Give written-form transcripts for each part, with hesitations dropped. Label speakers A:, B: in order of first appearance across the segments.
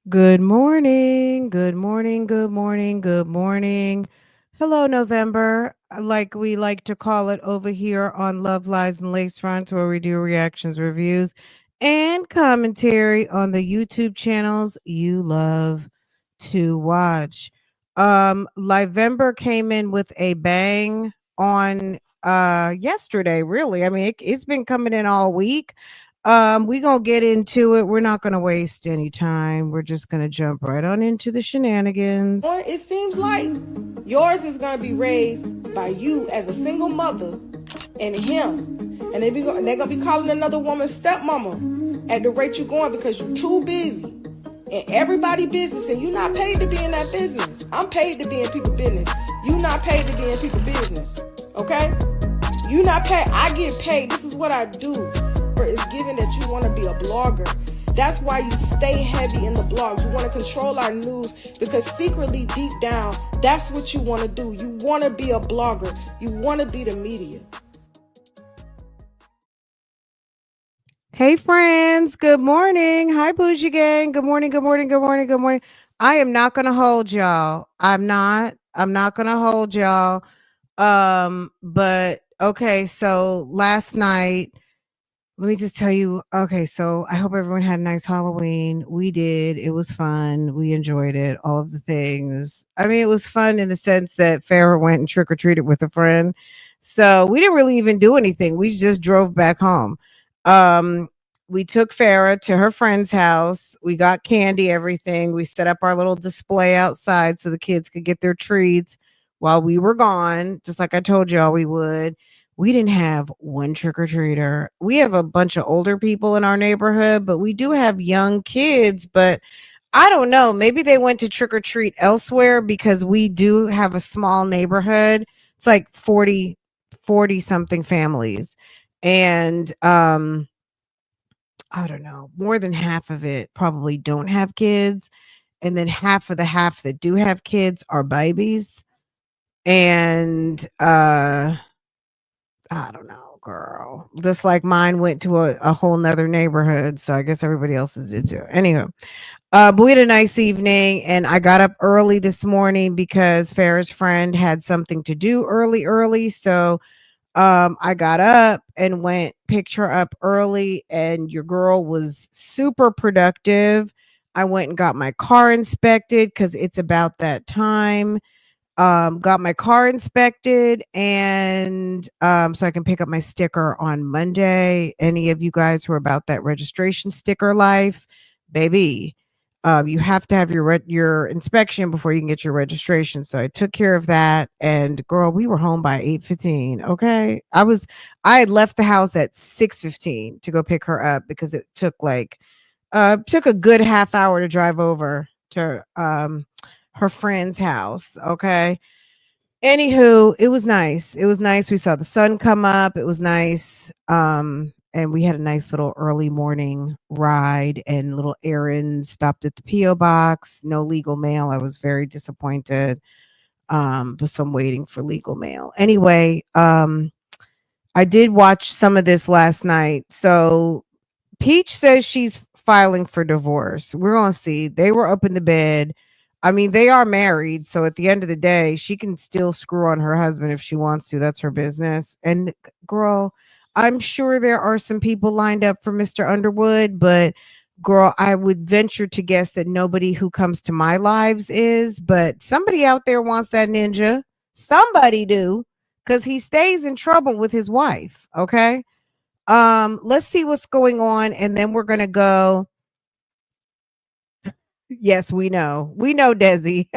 A: Good morning. Good morning. Good morning. Good morning. Hello, November. Like we like to call it over here on Love Lies and Lacefronts, where we do reactions, reviews, and commentary on the YouTube channels you love to watch. Livember came in with a bang on yesterday, really. I mean, it's been coming in all week. We gonna get into it. We're not gonna waste any time. We're just gonna jump right on into the shenanigans.
B: It seems like yours is going to be raised by you as a single mother and him. And they're going to be calling another woman stepmama at the rate you're going because you're too busy. And everybody business, and you're not paid to be in that business. I'm paid to be in people business. You're not paid to be in people business. Okay? You not paid. I get paid. This is what I do. For it's given that you want to be a blogger. That's why you stay heavy in the blogs. You want to control our news because secretly, deep down, that's what you want to do. You want to be a blogger. You want to be the media.
A: Hey friends, good morning. Hi Bougie Gang. Good morning, good morning, good morning, good morning. I am not gonna hold y'all. I'm not gonna hold y'all. But okay, so last night, let me just tell you, okay, so I hope everyone had a nice Halloween. We did. It was fun. We enjoyed it. All of the things. I mean, it was fun in the sense that Farrah went and trick or treated with a friend. So we didn't really even do anything. We just drove back home. Um, we took Farrah to her friend's house. We got candy, everything. We set up our little display outside so the kids could get their treats while we were gone, just like I told y'all we would. We didn't have one trick or treater. We have a bunch of older people in our neighborhood, but we do have young kids. But I don't know. Maybe they went to trick or treat elsewhere because we do have a small neighborhood. It's like 40 something families. And I don't know, more than half of it probably don't have kids. And then half that do have kids are babies. And I don't know, girl. Just like mine went to a whole nother neighborhood. So I guess everybody else's did too. Anywho, but we had a nice evening and I got up early this morning because Farrah's friend had something to do early. So I got up and went, picked her up early, and your girl was super productive. I went and got my car inspected because it's about that time. Got my car inspected and so I can pick up my sticker on Monday. Any of you guys who are about that registration sticker life, baby, you have to have your inspection before you can get your registration. So I took care of that, and girl, we were home by 8:15. Okay, I had left the house at 6:15 to go pick her up because it took a good half hour to drive over to her friend's house. Okay. Anywho, it was nice. It was nice. We saw the sun come up. It was nice. And we had a nice little early morning ride and little errands. Stopped at the PO box. No legal mail. I was very disappointed. But so I'm waiting for legal mail. Anyway, I did watch some of this last night. So Peach says she's filing for divorce. We're gonna see. They were up in the bed. I mean, they are married, so at the end of the day, she can still screw on her husband if she wants to. That's her business. And girl, I'm sure there are some people lined up for Mr. Underwood, but girl, I would venture to guess that nobody who comes to my lives is, but somebody out there wants that ninja. Somebody do, because he stays in trouble with his wife. Okay. Let's see what's going on, and then we're gonna go. Yes, we know. We know, Desi.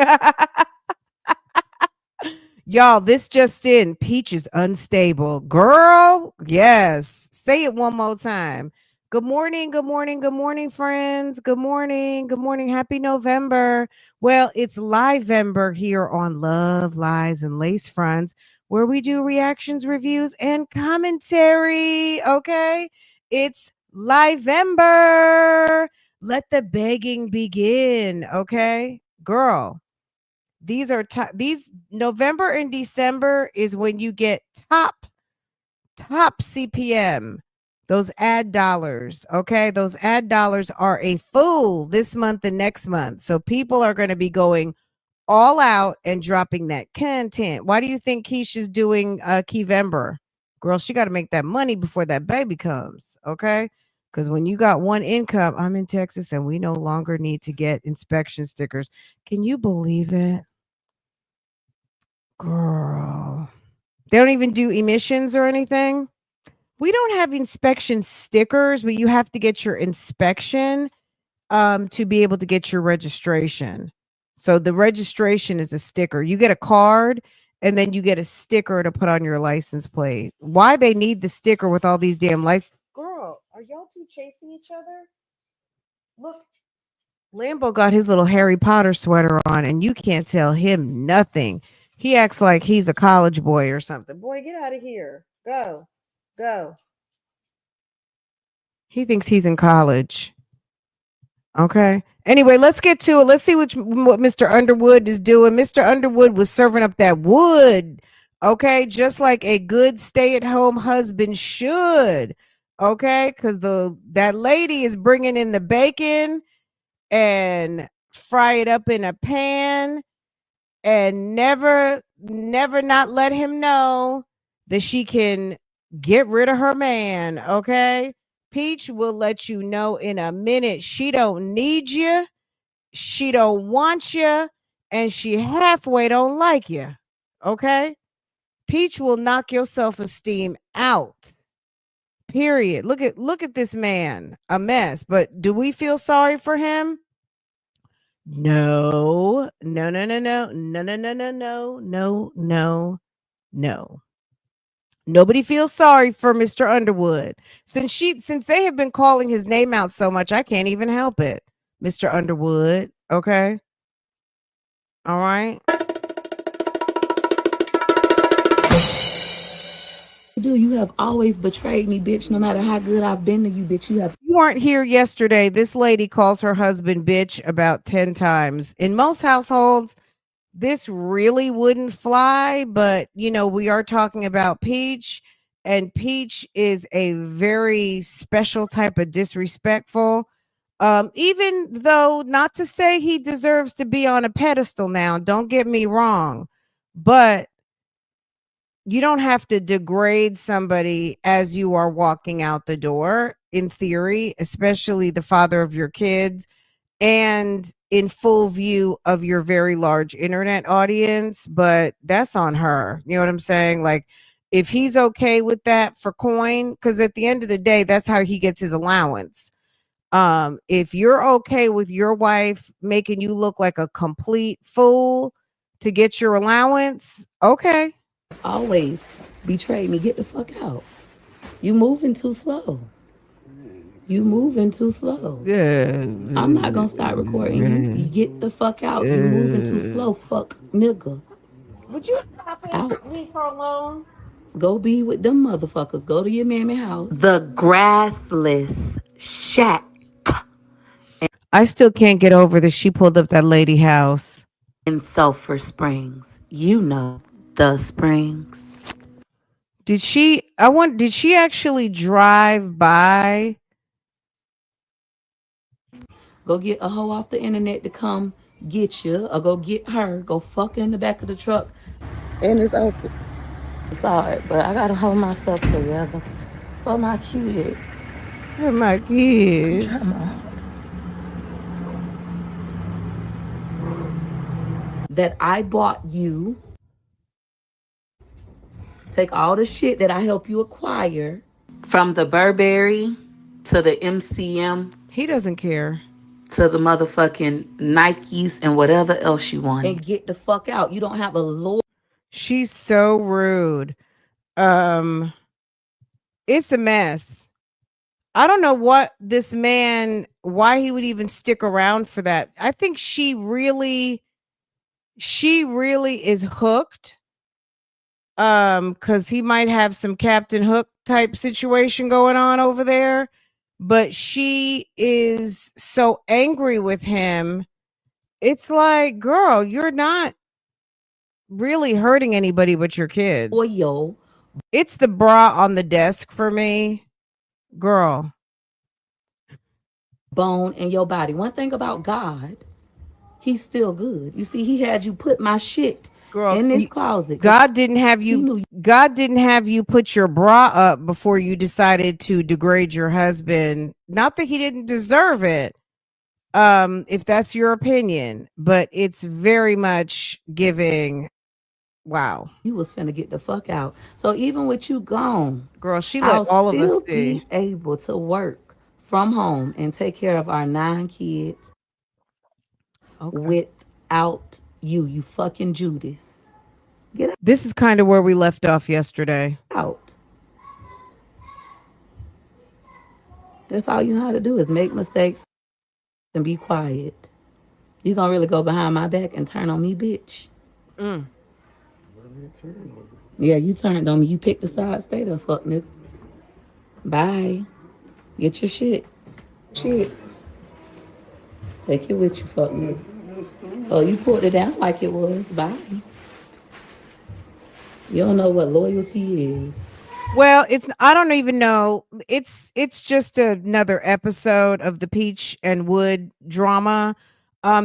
A: Y'all, this just in. Peach is unstable. Girl, yes. Say it one more time. Good morning, good morning, good morning, friends. Good morning, good morning. Happy November. Well, it's Livember here on Love, Lies, and Lace Fronts, where we do reactions, reviews, and commentary. Okay. It's Livember. Let the begging begin. Okay. Girl, these November and December is when you get top CPM. Those ad dollars, okay? Those ad dollars are a fool this month and next month. So people are going to be going all out and dropping that content. Why do you think Keisha's doing Keyvember? Girl, she got to make that money before that baby comes, okay? Because when you got one income, I'm in Texas and we no longer need to get inspection stickers. Can you believe it? Girl. They don't even do emissions or anything. We don't have inspection stickers, but you have to get your inspection to be able to get your registration. So the registration is a sticker. You get a card and then you get a sticker to put on your license plate. Why they need the sticker with all these damn lights? Girl, are y'all two chasing each other? Look, Lambo got his little Harry Potter sweater on and you can't tell him nothing. He acts like he's a college boy or something. Boy, get out of here. Go. Go. He thinks he's in college. Okay. Anyway, let's get to it. Let's see what Mr. Underwood is doing. Mr. Underwood was serving up that wood. Okay, just like a good stay-at-home husband should. Okay, because that lady is bringing in the bacon and fry it up in a pan and never not let him know that she can get rid of her man. Okay, Peach will let you know in a minute she don't need you, she don't want you, and she halfway don't like you. Okay, Peach will knock your self-esteem out. Period. Look at this man, a mess. But do we feel sorry for him? No, no, no, no, no, no, no, no, no, no, no, no, no. Nobody feels sorry for Mr. Underwood. Since they have been calling his name out so much, I can't even help it. Mr. Underwood. Okay. All right.
C: You have always betrayed me, bitch. No matter how good I've been to you, bitch, you have.
A: You weren't here yesterday. This lady calls her husband bitch about 10 times. In most households, this really wouldn't fly, but we are talking about Peach, and Peach is a very special type of disrespectful. Even though, not to say he deserves to be on a pedestal now, don't get me wrong, but you don't have to degrade somebody as you are walking out the door, in theory, especially the father of your kids and in full view of your very large internet audience. But that's on her. You know what I'm saying? Like, if he's okay with that for coin, because at the end of the day, that's how he gets his allowance. If you're okay with your wife making you look like a complete fool to get your allowance, okay.
C: Always betrayed me. Get the fuck out. You moving too slow. You moving too slow. I'm not gonna start recording you. You get the fuck out. You moving too slow. Fuck nigga.
A: Would you stop it?
C: Out.
A: Leave her alone.
C: Go be with them motherfuckers. Go to your mammy house. The grassless shack
A: I still can't get over that she pulled up that lady house.
C: in Sulphur Springs. You know the springs.
A: Did she actually drive by?
C: Go get a hoe off the internet to come get you, or go get her. Go fuck her in the back of the truck, and it's open. Sorry, but I gotta hold myself together for my kids.
A: For my kids.
C: That I bought you. Take all the shit that I help you acquire, from the Burberry to the MCM
A: He doesn't care.
C: to the motherfucking Nikes and whatever else you want, and get the fuck out. You don't have a lawyer.
A: She's so rude. It's a mess. I don't know why he would even stick around for that. I think she really is hooked. Cuz he might have some Captain Hook type situation going on over there, but she is so angry with him. It's like, girl, you're not really hurting anybody but your kids.
C: Oil.
A: It's the bra on the desk for me. girl.
C: Bone in your body. One thing about God, he's still good. You see, he had you put my shit
A: Girl,
C: in this closet because
A: God didn't have
C: he
A: you
C: knew
A: God didn't have you put your bra up before you decided to degrade your husband. Not that he didn't deserve it. If that's your opinion, but it's very much giving wow.
C: you was finna get the fuck out. So even with you gone,
A: Girl, she let
C: I'll
A: all of us
C: still
A: see.
C: be able to work from home and take care of our 9 kids
A: Okay.
C: without you. You fucking Judas. Get
A: This is kind of where we left off yesterday.
C: out. That's all you know how to do is make mistakes and be quiet. You gonna really go behind my back and turn on me, bitch?
A: Mm.
C: Yeah, you turned on me. You picked the side. Stay there, fuck nigga. Bye. Get your shit. Shit. Take it with you, fuck nigga. Oh, you pulled it down like it was. Bye. You don't know what loyalty is.
A: Well, it's I don't even know. It's just another episode of the Peach and Wood drama.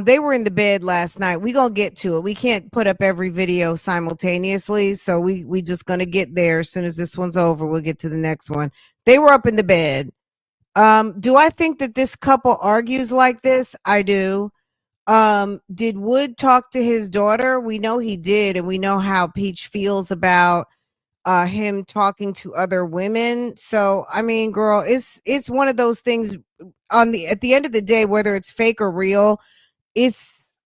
A: They were in the bed last night. We gonna get to it. We can't put up every video simultaneously, so we just gonna get there as soon as this one's over. We'll get to the next one. They were up in the bed. Do I think that this couple argues like this? I do. Did Wood talk to his daughter? We know he did, and we know how Peach feels about him talking to other women. So I mean, girl, it's one of those things on the at the end of the day, whether it's fake or real, it's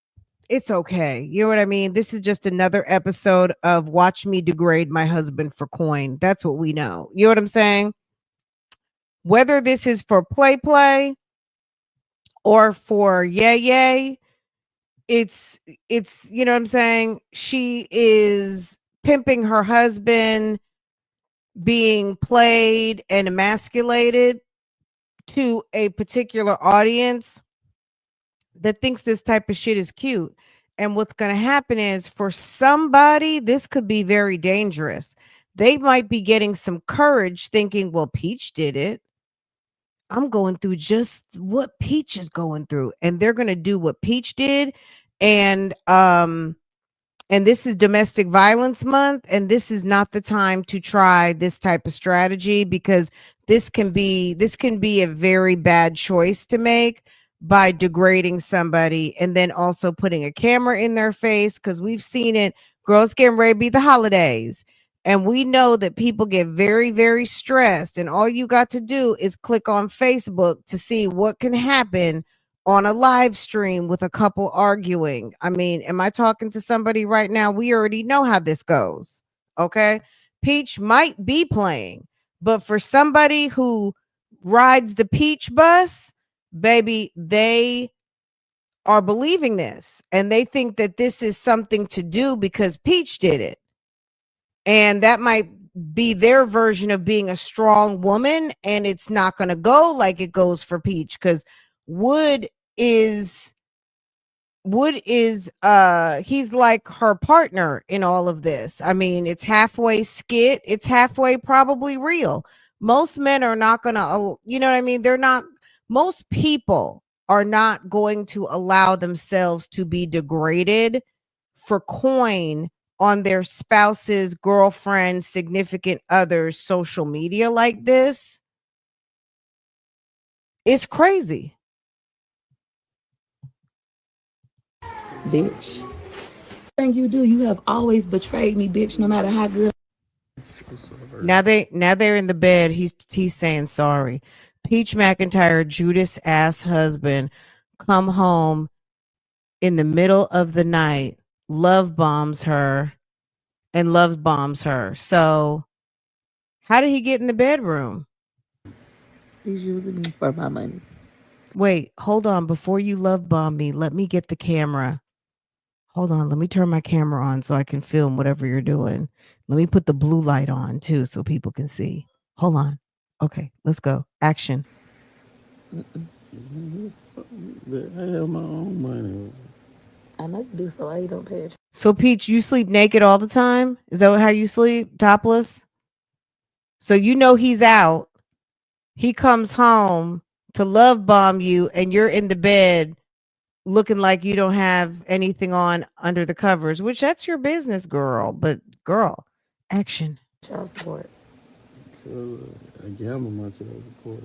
A: okay. You know what I mean? This is just another episode of watch me degrade my husband for coin. That's what we know. You know what I'm saying? Whether this is for play or for yay, it's you know what I'm saying? She is pimping her husband, being played and emasculated to a particular audience that thinks this type of shit is cute. And what's going to happen is for somebody, this could be very dangerous. They might be getting some courage thinking, well, Peach did it. I'm going through just what Peach is going through. And they're going to do what Peach did. And this is domestic violence month, and this is not the time to try this type of strategy because this can be a very bad choice to make by degrading somebody and then also putting a camera in their face, because we've seen it. Girls getting ready to be the holidays, and we know that people get very, very stressed, and all you got to do is click on Facebook to see what can happen on a live stream with a couple arguing. I mean, am I talking to somebody right now? We already know how this goes. Okay. Peach might be playing, but for somebody who rides the Peach bus, baby, they are believing this and they think that this is something to do because Peach did it. And that might be their version of being a strong woman, and it's not going to go like it goes for Peach because Wood is he's like her partner in all of this. I mean, it's halfway skit, it's halfway probably real. Most men are not going to, you know what I mean? They're not, most people are not going to allow themselves to be degraded for coin on their spouse's, girlfriend, significant other's social media like this. It's crazy.
C: Bitch. Thing you do, you have always betrayed me, bitch, no matter how good.
A: Now they're in the bed. He's saying sorry. Peach McIntyre, Judas ass husband, come home in the middle of the night, love bombs her and love bombs her. So how did he get in the bedroom?
C: He's using me for my money.
A: Wait, hold on. Before you love bomb me, let me get the camera. Hold on. Let me turn my camera on so I can film whatever you're doing. Let me put the blue light on too so people can see. Hold on. Okay, let's go. Action.
D: I have my own money.
C: I know you do, so why you don't pay attention?
A: So Peach, you sleep naked all the time? Is that how you sleep? Topless? So you know he's out. He comes home to love bomb you, and you're in the bed looking like you don't have anything on under the covers, which that's your business, girl. But girl, action.
C: Child support.
D: So I gamble my child support.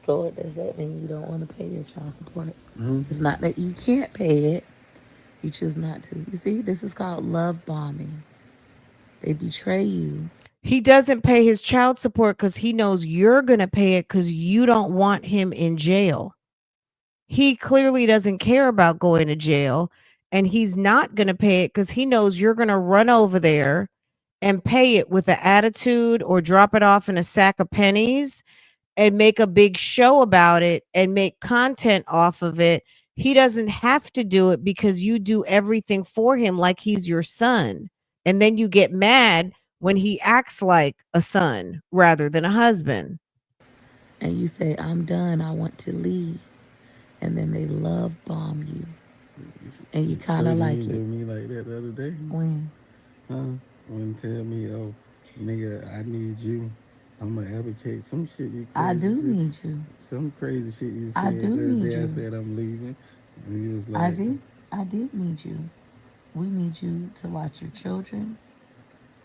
C: So what does that mean? You don't want to pay your child support.
D: Hmm?
C: It's not that you can't pay it. You choose not to. You see, this is called love bombing. They betray you.
A: He doesn't pay his child support because he knows you're going to pay it because you don't want him in jail. He clearly doesn't care about going to jail, and he's not going to pay it because he knows you're going to run over there and pay it with an attitude or drop it off in a sack of pennies and make a big show about it and make content off of it. He doesn't have to do it because you do everything for him like he's your son. And then you get mad when he acts like a son rather than a husband.
C: And you say, I'm done. I want to leave. And then they love bomb you. And you kind of like
D: do
C: it.
D: me like that the other day?
C: When?
D: Huh? When tell me, oh, nigga, I need you. I'm gonna advocate some shit you crazy.
C: I do
D: shit.
C: need you.
D: Some crazy shit you said.
C: I do need
D: the day
C: you.
D: I said I'm leaving, and you was like,
C: I did need you. We need you to watch your children.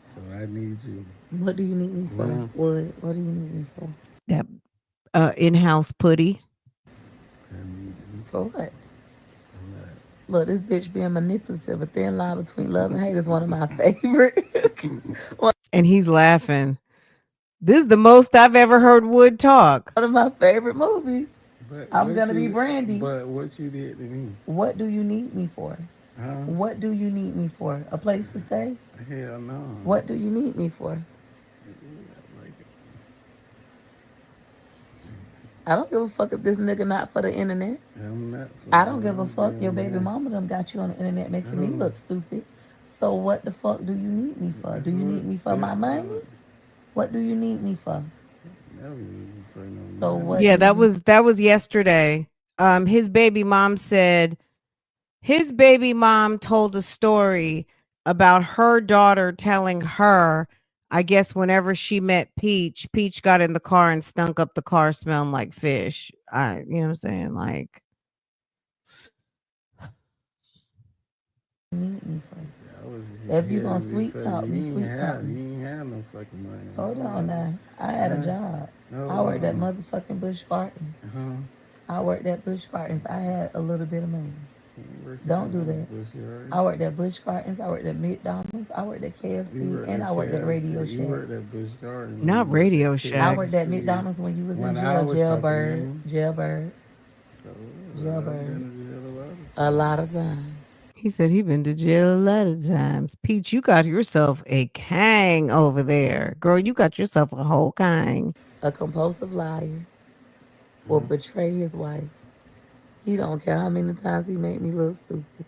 D: So I need you.
C: What do you need me for?
D: Well,
C: What do you need me for?
A: That in-house putty.
D: I need you.
C: For what?
D: I'm not.
C: Look, this bitch being manipulative. A thin line between love and hate is one of my favorite.
A: And he's laughing. This is the most I've ever heard Wood talk.
C: One of my favorite movies.
D: But
C: I'm gonna be Brandy.
D: But what you did to me?
C: What do you need me for?
D: Huh?
C: What do you need me for? A place to stay?
D: Hell no.
C: What do you need me for?
D: Like,
C: I don't give a fuck if this nigga not for the internet.
D: I'm not.
C: I don't give a fuck. Your baby mama done got you on the internet making me look stupid. So what the fuck do you need me for? Do you need me for my money? What do you need me for? So what?
A: Yeah, that was yesterday. His baby mom said his baby mom told a story about her daughter telling her, I guess whenever she met Peach, Peach got in the car and stunk up the car smelling like fish. You know what I'm saying? Like,
C: need me for? If you gonna sweet talk me, sweet talk me.
D: You ain't have no fucking money.
C: Hold on now. I had a job. I worked at motherfucking Busch Gardens. I worked at Busch Gardens. I had a little bit of money. Don't do that. I worked at Busch Gardens. I worked at McDonald's. I worked at KFC, and I worked at Radio Shack.
D: You worked at Busch Gardens.
A: Not Radio Shack.
C: I worked at McDonald's when you was in jail. Jailbird. A lot of times.
A: He said he been to jail a lot of times. Peach, you got yourself a kang over there. Girl, you got yourself a whole kang.
C: A compulsive liar will betray his wife. He don't care how many times he made me look stupid.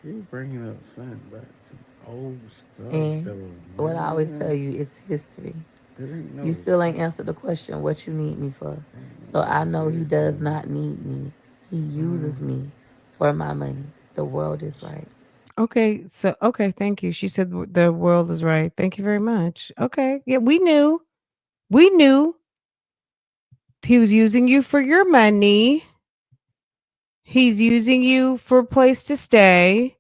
D: You bringing up something about some old stuff.
C: And what I always tell you is history. You still ain't answered the question what you need me for. So I know he does not need me. He uses me for my money. The world is right.
A: Okay, so thank you. She said the world is right. Thank you very much. Okay, yeah, we knew he was using you for your money. He's using you for a place to stay.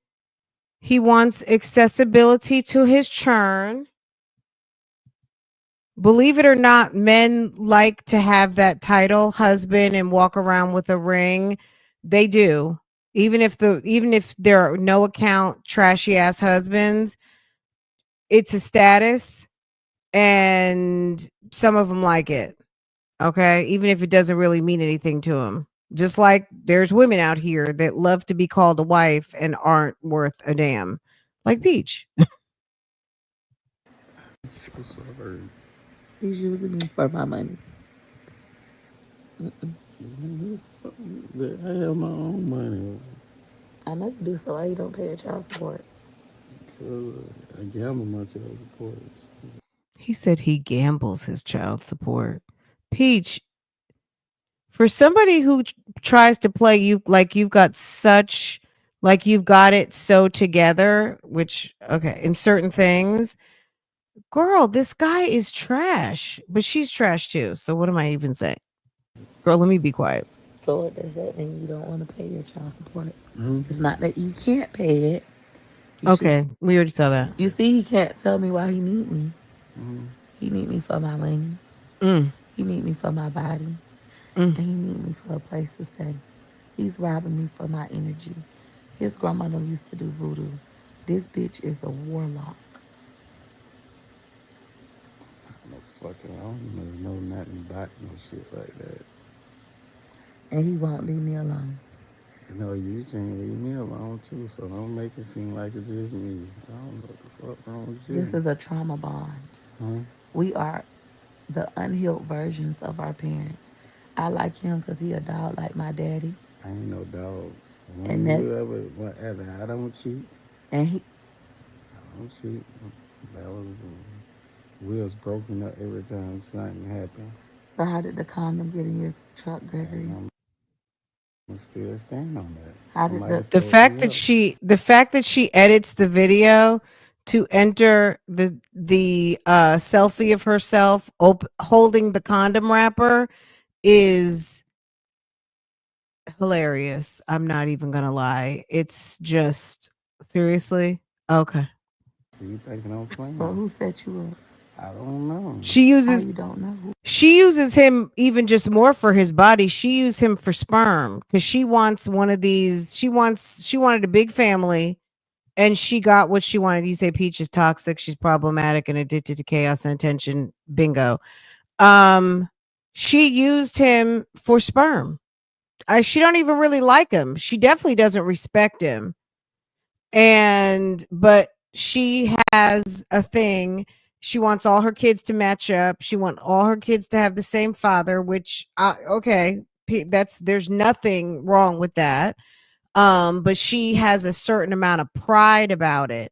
A: He wants accessibility to his churn. Believe it or not, men like to have that title, husband, and walk around with a ring. They do. Even if there are no account trashy ass husbands, it's a status, and some of them like it. Okay, even if it doesn't really mean anything to them. Just like there's women out here that love to be called a wife and aren't worth a damn, like Peach.
C: He's using me for my money.
D: I have my own money.
C: I know you do, so why you don't pay your child support?
D: So I gamble my child support.
A: He said he gambles his child support. Peach, for somebody who tries to play you like you've got it so together, which, okay, in certain things, Girl, this guy is trash, but she's trash too. So what am I even saying? Girl, let me be quiet.
C: So what does that mean? You don't want to pay your child support? It's not that you can't pay it.
A: Okay, we already saw that.
C: You see, he can't tell me why he need me.
D: Mm-hmm.
C: He need me for my money.
A: Mm,
C: He need me for my body.
A: mm.
C: And he need me for a place to stay. He's robbing me for my energy. His grandmother used to do voodoo. This bitch is a warlock.
D: No fucking, I don't know nothing about no shit like that.
C: And he won't leave me alone.
D: No, you can't leave me alone too, so don't make it seem like it's just me. I don't know what the fuck wrong with
C: This
D: you.
C: is a trauma bond.
D: Huh?
C: We are the unhealed versions of our parents. I like him because he a dog like my daddy.
D: I ain't no dog.
C: And
D: When
C: that
D: you ever, whatever, I don't cheat.
C: and he
D: I don't cheat. That was, wheels broken up every time something happened.
C: so how did the condom get in your truck,
D: And
C: Gregory?
D: I'm still stand on that.
C: How did
D: Somebody
C: the
D: set me up.
A: The fact that she edits the video to enter the selfie of herself holding the condom wrapper is hilarious. I'm not even gonna lie. It's just seriously okay.
D: You thinking I'm
C: but
D: playing?
C: who set you up?
D: I don't know.
A: She
C: How
A: uses
C: you don't know who?
A: she uses him even just more for his body. She used him for sperm because she wants one of these. She wanted a big family and she got what she wanted. You say Peach is toxic, she's problematic and addicted to chaos and attention. Bingo. Um, she used him for sperm. She don't even really like him. She definitely doesn't respect him. And but she has a thing. She wants all her kids to match up. She wants all her kids to have the same father, which okay, that's there's nothing wrong with that. But she has a certain amount of pride about it.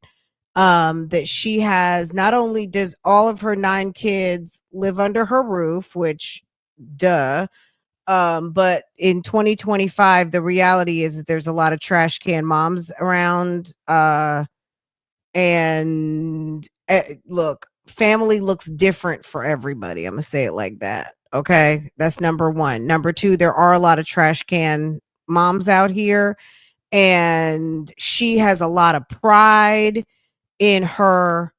A: That she has not only does all of her 9 kids live under her roof, which duh, but in 2025 the reality is that there's a lot of trash can moms around and look, family looks different for everybody. I'm gonna say it like that. Okay, that's number one. Number two, there are a lot of trash can moms out here, and she has a lot of pride in her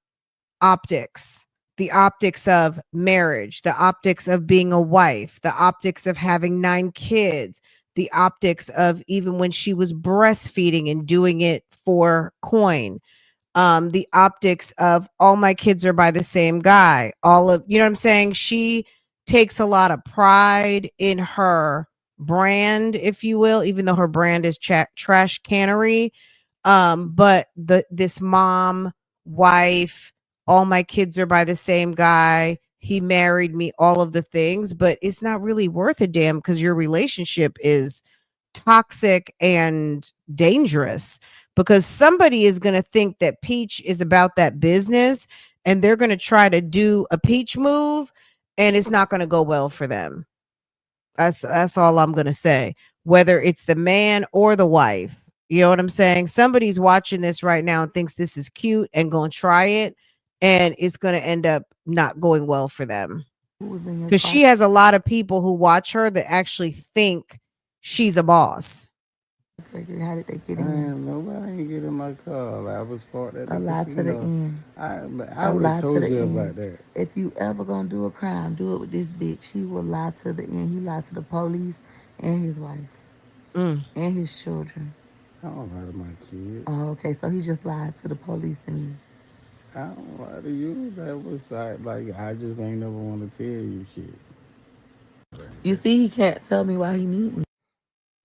A: optics, the optics of marriage, the optics of being a wife, the optics of having 9 kids, the optics of even when she was breastfeeding and doing it for coin, the optics of all my kids are by the same guy, all of, you know what I'm saying, she takes a lot of pride in her brand, if you will, even though her brand is trash cannery. But this mom, wife, all my kids are by the same guy, he married me, all of the things, but it's not really worth a damn because your relationship is toxic and dangerous, because somebody is going to think that Peach is about that business and they're going to try to do a Peach move and it's not going to go well for them. That's all I'm going to say. Whether it's the man or the wife, you know what I'm saying? Somebody's watching this right now and thinks this is cute and going to try it, and it's going to end up not going well for them.
C: Who was in your
A: Cuz
C: car?
A: she has a lot of people who watch her that actually think she's a boss.
C: Gregory, how did they get in?
D: Man, nobody ain't get in my car. I was parked at the
C: A lie to the
D: casino.
C: end.
D: I
C: A
D: would have
C: lie to
D: told
C: the
D: you
C: end.
D: about that.
C: If you ever gonna do a crime, do it with this bitch. He will lie to the end. He lied to the police and his wife
A: Mm.
C: and his children.
D: I don't lie to my kid.
C: Oh, okay. So he just lied to the police and me.
D: I don't lie to you. That was like I just ain't never want to tell you shit.
C: You see, he can't tell me why he need me.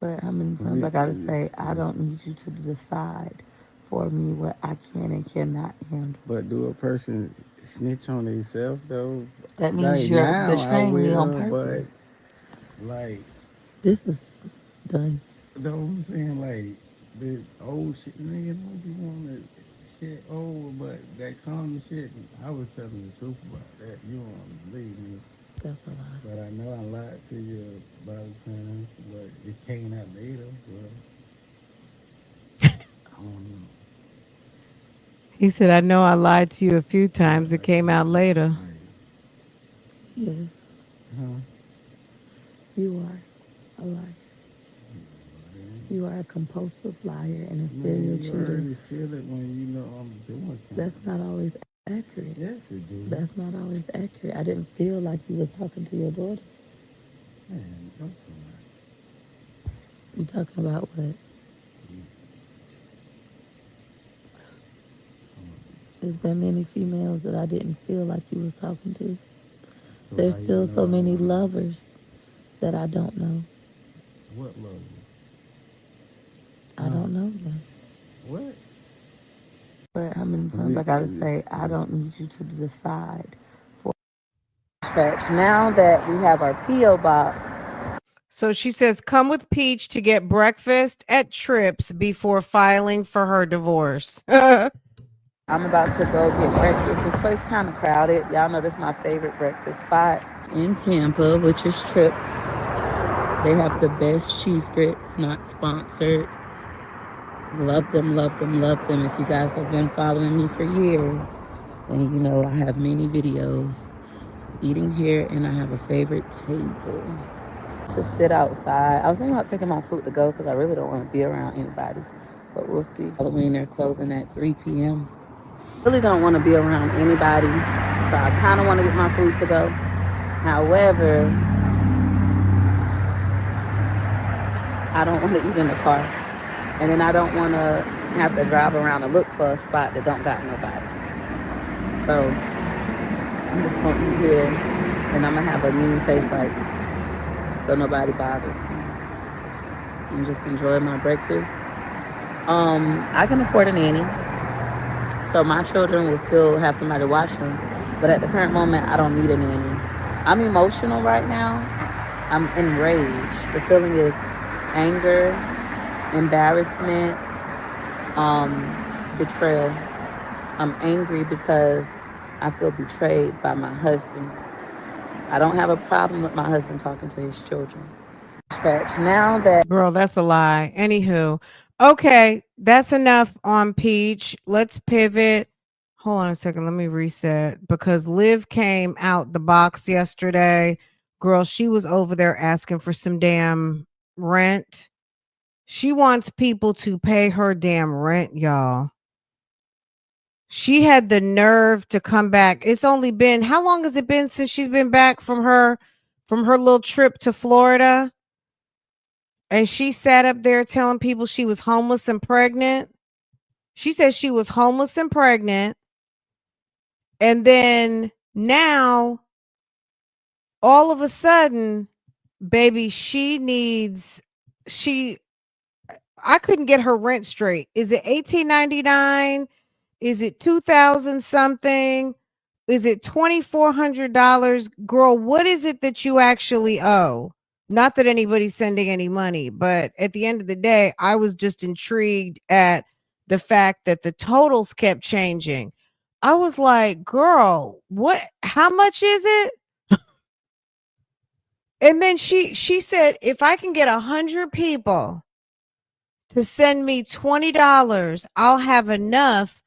C: But how many times I
D: We,
C: gotta say, I don't need you to decide for me what I can and cannot handle.
D: but do a person snitch on themselves though?
C: That means
D: Like
C: you're
D: now I
C: betraying me on
D: will,
C: purpose.
D: but like,
C: This is done.
D: though I'm saying like the old shit, nigga don't be wanting shit old, but that common shit, I was telling the truth about that. You don't believe me.
C: That's a lie.
D: But I know I lied to you about times, but it came out later. Well, I don't know.
A: He said, I know I lied to you a few times. It came out later.
C: Yes,
D: Huh?
C: you are a liar. You are a compulsive liar and a serial
D: Man, you
C: cheater.
D: already feel it when you know I'm doing something.
C: That's not always accurate.
D: Yes, it do.
C: That's not always accurate. I didn't feel like you was talking to your daughter.
D: Man, don't too
C: You talking about what? There's been many females that I didn't feel like you was talking to.
D: So
C: There's
D: how you
C: still so
D: know
C: many
D: I'm-
C: lovers that I don't know.
D: What lovers?
C: I don't know them.
D: What?
C: But how many times I gotta say, I don't need you to decide for dispatch. Now that we have our P.O. box,
A: So she says, come with Peach to get breakfast at Trips before filing for her divorce.
C: I'm about to go get breakfast. This place kind of crowded. Y'all know this is my favorite breakfast spot in Tampa, which is Trips. They have the best cheese grits, not sponsored. Love them, love them, love them. If you guys have been following me for years, then you know I have many videos eating here, and I have a favorite table to sit outside. I was thinking about taking my food to go because I really don't want to be around anybody, but we'll see. Halloween, they're closing at 3 p.m. Really don't want to be around anybody, so I kind of want to get my food to go. However, I don't want to eat in the car, and then I don't want to have to drive around and look for a spot that don't got nobody. So I'm just gonna eat here, and I'm gonna have a mean face, like, so nobody bothers me, and just enjoy my breakfast. I can afford a nanny, so my children will still have somebody watch them. But at the current moment, I don't need a nanny. I'm emotional right now. I'm enraged. The feeling is anger, embarrassment, betrayal. I'm angry because I feel betrayed by my husband. I don't have a problem with my husband talking to his children. Now that
A: Girl, that's a lie. Anywho, okay, that's enough on Peach. Let's pivot. Hold on a second. Let me reset because Liv came out the box yesterday. Girl, she was over there asking for some damn rent. She wants people to pay her damn rent, y'all. She had the nerve to come back. It's only been, how long has it been since she's been back from her little trip to Florida? And she sat up there telling people she was homeless and pregnant. She said she was homeless and pregnant. And then now, all of a sudden, baby, I couldn't get her rent straight. Is it $18.99? Is it 2,000 something? Is it $2,400? Girl, what is it that you actually owe? Not that anybody's sending any money, but at the end of the day, I was just intrigued at the fact that the totals kept changing. I was like, girl, how much is it? And then she said, if I can get 100 people to send me $20, I'll have enough.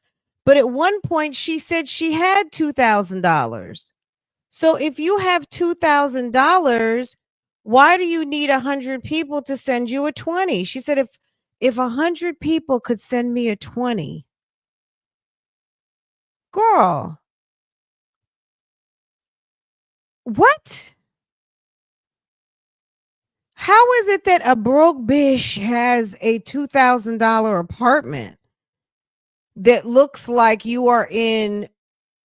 A: But at one point she said she had $2,000. So if you have $2,000, why do you need 100 people to send you a 20? She said if 100 people could send me a 20. Girl. What? How is it that a broke bitch has a $2,000 apartment that looks like you are in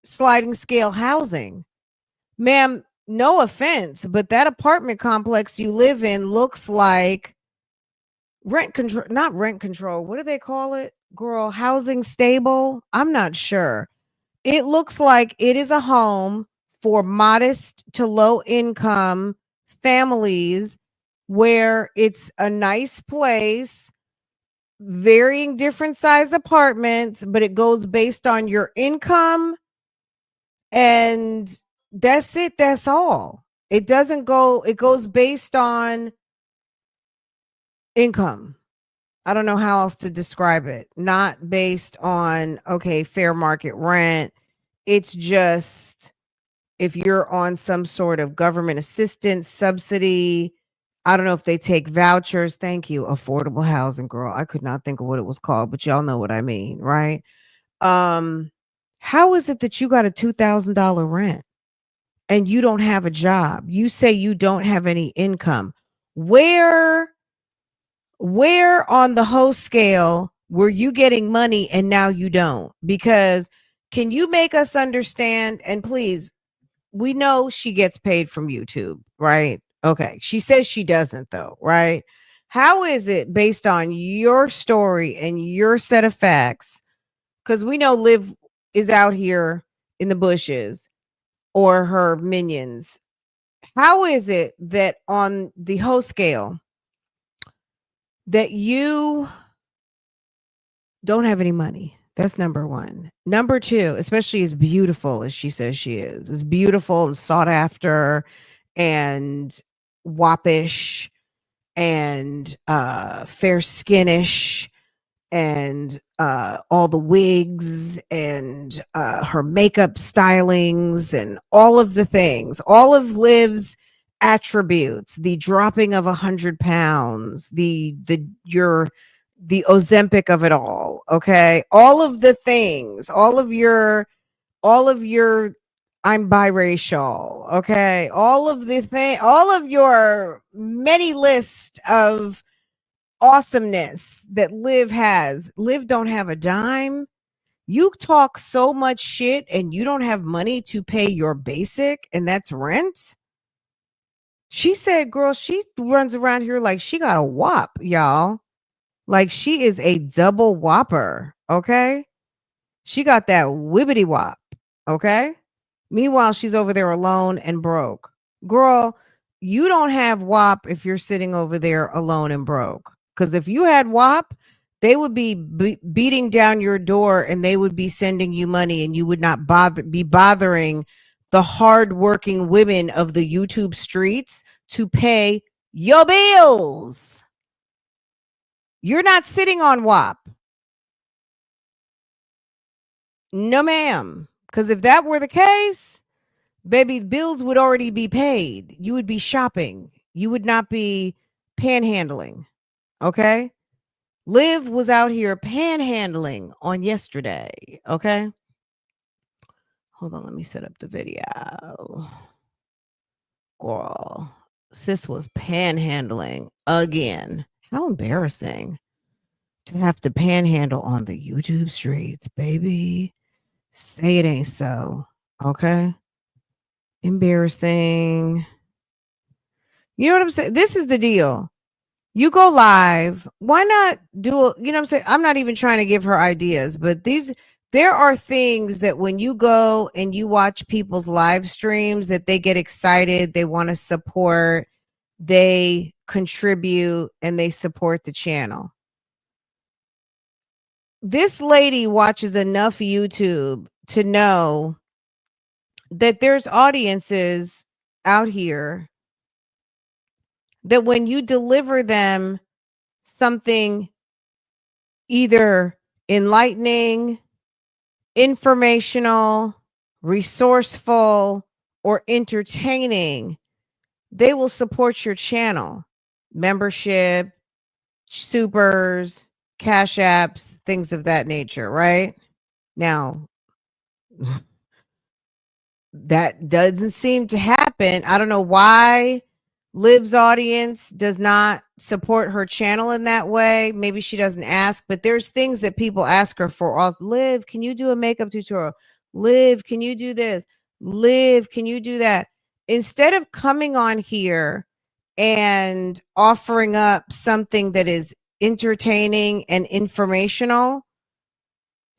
A: sliding scale housing? Ma'am, no offense, but that apartment complex you live in looks like rent control, not rent control. What do they call it? Girl, housing stable? I'm not sure. It looks like it is a home for modest to low income families where it's a nice place, varying different size apartments, but it goes based on your income, and that's it. That's all. It doesn't go, it goes based on income. I don't know how else to describe it. Not based on, okay, fair market rent. It's just if you're on some sort of government assistance subsidy. I don't know if they take vouchers. Thank you. Affordable housing, girl. I could not think of what it was called, but y'all know what I mean, right? How is it that you got a $2,000 rent and you don't have a job? You say you don't have any income. Where on the whole scale were you getting money and now you don't? Because can you make us understand? And please, we know she gets paid from YouTube, right? Okay. She says she doesn't, though, right? How is it based on your story and your set of facts? Because we know Liv is out here in the bushes or her minions. How is it that on the whole scale that you don't have any money? That's number one. Number two, especially as beautiful as she says she is, as beautiful and sought after and woppish and fair skinish and all the wigs and her makeup stylings and all of the things, all of Liv's attributes, the dropping of 100 pounds, the Ozempic of it all. Okay. All of the things, all of your I'm biracial. Okay. All of your many list of awesomeness that Liv has. Liv don't have a dime. You talk so much shit and you don't have money to pay your basic, and that's rent. She said, girl, she runs around here like she got a whop, y'all. Like she is a double whopper. Okay. She got that wibbity wop. Okay. Meanwhile, she's over there alone and broke. Girl, you don't have WAP if you're sitting over there alone and broke. Because if you had WAP, they would be beating down your door and they would be sending you money, and you would not be bothering the hardworking women of the YouTube streets to pay your bills. You're not sitting on WAP. No, ma'am. Because if that were the case, baby, bills would already be paid. You would be shopping. You would not be panhandling. Okay? Liv was out here panhandling on yesterday. Okay? Hold on, let me set up the video. Girl, sis was panhandling again. How embarrassing to have to panhandle on the YouTube streets, baby. Say it ain't so. Okay? Embarrassing. You know what I'm saying? This is the deal. You go live. Why not do you know what I'm saying? I'm not even trying to give her ideas, but there are things that when you go and you watch people's live streams that they get excited, they want to support, they contribute, and they support the channel. This lady watches enough YouTube to know that there's audiences out here that when you deliver them something either enlightening, informational, resourceful, or entertaining, they will support your channel. Membership, supers, cash apps, things of that nature, right? Now, that doesn't seem to happen. I don't know why Liv's audience does not support her channel in that way. Maybe she doesn't ask, but there's things that people ask her for. Oh, Liv, can you do a makeup tutorial? Liv, can you do this? Liv, can you do that? Instead of coming on here and offering up something that is entertaining and informational,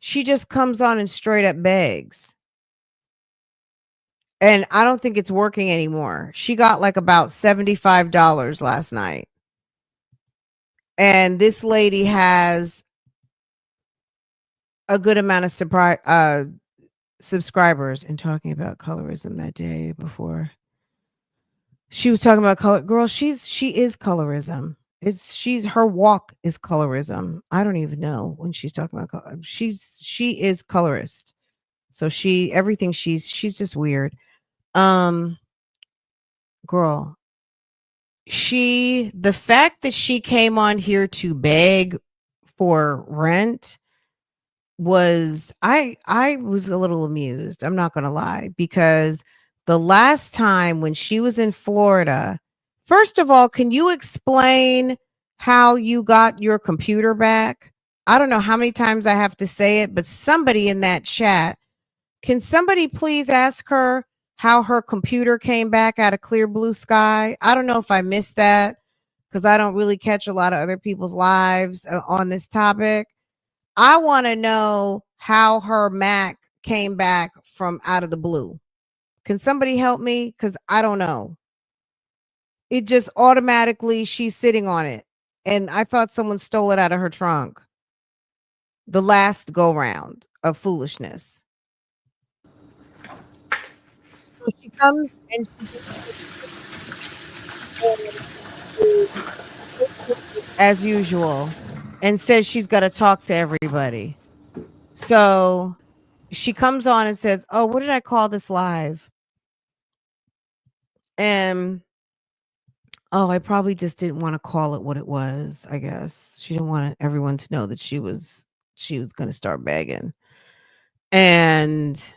A: she just comes on and straight up begs. And I don't think it's working anymore. She got like about $75 last night. And this lady has a good amount of subscribers. And talking about colorism that day before, she was talking about color. Girl, she is colorism. Her walk is colorism. I don't even know when she's talking about she is colorist. So everything she's just weird. Girl, the fact that she came on here to beg for rent was I was a little amused. I'm not going to lie, because the last time when she was in Florida, first of all, can you explain how you got your computer back? I don't know how many times I have to say it, but somebody in that chat, can somebody please ask her how her computer came back out of clear blue sky? I don't know if I missed that, because I don't really catch a lot of other people's lives on this topic. I want to know how her Mac came back from out of the blue. Can somebody help me? Because I don't know. It just automatically, she's sitting on it. And I thought someone stole it out of her trunk. The last go round of foolishness. So she comes and as usual, and says she's got to talk to everybody. So she comes on and says, "Oh, what did I call this live?" And I probably just didn't want to call it what it was. I guess she didn't want everyone to know that she was going to start begging, and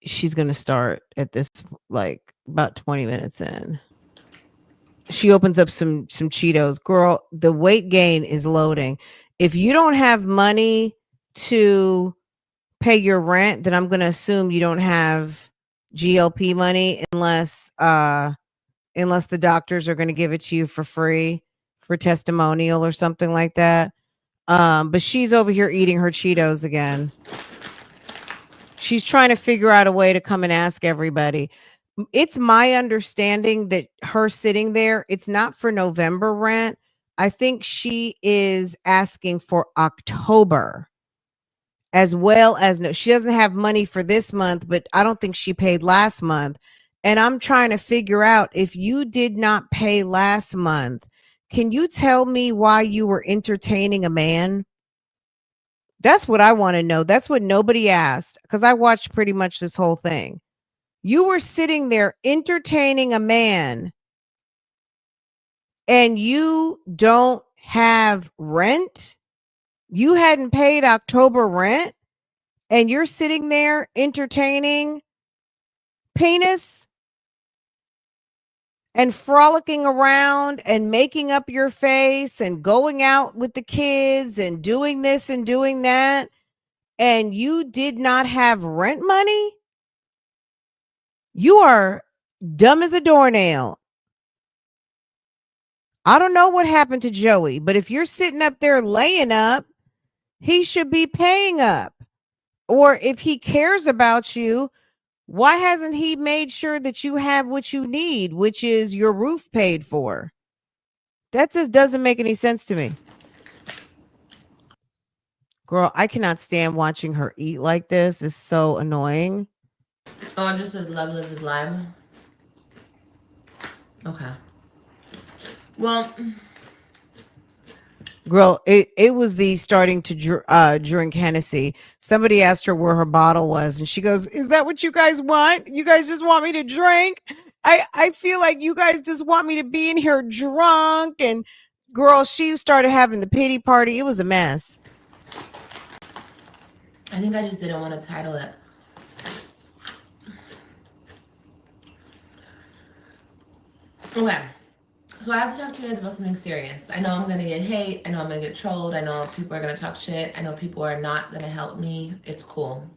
A: she's going to start at this, like, about 20 minutes in. She opens up some Cheetos. Girl, the weight gain is loading. If you don't have money to pay your rent, then I'm going to assume you don't have GLP money, unless the doctors are going to give it to you for free for testimonial or something like that. But she's over here eating her Cheetos again. She's trying to figure out a way to come and ask everybody. It's my understanding that her sitting there, it's not for November rent. I think she is asking for October, as well as, no, she doesn't have money for this month, but I don't think she paid last month. And I'm trying to figure out, if you did not pay last month, can you tell me why you were entertaining a man? That's what I want to know. That's what nobody asked, because I watched pretty much this whole thing. You were sitting there entertaining a man, and you don't have rent. You hadn't paid October rent, and you're sitting there entertaining penis and frolicking around and making up your face and going out with the kids and doing this and doing that, and you did not have rent money? You are dumb as a doornail. I don't know what happened to Joey, but if you're sitting up there laying up, he should be paying up. Or if he cares about you, why hasn't he made sure that you have what you need, which is your roof paid for? That just doesn't make any sense to me. Girl, I cannot stand watching her eat like this. It's so annoying.
C: Oh, I just said Love Liv is live. Okay. Well,
A: girl, it was the starting to drink Hennessy. Somebody asked her where her bottle was, and she goes, "Is that what you guys want? You guys just want me to drink? I feel like you guys just want me to be in here drunk." And girl, she started having the pity party. It was a mess.
C: I think I just didn't want to title it. Okay. So I have to talk to you guys about something serious. I know I'm going to get hate. I know I'm going to get trolled. I know people are going to talk shit. I know people are not going to help me. It's cool.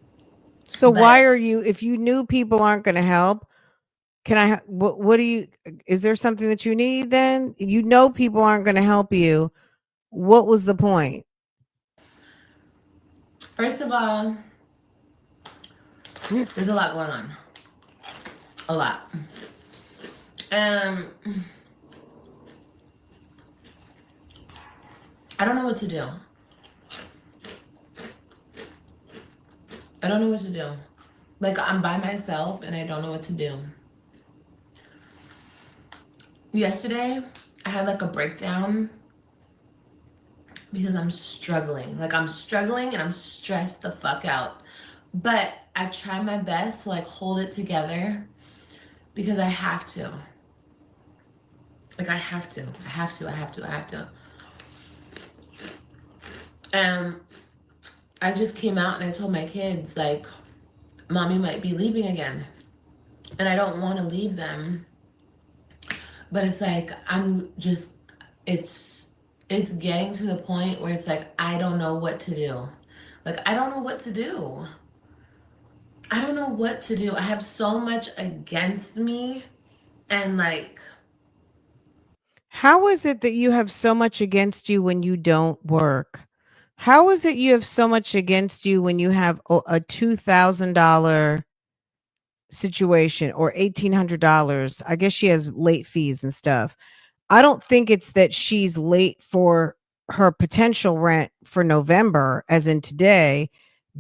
A: So why are you, if you knew people aren't going to help, what do you, is there something that you need then? You know people aren't going to help you. What was the point?
C: First of all, there's a lot going on. A lot. I don't know what to do. I don't know what to do. Like, I'm by myself and I don't know what to do. Yesterday,
E: I had like a breakdown because I'm struggling. Like I'm struggling and I'm stressed the fuck out. But I try my best to like hold it together because I have to. Like I have to. I have to. I have to. I have to. I just came out and I told my kids like mommy might be leaving again. And I don't want to leave them. But it's like I'm just it's getting to the point where it's like I don't know what to do. Like I don't know what to do. I don't know what to do. I have so much against me and like
A: How is it that you have so much against you when you don't work? How is it you have so much against you when you have a $2,000 situation or $1,800? I guess she has late fees and stuff. I don't think it's that she's late for her potential rent for November, as in today.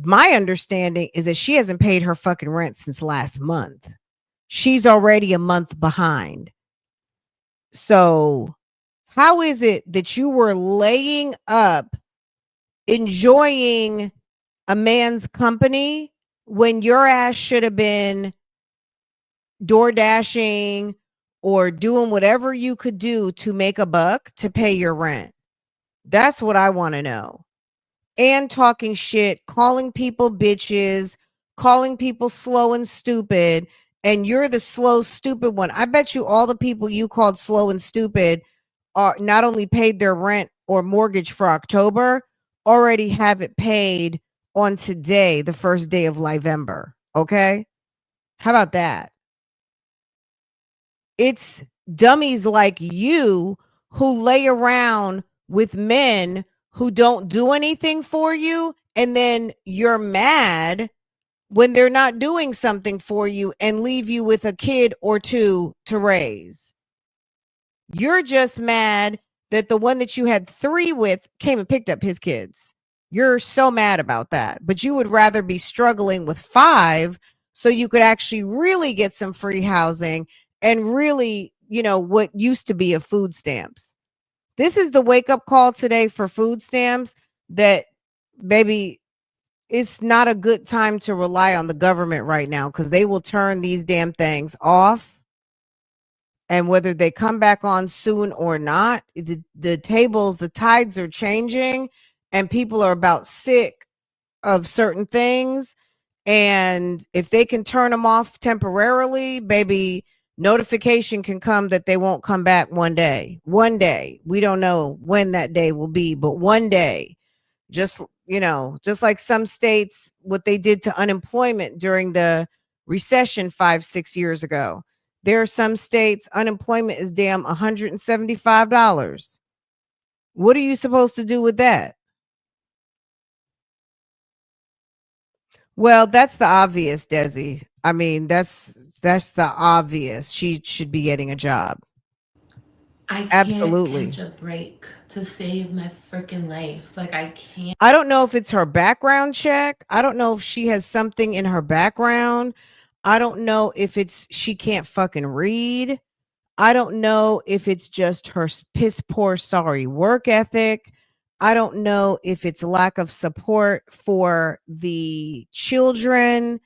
A: My understanding is that she hasn't paid her fucking rent since last month. She's already a month behind. So, how is it that you were laying up, enjoying a man's company when your ass should have been door dashing or doing whatever you could do to make a buck to pay your rent? That's what I want to know. And talking shit, calling people bitches, calling people slow and stupid, and you're the slow, stupid one. I bet you all the people you called slow and stupid are not only paid their rent or mortgage for October, already have it paid on today, the first day of Livember. Okay? How about that? It's dummies like you who lay around with men who don't do anything for you, and then you're mad when they're not doing something for you and leave you with a kid or two to raise. You're just mad that the one that you had 3 with came and picked up his kids. You're so mad about that. But you would rather be struggling with 5 so you could actually really get some free housing and really, what used to be a food stamps. This is the wake up call today for food stamps that, baby, it's not a good time to rely on the government right now because they will turn these damn things off. And whether they come back on soon or not, the tables, the tides are changing and people are about sick of certain things. And if they can turn them off temporarily, baby, notification can come that they won't come back one day. One day. We don't know when that day will be, but one day. Just like some states, what they did to unemployment during the recession 5-6 years ago. There are some states unemployment is damn $175. What are you supposed to do with that? Well, that's the obvious, Desi. I mean, that's the obvious. She should be getting a job.
E: I can't
A: Absolutely.
E: catch a break to save my freaking life. Like I can't.
A: I don't know if it's her background check. I don't know if she has something in her background. I don't know if it's she can't fucking read. I don't know if it's just her piss poor sorry work ethic. I don't know if it's lack of support for the children.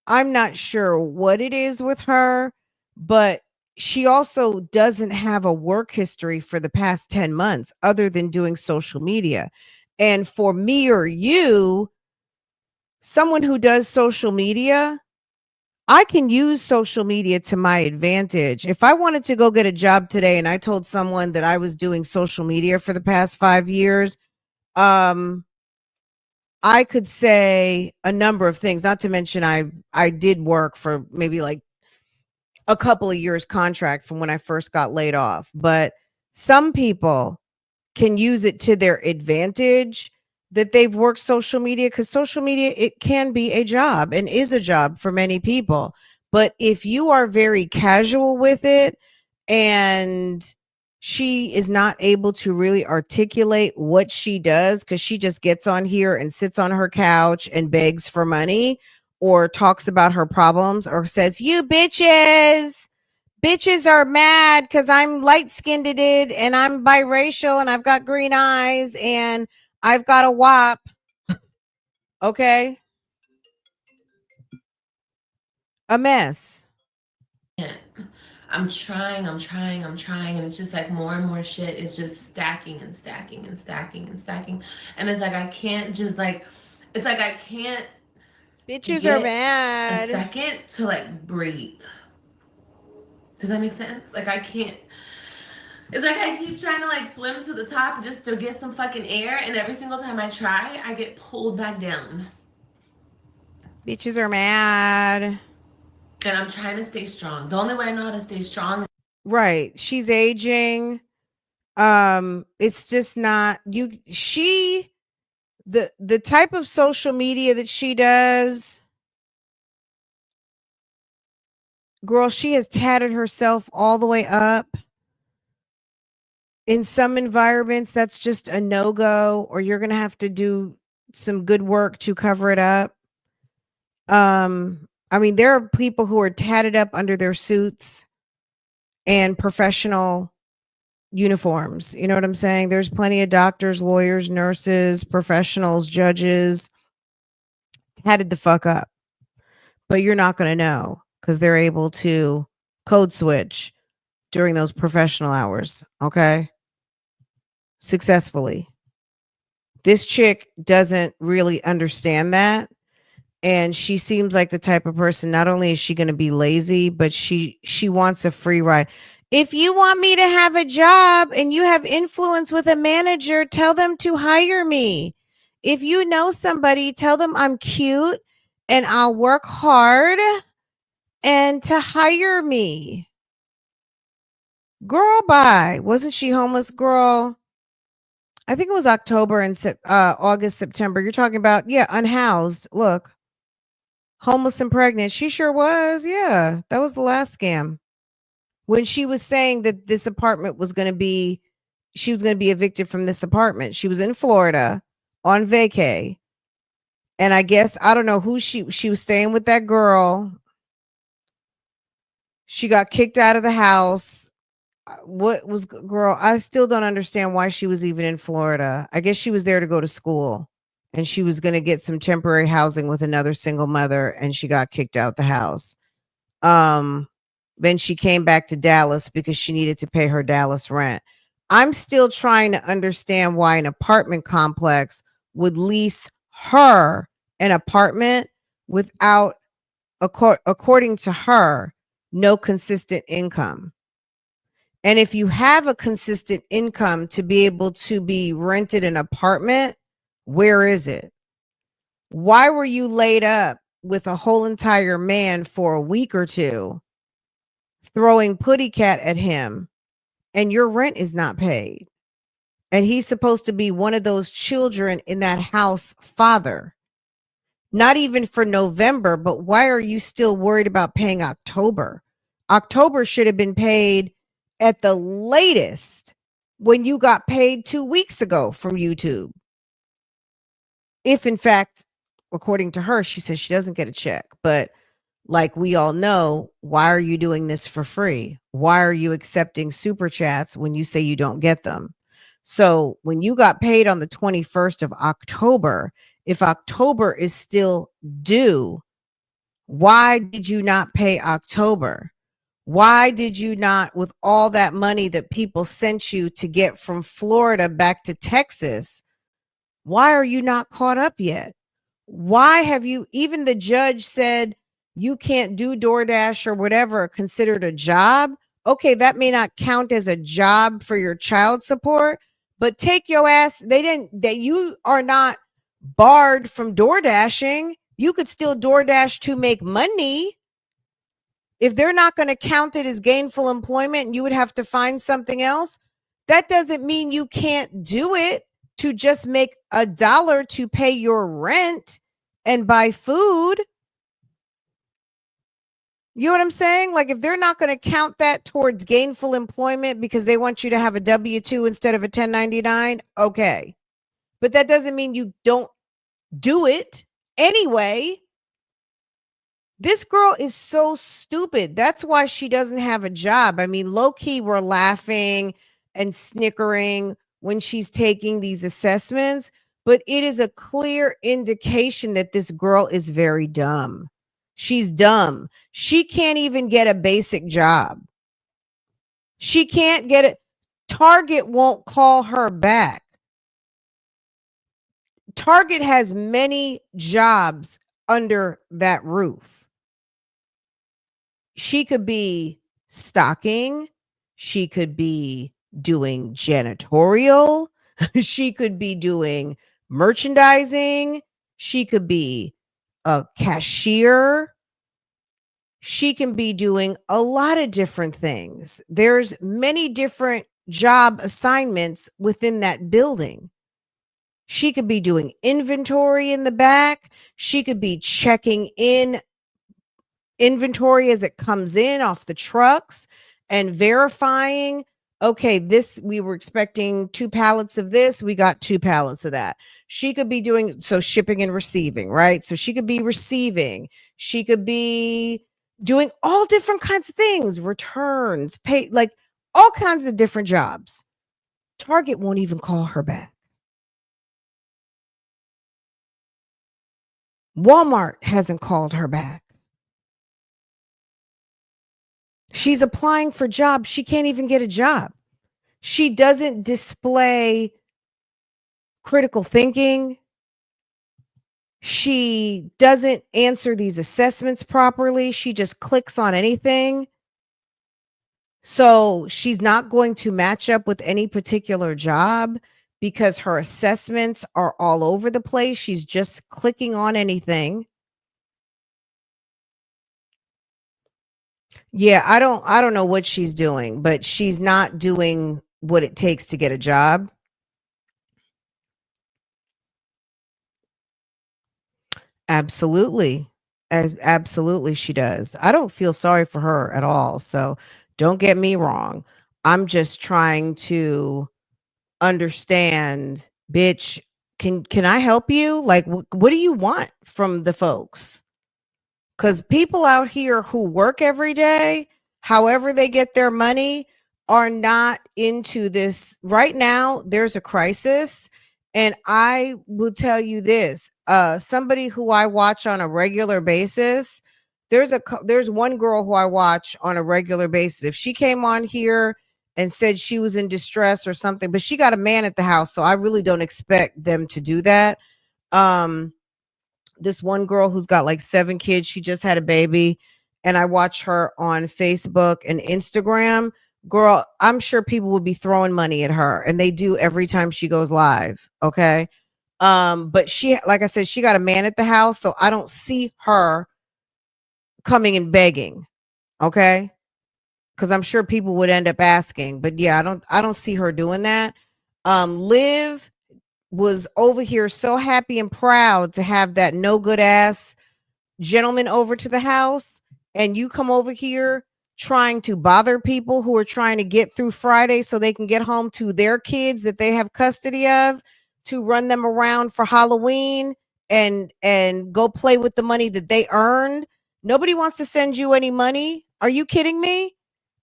A: I'm not sure what it is with her, but she also doesn't have a work history for the past 10 months other than doing social media. And for me or you, someone who does social media, I can use social media to my advantage. If I wanted to go get a job today and I told someone that I was doing social media for the past 5 years, I could say a number of things, not to mention I did work for maybe like a couple of years contract from when I first got laid off. But some people can use it to their advantage that they've worked social media, because social media, it can be a job and is a job for many people. But if you are very casual with it and she is not able to really articulate what she does because she just gets on here and sits on her couch and begs for money or talks about her problems or says, you bitches, Bitches are mad because I'm light-skinned and I'm biracial and I've got green eyes and I've got a WAP. Okay? A mess.
E: I'm trying, and it's just like more and more shit is just stacking and stacking and stacking and stacking. And it's like I can't just like it's like I can't
A: Bitches are
E: get a
A: mad.
E: second to like breathe. Does that make sense? Like I can't. It's like I keep trying to like swim to the top just to get some fucking air, and every single time I try, I get pulled back down.
A: Bitches are mad.
E: And I'm trying to stay strong. The only way I know how to stay strong.
A: Right. She's aging. It's just not the type of social media that she does. Girl, she has tatted herself all the way up. In some environments, that's just a no-go, or you're going to have to do some good work to cover it up. I mean, there are people who are tatted up under their suits and professional uniforms. You know what I'm saying? There's plenty of doctors, lawyers, nurses, professionals, judges tatted the fuck up. But you're not going to know because they're able to code switch during those professional hours. Okay. Successfully. This chick doesn't really understand that. And she seems like the type of person, not only is she going to be lazy, but she wants a free ride. If you want me to have a job and you have influence with a manager, tell them to hire me. If you know somebody, tell them I'm cute and I'll work hard and to hire me. Girl, bye. Wasn't she homeless, girl? I think it was October and August, September. You're talking about, yeah, unhoused. Look, homeless and pregnant. She sure was. Yeah, that was the last scam. When she was saying that this apartment was going to be, she was going to be evicted from this apartment. She was in Florida on vacay. And I guess, I don't know who she was staying with that girl. She got kicked out of the house. What was, girl, I still don't understand why she was even in Florida. I guess she was there to go to school and she was going to get some temporary housing with another single mother and she got kicked out the house. Then she came back to Dallas because she needed to pay her Dallas rent. I'm still trying to understand why an apartment complex would lease her an apartment without, according to her, no consistent income. And if you have a consistent income to be able to be rented an apartment, where is it? Why were you laid up with a whole entire man for a week or two, throwing putty cat at him, and your rent is not paid? And he's supposed to be one of those children in that house father. Not even for November, but why are you still worried about paying October? October should have been paid at the latest when you got paid 2 weeks ago from YouTube. If in fact, according to her, she says she doesn't get a check, but like we all know, why are you doing this for free? Why are you accepting super chats when you say you don't get them? So when you got paid on the 21st of October, if October is still due, why did you not pay October? Why did you not, with all that money that people sent you to get from Florida back to Texas, why are you not caught up yet? Why have you, even the judge said you can't do DoorDash or whatever considered a job? Okay, that may not count as a job for your child support, but take your ass, that you are not barred from DoorDashing. You could still DoorDash to make money. If they're not going to count it as gainful employment and you would have to find something else, that doesn't mean you can't do it to just make $1 to pay your rent and buy food. You know what I'm saying? Like if they're not going to count that towards gainful employment because they want you to have a W-2 instead of a 1099, okay. But that doesn't mean you don't do it anyway. This girl is so stupid. That's why she doesn't have a job. I mean, low key, we're laughing and snickering when she's taking these assessments, but it is a clear indication that this girl is very dumb. She's dumb. She can't even get a basic job. She can't get it. Target won't call her back. Target has many jobs under that roof. She could be stocking. She could be doing janitorial. She could be doing merchandising. She could be a cashier. She can be doing a lot of different things. There's many different job assignments within that building. She could be doing inventory in the back. She could be checking in inventory as it comes in off the trucks and verifying, okay, this, we were expecting 2 pallets of this, we got 2 pallets of that. She could be doing, so shipping and receiving, right? So she could be receiving. She could be doing all different kinds of things, returns, pay, like all kinds of different jobs. Target won't even call her back. Walmart hasn't called her back. She's applying for jobs. She can't even get a job. She doesn't display critical thinking. She doesn't answer these assessments properly. She just clicks on anything. So she's not going to match up with any particular job because her assessments are all over the place. She's just clicking on anything. Yeah, I don't know what she's doing, but she's not doing what it takes to get a job. Absolutely. As absolutely she does. I don't feel sorry for her at all. So don't get me wrong. I'm just trying to understand, bitch, can I help you? Like what do you want from the folks? Because people out here who work every day, however they get their money, are not into this. Right now, there's a crisis. And I will tell you this, somebody who I watch on a regular basis, there's one girl who I watch on a regular basis. If she came on here and said she was in distress or something, but she got a man at the house, so I really don't expect them to do that. This one girl who's got like 7 kids, she just had a baby, and I watch her on Facebook and Instagram. Girl, I'm sure people would be throwing money at her, and they do every time she goes live. Okay. But she, like I said, she got a man at the house, so I don't see her coming and begging. Okay. Because I'm sure people would end up asking. But yeah, I don't see her doing that. Liv was over here so happy and proud to have that no good ass gentleman over to the house, and you come over here trying to bother people who are trying to get through Friday so they can get home to their kids that they have custody of, to run them around for Halloween and go play with the money that they earned. Nobody wants to send you any money. Are you kidding me?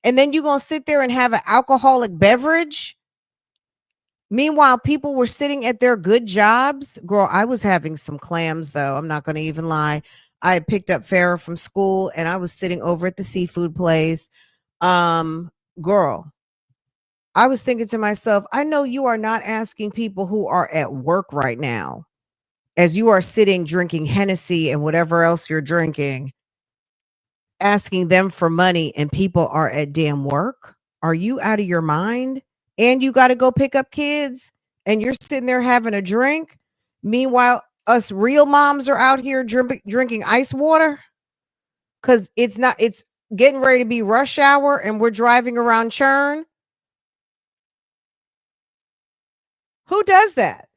A: And then you going to sit there and have an alcoholic beverage? Meanwhile, people were sitting at their good jobs. Girl, I was having some clams, though. I'm not going to even lie. I had picked up Farrah from school, and I was sitting over at the seafood place. Girl, I was thinking to myself, I know you are not asking people who are at work right now, as you are sitting drinking Hennessy and whatever else you're drinking, asking them for money, and people are at damn work. Are you out of your mind? And you got to go pick up kids, and you're sitting there having a drink. Meanwhile, us real moms are out here drinking ice water because it's getting ready to be rush hour and we're driving around churn. Who does that?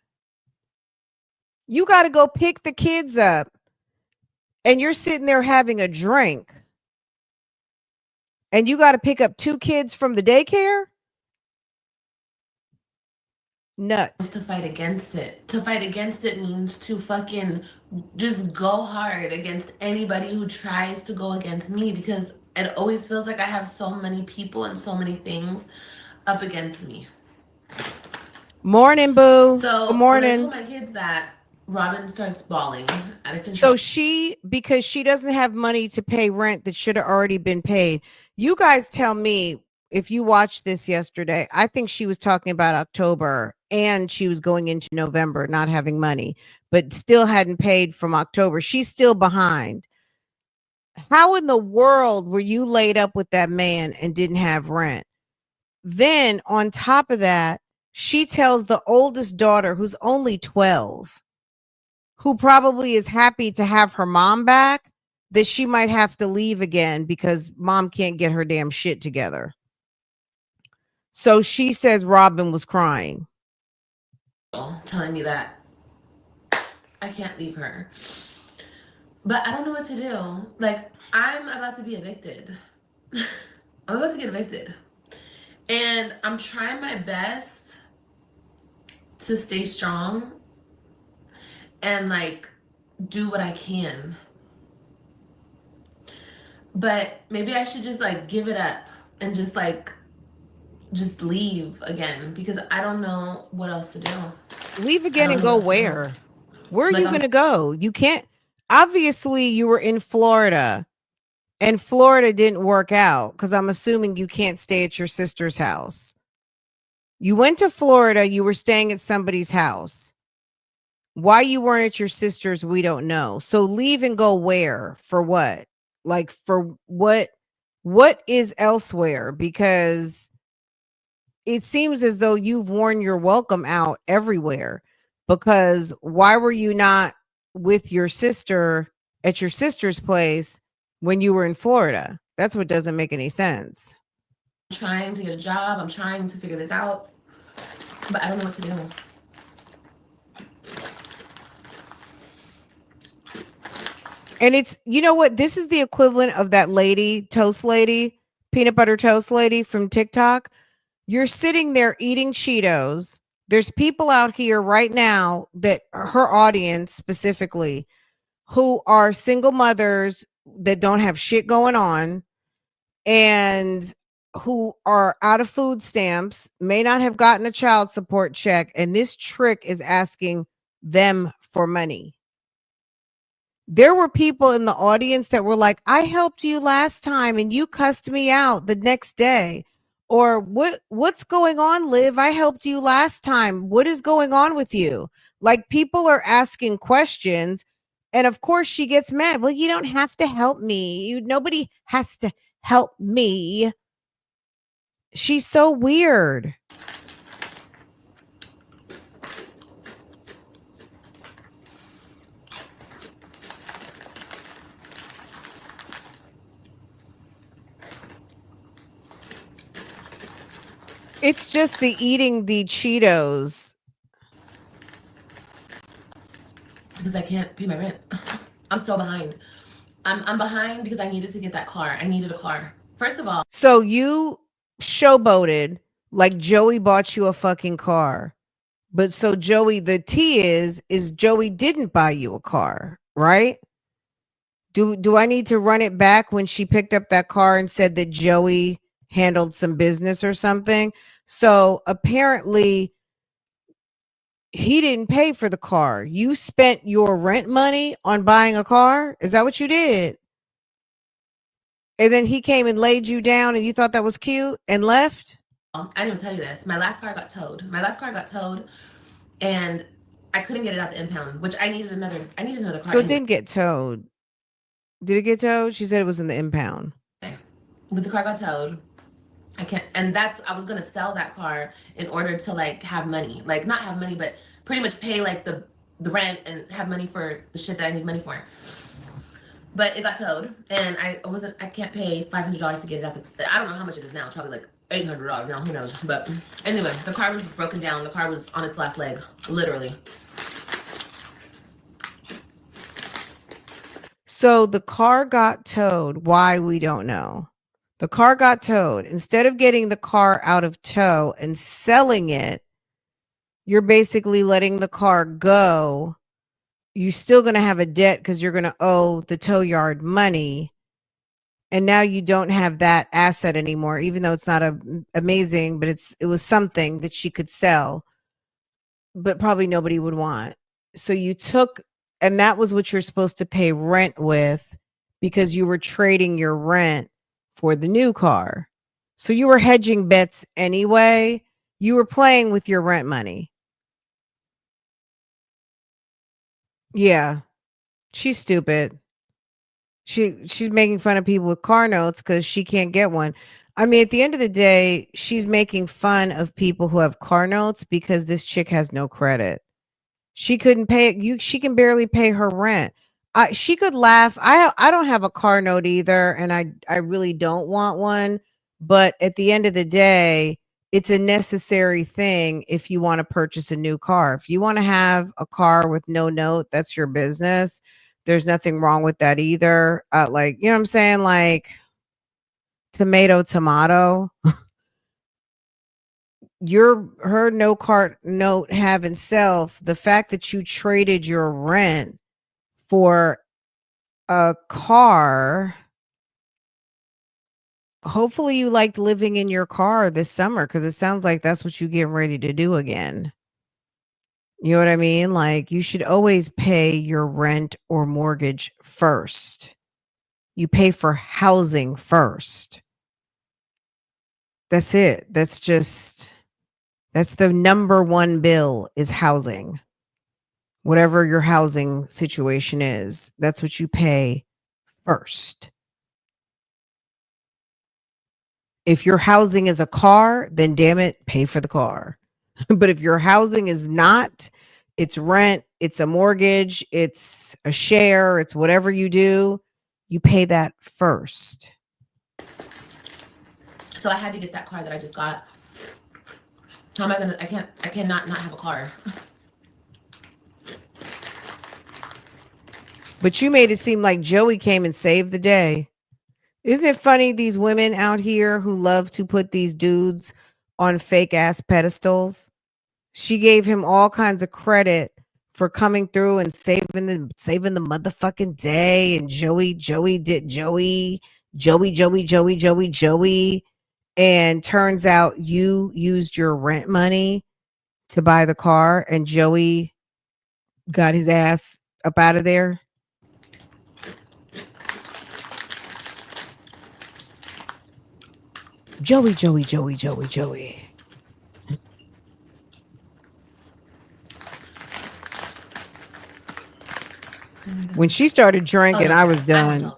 A: You got to go pick the kids up, and you're sitting there having a drink, and you got to pick up 2 kids from the daycare. Nut.
E: To fight against it. To fight against it means to fucking just go hard against anybody who tries to go against me, because it always feels like I have so many people and so many things up against me.
A: Morning, boo.
E: So
A: Good
E: when I
A: morning.
E: told my kids that, Robin starts bawling out of
A: So
E: control.
A: because she doesn't have money to pay rent that should have already been paid. You guys tell me if you watched this yesterday. I think she was talking about October, and she was going into November not having money, but still hadn't paid from October. She's still behind. How in the world were you laid up with that man and didn't have rent? Then on top of that, she tells the oldest daughter, who's only 12, who probably is happy to have her mom back, that she might have to leave again because mom can't get her damn shit together. So she says Robin was crying.
E: Telling me that I can't leave her. But I don't know what to do. Like, I'm about to be evicted. I'm about to get evicted. And I'm trying my best to stay strong and like do what I can. But maybe I should just like give it up and just leave again, because I don't know what else to do.
A: Leave again and go where? Where are you going to go? You can't. Obviously, you were in Florida, and Florida didn't work out because I'm assuming you can't stay at your sister's house. You went to Florida. You were staying at somebody's house. Why you weren't at your sister's, we don't know. So leave and go where? For what? Like, for what? What is elsewhere? Because it seems as though you've worn your welcome out everywhere. Because why were you not with your sister at your sister's place when you were in Florida? That's what doesn't make any sense.
E: I'm trying to get a job. I'm trying to figure this out, but I don't know what to do.
A: And it's, you know what? This is the equivalent of that lady, toast lady, peanut butter toast lady from TikTok. You're sitting there eating Cheetos. There's people out here right now, that her audience specifically, who are single mothers that don't have shit going on and who are out of food stamps, may not have gotten a child support check. And this trick is asking them for money. There were people in the audience that were like, I helped you last time and you cussed me out the next day. Or what's going on, Liv? I helped you last time. What is going on with you? Like, people are asking questions. And of course she gets mad. Well, you don't have to help me. Nobody has to help me. She's so weird. It's just the eating the Cheetos.
E: Because I can't pay my rent. I'm so behind. I'm behind because I needed to get that car. I needed a car. First of all.
A: So you showboated like Joey bought you a fucking car. But so Joey, the T is Joey didn't buy you a car, right? Do I need to run it back when she picked up that car and said that Joey handled some business or something? So apparently he didn't pay for the car. You spent your rent money on buying a car? Is that what you did? And then he came and laid you down and you thought that was cute and left?
E: I didn't tell you this. My last car got towed. And I couldn't get it out the impound, which I needed another car.
A: So it didn't get towed. Did it get towed? She said it was in the impound.
E: Okay. But the car got towed. I can't, and I was gonna sell that car in order to like have money, like not have money, but pretty much pay like the rent and have money for the shit that I need money for. But it got towed, and I can't pay $500 to get it out. I don't know how much it is now. It's probably like $800 now. Who knows? But anyway, the car was broken down. The car was on its last leg, literally.
A: So the car got towed. Why, we don't know. The car got towed. Instead of getting the car out of tow and selling it, you're basically letting the car go. You're still going to have a debt because you're going to owe the tow yard money. And now you don't have that asset anymore, even though it's not amazing, but it was something that she could sell, but probably nobody would want. So you took, and that was what you're supposed to pay rent with, because you were trading your rent for the new car. So you were hedging bets anyway. You were playing with your rent money. Yeah. She's stupid. She's making fun of people with car notes because she can't get one. I mean, at the end of the day, she's making fun of people who have car notes because this chick has no credit. She couldn't pay you. She can barely pay her rent. She could laugh. I don't have a car note either, and I really don't want one. But at the end of the day, it's a necessary thing if you want to purchase a new car. If you want to have a car with no note, that's your business. There's nothing wrong with that either. Like, you know what I'm saying? Like, tomato. Her no car note having self, the fact that you traded your rent for a car. Hopefully you liked living in your car this summer, because it sounds like that's what you're getting ready to do again. You know what I mean? Like, you should always pay your rent or mortgage first. You pay for housing first. That's it. That's the number one bill, is housing. Whatever your housing situation is, that's what you pay first. If your housing is a car, then damn it, pay for the car. But if your housing is not, it's rent, it's a mortgage, it's a share, it's whatever you do, you pay that first.
E: So I had to get that car that I just got. How am I gonna? I cannot not have a car.
A: But you made it seem like Joey came and saved the day. Isn't it funny, these women out here who love to put these dudes on fake ass pedestals? She gave him all kinds of credit for coming through and saving the motherfucking day. And Joey. And turns out you used your rent money to buy the car, and Joey got his ass up out of there. Joey. When she started drinking, I was done.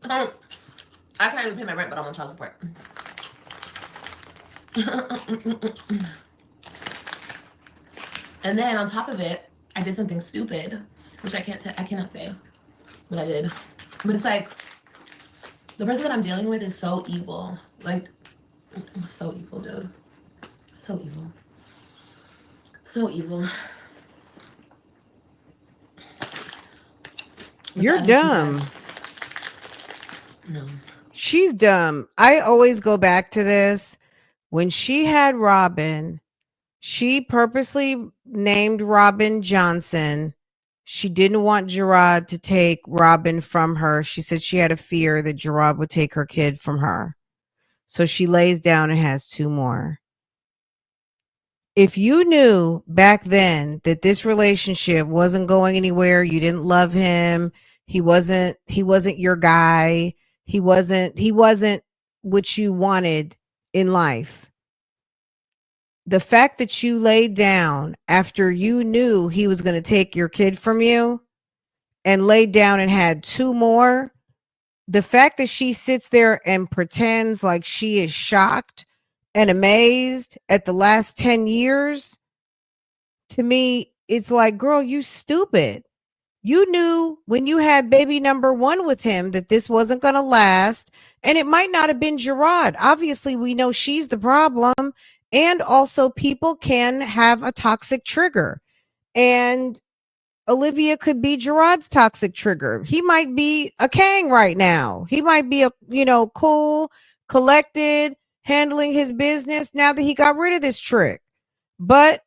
E: I can't even pay my rent, but I'm on child support. And then on top of it, I did something stupid, which I cannot say what I did. But it's like, the person that I'm dealing with is so evil. Like, so evil, dude. So evil. So evil.
A: You're dumb.
E: No.
A: She's dumb. I always go back to this. When she had Robin, she purposely named Robin Johnson. She didn't want Gerard to take Robin from her. She said she had a fear that Gerard would take her kid from her. So she lays down and has two more. If you knew back then that this relationship wasn't going anywhere, you didn't love him, he wasn't your guy, he wasn't what you wanted in life. The fact that you laid down after you knew he was going to take your kid from you and laid down and had two more, the fact that she sits there and pretends like she is shocked and amazed at the last 10 years, to me, it's like, girl, you stupid. You knew when you had baby number one with him that this wasn't going to last, and it might not have been Gerard. Obviously, we know she's the problem, and also people can have a toxic trigger, and Olivia could be Gerard's toxic trigger. He might be a Kang right now. He might be cool, collected, handling his business now that he got rid of this trick. But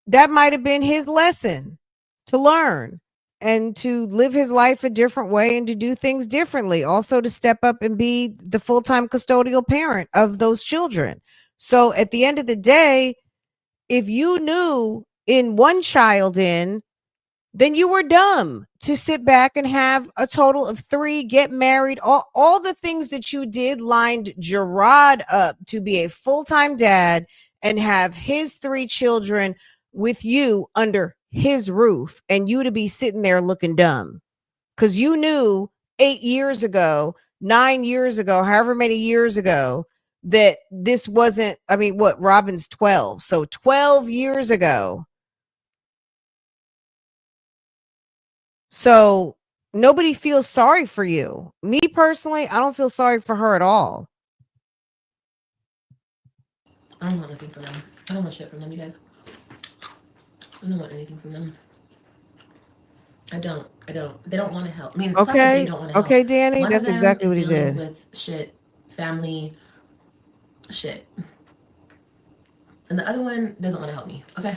A: that might have been his lesson to learn and to live his life a different way and to do things differently. Also to step up and be the full-time custodial parent of those children. So at the end of the day, if you knew in one child in, then you were dumb to sit back and have a total of 3, get married. All the things that you did lined Gerard up to be a full-time dad and have his 3 children with you under his roof, and you to be sitting there looking dumb because you knew 8 years ago, 9 years ago, however many years ago, that this wasn't, I mean, what, Robin's 12. So 12 years ago. So nobody feels sorry for you. Me personally, I don't feel sorry for her at all.
E: I don't want anything from them. I don't want shit from them, you guys. I don't want anything from them. I don't. They don't want to help. I mean, it's not that they don't want to help.
A: Okay, Danny,
E: One
A: that's
E: of them
A: exactly
E: is
A: what he
E: dealing
A: did.
E: with shit, family shit. And the other one doesn't want to help me. Okay?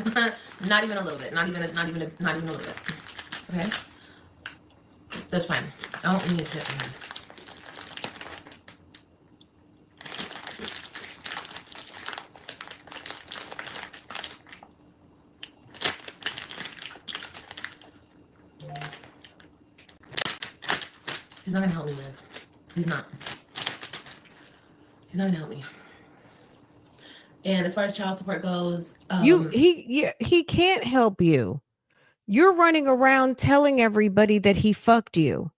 E: Not even a little bit. Not even a little bit. Okay? That's fine. I don't need shit from him. He's not gonna help me, Liz. He's not. He's not gonna help me. And as far as child support goes,
A: he can't help you. You're running around telling everybody that he fucked you.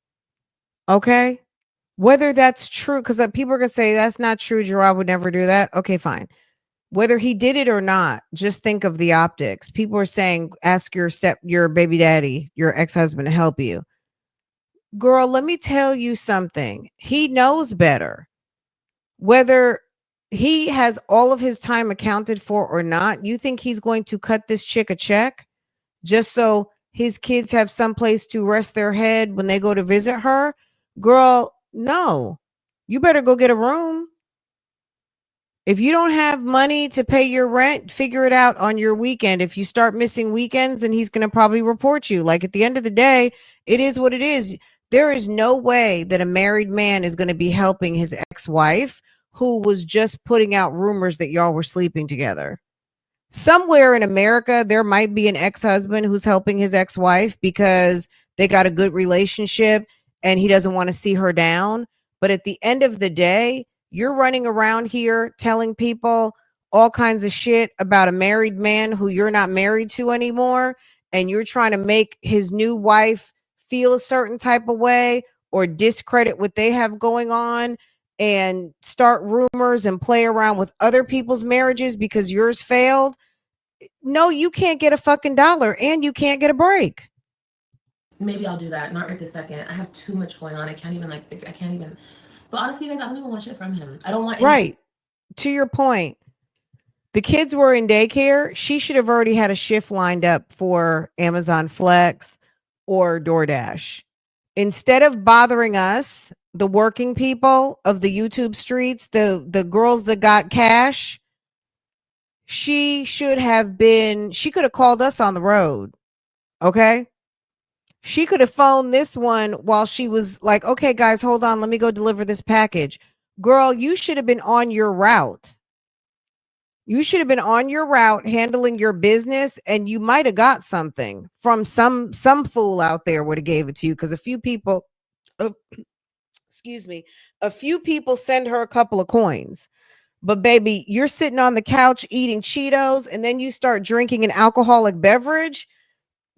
A: Okay? Whether that's true, because people are gonna say that's not true, Gerard would never do that. Okay, fine. Whether he did it or not, just think of the optics. People are saying, ask your baby daddy, your ex-husband to help you. Girl, let me tell you something. He knows better. Whether he has all of his time accounted for or not, you think he's going to cut this chick a check just so his kids have someplace to rest their head when they go to visit her? Girl, no. You better go get a room. If you don't have money to pay your rent, figure it out on your weekend. If you start missing weekends, then he's going to probably report you. Like, at the end of the day, it is what it is. There is no way that a married man is going to be helping his ex-wife who was just putting out rumors that y'all were sleeping together. Somewhere in America, there might be an ex-husband who's helping his ex-wife because they got a good relationship and he doesn't want to see her down. But at the end of the day, you're running around here telling people all kinds of shit about a married man who you're not married to anymore. And you're trying to make his new wife feel a certain type of way or discredit what they have going on and start rumors and play around with other people's marriages because yours failed. No, you can't get a fucking dollar and you can't get a break.
E: Maybe I'll do that. Not right this second. I have too much going on. I can't even but honestly, you guys, I don't even want shit from him. I don't want
A: right. To your point, the kids were in daycare. She should have already had a shift lined up for Amazon Flex or DoorDash. Instead of bothering us, the working people of the YouTube streets, the girls that got cash, she could have called us on the road. Okay? She could have phoned this one while she was like, okay, guys, hold on. Let me go deliver this package. Girl, you should have been on your route. You should have been on your route handling your business, and you might have got something from some fool out there would have gave it to you because a few people, a few people send her a couple of coins. But baby, you're sitting on the couch eating Cheetos and then you start drinking an alcoholic beverage.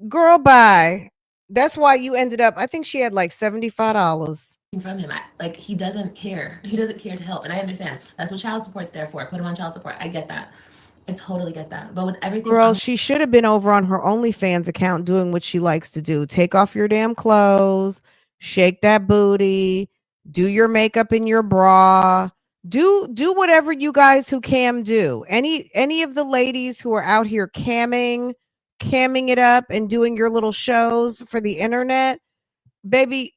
A: Girl, bye. That's why you ended up, I think she had like $75
E: from him. He doesn't care. He doesn't care to help. And I understand. That's what child support's there for. Put him on child support. I get that. I totally get that. But with everything,
A: girl, she should have been over on her OnlyFans account doing what she likes to do. Take off your damn clothes, shake that booty, do your makeup in your bra. Do whatever you guys who cam do. Any of the ladies who are out here camming it up and doing your little shows for the internet, baby.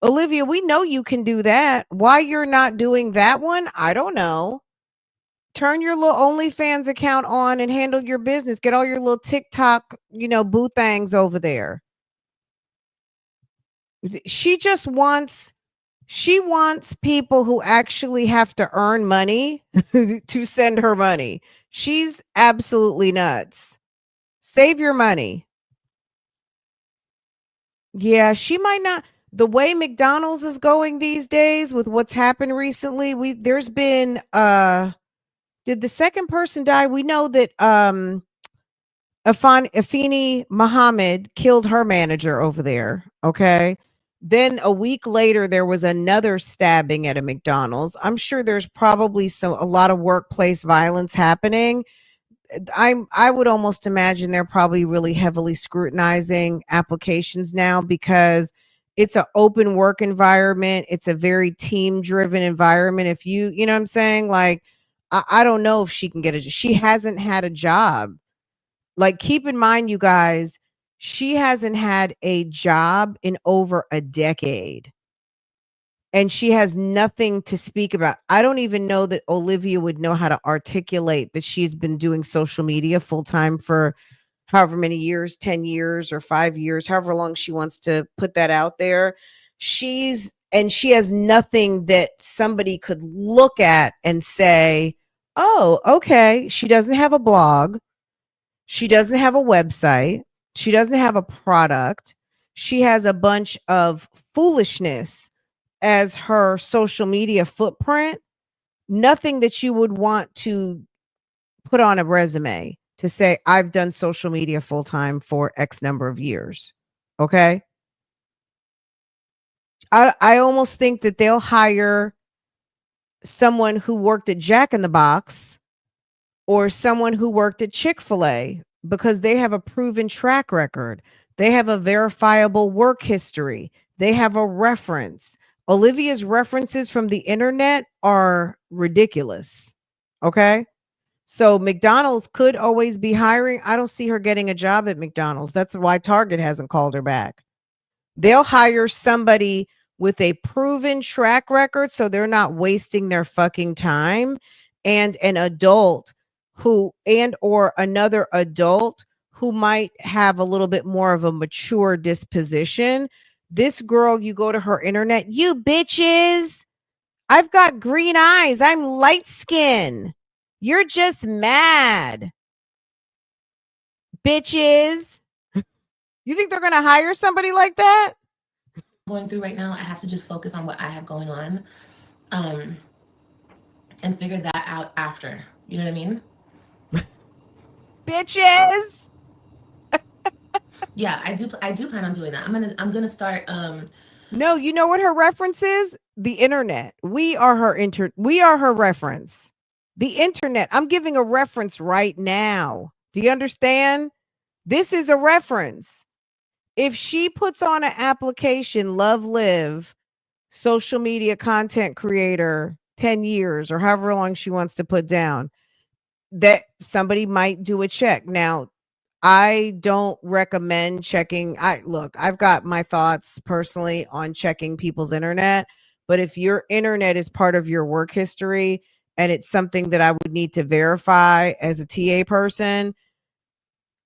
A: Olivia, we know you can do that. Why you're not doing that one, I don't know. Turn your little OnlyFans account on and handle your business. Get all your little TikTok, boo things over there. She just wants people who actually have to earn money to send her money. She's absolutely nuts. Save your money. Yeah, she might not. The way McDonald's is going these days with what's happened recently, there's been did the second person die? We know that Afeni Muhammad killed her manager over there. Okay. Then a week later, there was another stabbing at a McDonald's. I'm sure there's probably a lot of workplace violence happening. I would almost imagine they're probably really heavily scrutinizing applications now because it's an open work environment. It's a very team driven environment. If you know what I'm saying? Like, I don't know if she can get she hasn't had a job. Like, keep in mind, you guys, she hasn't had a job in over a decade. And she has nothing to speak about. I don't even know that Olivia would know how to articulate that she's been doing social media full time for however many years, 10 years or 5 years, however long she wants to put that out there. She has nothing that somebody could look at and say, oh, okay, she doesn't have a blog. She doesn't have a website. She doesn't have a product. She has a bunch of foolishness as her social media footprint. Nothing that you would want to put on a resume to say, I've done social media full time for X number of years. Okay. I almost think that they'll hire someone who worked at Jack in the Box or someone who worked at Chick-fil-A because they have a proven track record. They have a verifiable work history. They have a reference. Olivia's references from the internet are ridiculous. Okay. So McDonald's could always be hiring. I don't see her getting a job at McDonald's. That's why Target hasn't called her back. They'll hire somebody with a proven track record so they're not wasting their fucking time, and an adult or another adult who might have a little bit more of a mature disposition. This girl, you go to her internet, you bitches, I've got green eyes. I'm light skinned. You're just mad. Bitches. You think they're going to hire somebody like that?
E: Going through right now, I have to just focus on what I have going on, and figure that out after. You know what I mean?
A: Bitches.
E: Yeah, I do plan on doing that. I'm gonna start.
A: No, you know what her reference is? The internet. We are her reference. The internet. I'm giving a reference right now. Do you understand? This is a reference. If she puts on an application, Love Liv, social media content creator, 10 years or however long she wants to put down, that somebody might do a check. Now, I don't recommend checking. I've got my thoughts personally on checking people's internet, but if your internet is part of your work history and it's something that I would need to verify as a TA person,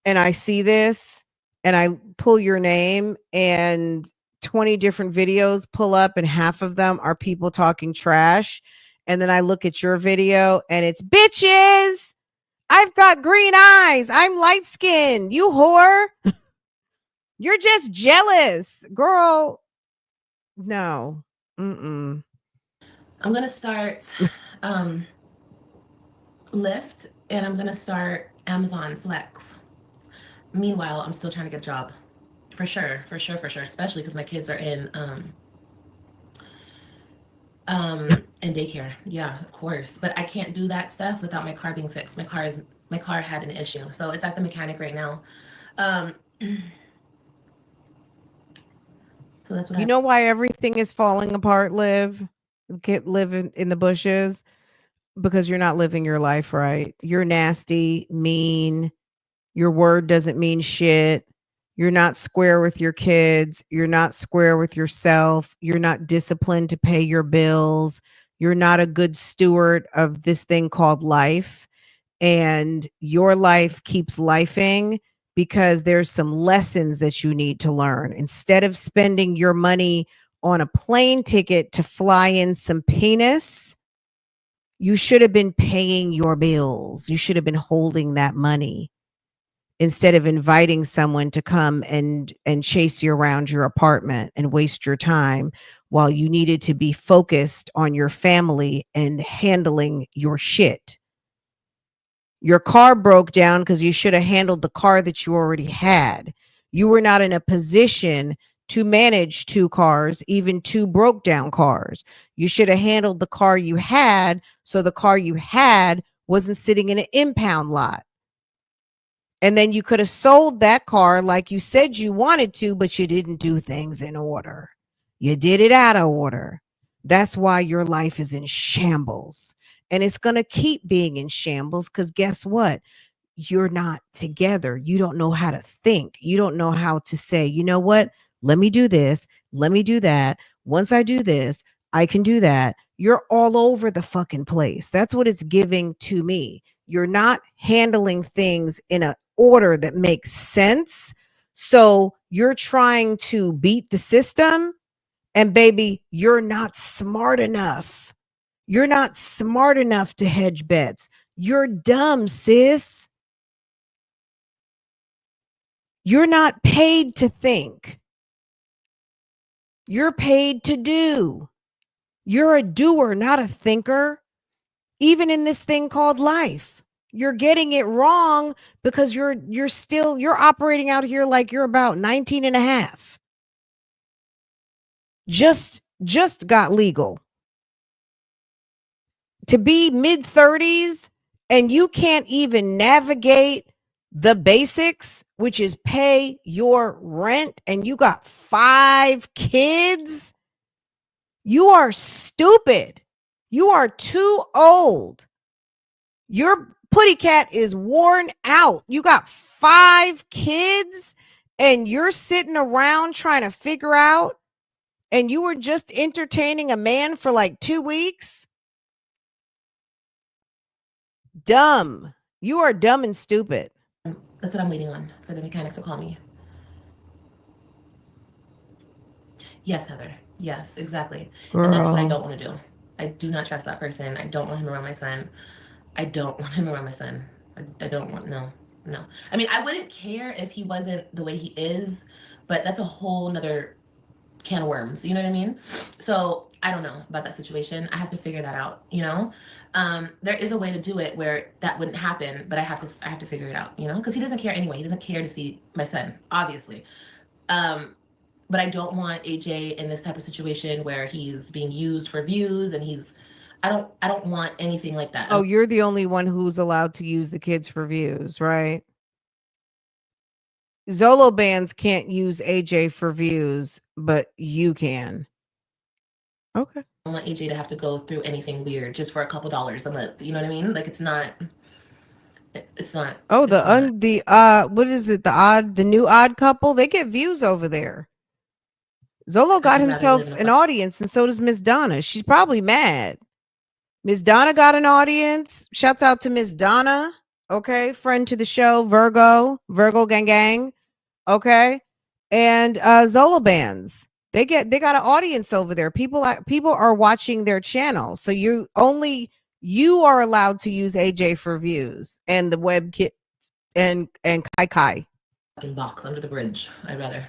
A: and I see this and I pull your name and 20 different videos pull up and half of them are people talking trash, and then I look at your video and it's bitches, I've got green eyes, I'm light skinned, you whore. You're just jealous, girl. No. Mm-mm.
E: I'm gonna start Lyft, and I'm gonna start Amazon Flex. Meanwhile, I'm still trying to get a job. For sure. Especially because my kids are in daycare. Yeah, of course. But I can't do that stuff without my car being fixed. My car had an issue, so it's at the mechanic right now. So that's what
A: you know why everything is falling apart, Liv in the bushes? Because you're not living your life right. You're nasty, mean. Your word doesn't mean shit. You're not square with your kids. You're not square with yourself. You're not disciplined to pay your bills. You're not a good steward of this thing called life. And your life keeps lifing because there's some lessons that you need to learn. Instead of spending your money on a plane ticket to fly in some penis, you should have been paying your bills. You should have been holding that money instead of inviting someone to come and chase you around your apartment and waste your time while you needed to be focused on your family and handling your shit. Your car broke down because you should have handled the car that you already had. You were not in a position to manage two cars, even two broke down cars. You should have handled the car you had so the car you had wasn't sitting in an impound lot. And then you could have sold that car like you said you wanted to, but you didn't do things in order. You did it out of order. That's why your life is in shambles. And it's going to keep being in shambles because guess what? You're not together. You don't know how to think. You don't know how to say, you know what? Let me do this. Let me do that. Once I do this, I can do that. You're all over the fucking place. That's what it's giving to me. You're not handling things in an order that makes sense. So you're trying to beat the system. And baby, you're not smart enough. You're not smart enough to hedge bets. You're dumb, sis. You're not paid to think. You're paid to do. You're a doer, not a thinker. Even in this thing called life, you're getting it wrong because you're operating out here like you're about 19 and a half. Just got legal. To be mid 30s and you can't even navigate the basics, which is pay your rent, and you got 5 kids, you are stupid. You are too old. Your putty cat is worn out. You got 5 kids and you're sitting around trying to figure out, and you were just entertaining a man for like 2 weeks. Dumb. You are dumb and stupid.
E: That's what I'm waiting on, for the mechanics to call me. Yes, Heather. Yes, exactly.
A: Girl.
E: And that's what I don't want to do. I do not trust that person. I don't want him around my son. I don't want him around my son. I don't want, no. I mean, I wouldn't care if he wasn't the way he is, but that's a whole nother can of worms. You know what I mean? So I don't know about that situation. I have to figure that out, you know? There is a way to do it where that wouldn't happen, but I have to figure it out, you know? Because he doesn't care anyway. He doesn't care to see my son, obviously. But I don't want AJ in this type of situation where he's being used for views and I don't want anything like that.
A: Oh, you're the only one who's allowed to use the kids for views, right? Zolo bands can't use AJ for views, but you can. Okay.
E: I don't want AJ to have to go through anything weird just for a couple dollars a month. You know what I mean? Like it's not.
A: Oh, what is it? The new Odd Couple. They get views over there. Zolo got himself an audience, and so does Miss Donna. She's probably mad. Miss Donna got an audience. Shouts out to Miss Donna. Okay, friend to the show, Virgo gang. Okay, and Zolo bands. They got an audience over there. People are watching their channel. So you are allowed to use AJ for views and the web kit and Kai.
E: Fucking box under the bridge. I'd rather.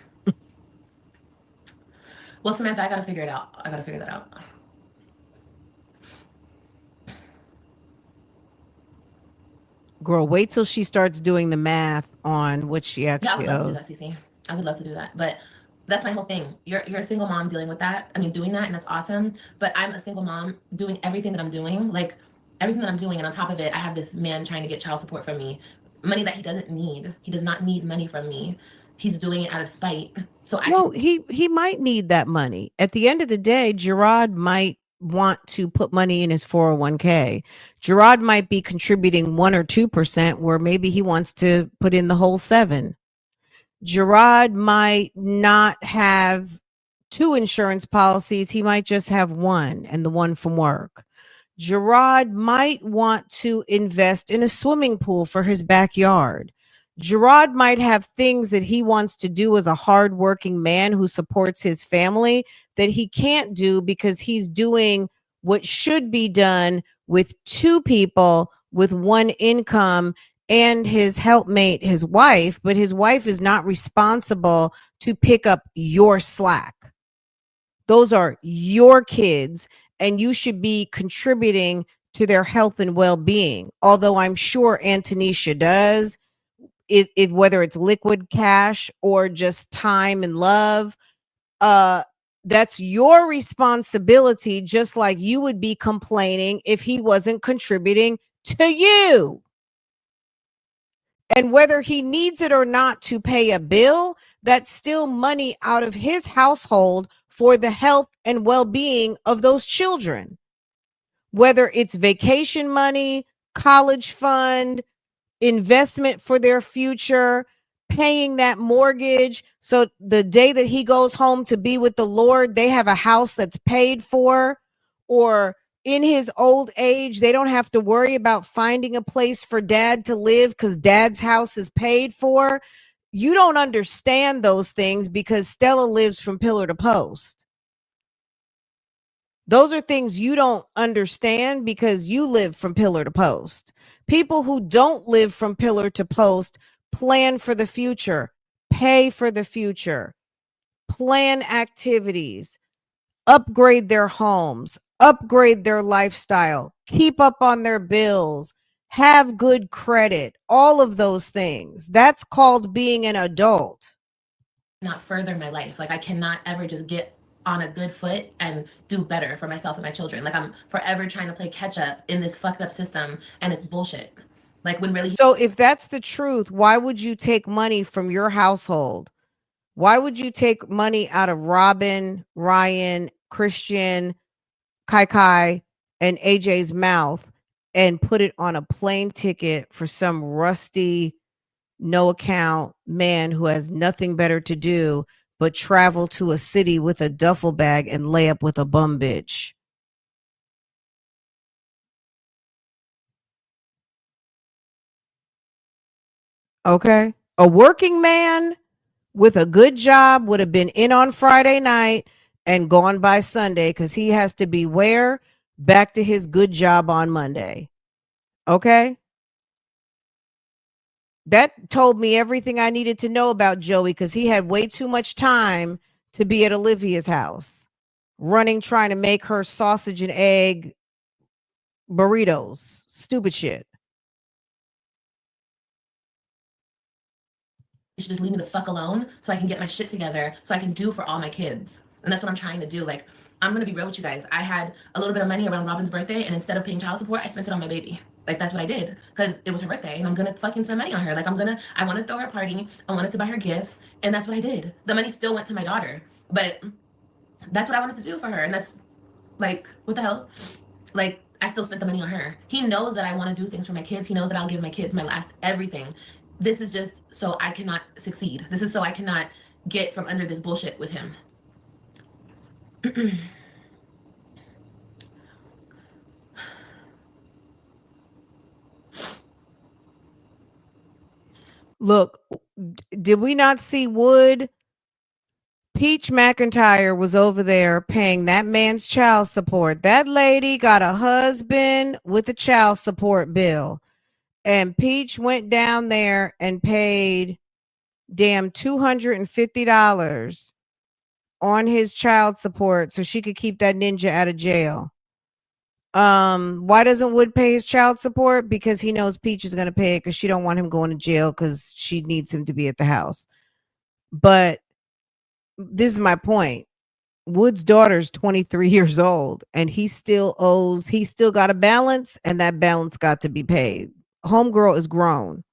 E: Well, Samantha, I gotta figure it out. I gotta figure that out.
A: Girl, wait till she starts doing the math on what she actually
E: owes. I would love
A: owes.
E: to do that, Cece. I would love to do that, but that's my whole thing. You're a single mom dealing with that. I mean, doing that, and that's awesome. But I'm a single mom doing everything that I'm doing, like everything that I'm doing, and on top of it, I have this man trying to get child support from me, money that he doesn't need. He does not need money from me. He's doing it out of spite. So
A: he might need that money. At the end of the day, Gerard might want to put money in his 401k. Gerard might be contributing 1 or 2% where maybe he wants to put in the whole 7. Gerard might not have two insurance policies. He might just have one, and the one from work. Gerard might want to invest in a swimming pool for his backyard. Gerard might have things that he wants to do as a hardworking man who supports his family that he can't do because he's doing what should be done with two people with one income and his helpmate, his wife, but his wife is not responsible to pick up your slack. Those are your kids, and you should be contributing to their health and well-being. Although I'm sure Antonisha does, if whether it's liquid cash or just time and love, that's your responsibility, just like you would be complaining if he wasn't contributing to you. And whether he needs it or not to pay a bill, that's still money out of his household for the health and well-being of those children. Whether it's vacation money, college fund, investment for their future, paying that mortgage. So the day that he goes home to be with the Lord, they have a house that's paid for, or in his old age, they don't have to worry about finding a place for dad to live because dad's house is paid for. You don't understand those things because Stella lives from pillar to post. Those are things you don't understand because you live from pillar to post. People who don't live from pillar to post plan for the future, pay for the future, plan activities, upgrade their homes, upgrade their lifestyle, keep up on their bills, have good credit, all of those things. That's called being an adult.
E: Not further my life. Like I cannot ever just get on a good foot and do better for myself and my children. Like I'm forever trying to play catch up in this fucked up system, and it's bullshit. Like when really
A: So if that's the truth, why would you take money from your household? Why would you take money out of Robin, Ryan, Christian, Kai Kai, and AJ's mouth and put it on a plane ticket for some rusty, no account man who has nothing better to do but travel to a city with a duffel bag and lay up with a bum bitch? Okay. A working man with a good job would have been in on Friday night and gone by Sunday because he has to be where? Back to his good job on Monday. Okay. That told me everything I needed to know about Joey because he had way too much time to be at Olivia's house, running, trying to make her sausage and egg burritos. Stupid shit.
E: you should just leave me the fuck alone so I can get my shit together so I can do for all my kids. And that's what I'm trying to do. Like, I'm gonna be real with you guys. I had a little bit of money around Robin's birthday, and instead of paying child support, I spent it on my baby. Like, that's what I did because it was her birthday, and I'm gonna fucking spend money on her. Like, I wanna throw her a party. I wanted to buy her gifts, and that's what I did. The money still went to my daughter, but that's what I wanted to do for her. And that's like, what the hell? Like, I still spent the money on her. He knows that I want to do things for my kids. He knows that I'll give my kids my last everything. This is just so I cannot succeed. This is so I cannot get from under this bullshit with him.
A: Look, did we not see Wood? Peach McIntyre was over there paying that man's child support. That lady got a husband with a child support bill. And Peach went down there and paid damn $250 on his child support so she could keep that ninja out of jail. Why doesn't Wood pay his child support? Because he knows Peach is going to pay it because she don't want him going to jail because she needs him to be at the house. But this is my point. Wood's daughter's 23 years old and he still got a balance, and that balance got to be paid. Homegirl is grown,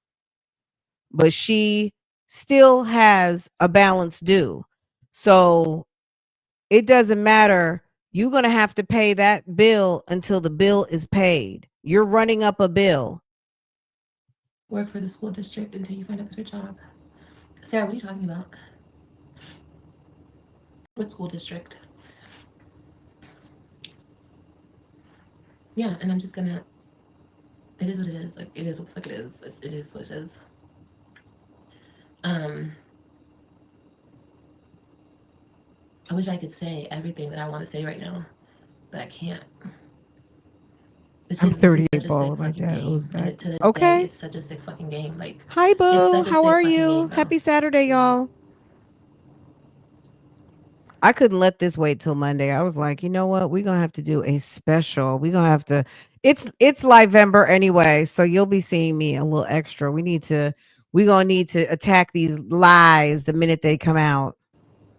A: but she still has a balance due. So it doesn't matter. You're going to have to pay that bill until the bill is paid. You're running up a bill.
E: Work for the school district until you find a better job. Sarah, what are you talking about? What school district? Yeah, and I'm just gonna. It is what it is. Like, it is what the fuck it is. It is what it is. Um, I wish I could say everything that I want to say right now, but I can't. It's
A: I'm
E: just, this is
A: 38
E: such a
A: ball.
E: sick
A: My
E: fucking
A: dad owes
E: game, and
A: back.
E: to this day,
A: Okay.
E: it's such a sick fucking game. Like,
A: Hi,
E: it's
A: boo.
E: such a
A: How
E: sick
A: are
E: fucking
A: you?
E: game, though.
A: Happy Saturday, y'all. I couldn't let this wait till Monday. I was like, you know what? We're gonna have to do a special. We're gonna have to it's Livember anyway, so you'll be seeing me a little extra. We're gonna need to attack these lies the minute they come out.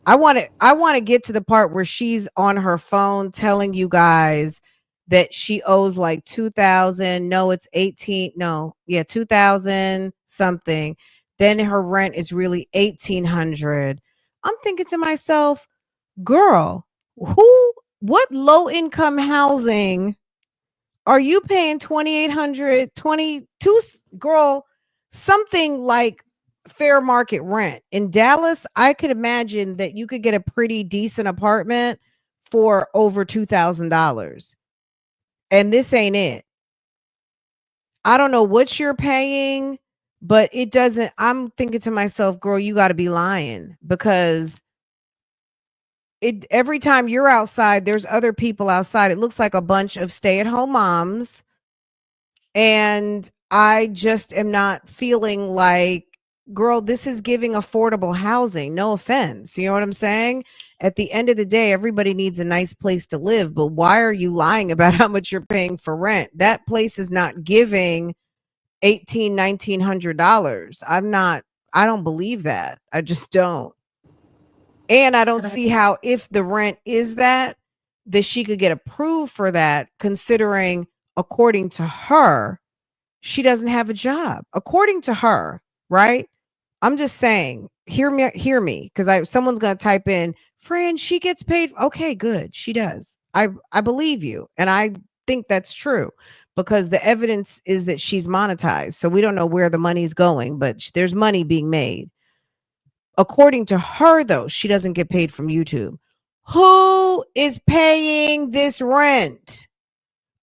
A: I want to get to the part where she's on her phone telling you guys that she owes like 2000, no it's 18, no, yeah, 2000 something. Then her rent is really 1800. I'm thinking to myself, girl, what low income housing are you paying 2800, 22, girl, something like fair market rent. In Dallas, I could imagine that you could get a pretty decent apartment for over $2,000. And this ain't it. I don't know what you're paying, but it doesn't. I'm thinking to myself, girl, you got to be lying, because it every time you're outside, there's other people outside. It looks like a bunch of stay-at-home moms, and I just am not feeling like, girl, this is giving affordable housing. No offense. You know what I'm saying? At the end of the day, everybody needs a nice place to live, but why are you lying about how much you're paying for rent? That place is not giving 18, $1,900. I don't believe that. I just don't. And I don't
E: Have I
A: see how, if the rent is that she could get approved for that, considering, according to her, she doesn't have a job. According to her, right? I'm just saying, hear me, because someone's gonna type in, Fran, she gets paid. Okay, good. She does. I believe you. And I think that's true, because the evidence is that she's monetized. So we don't know where the money's going, but there's money being made. According to her, though, she doesn't get paid from YouTube. Who is paying this rent?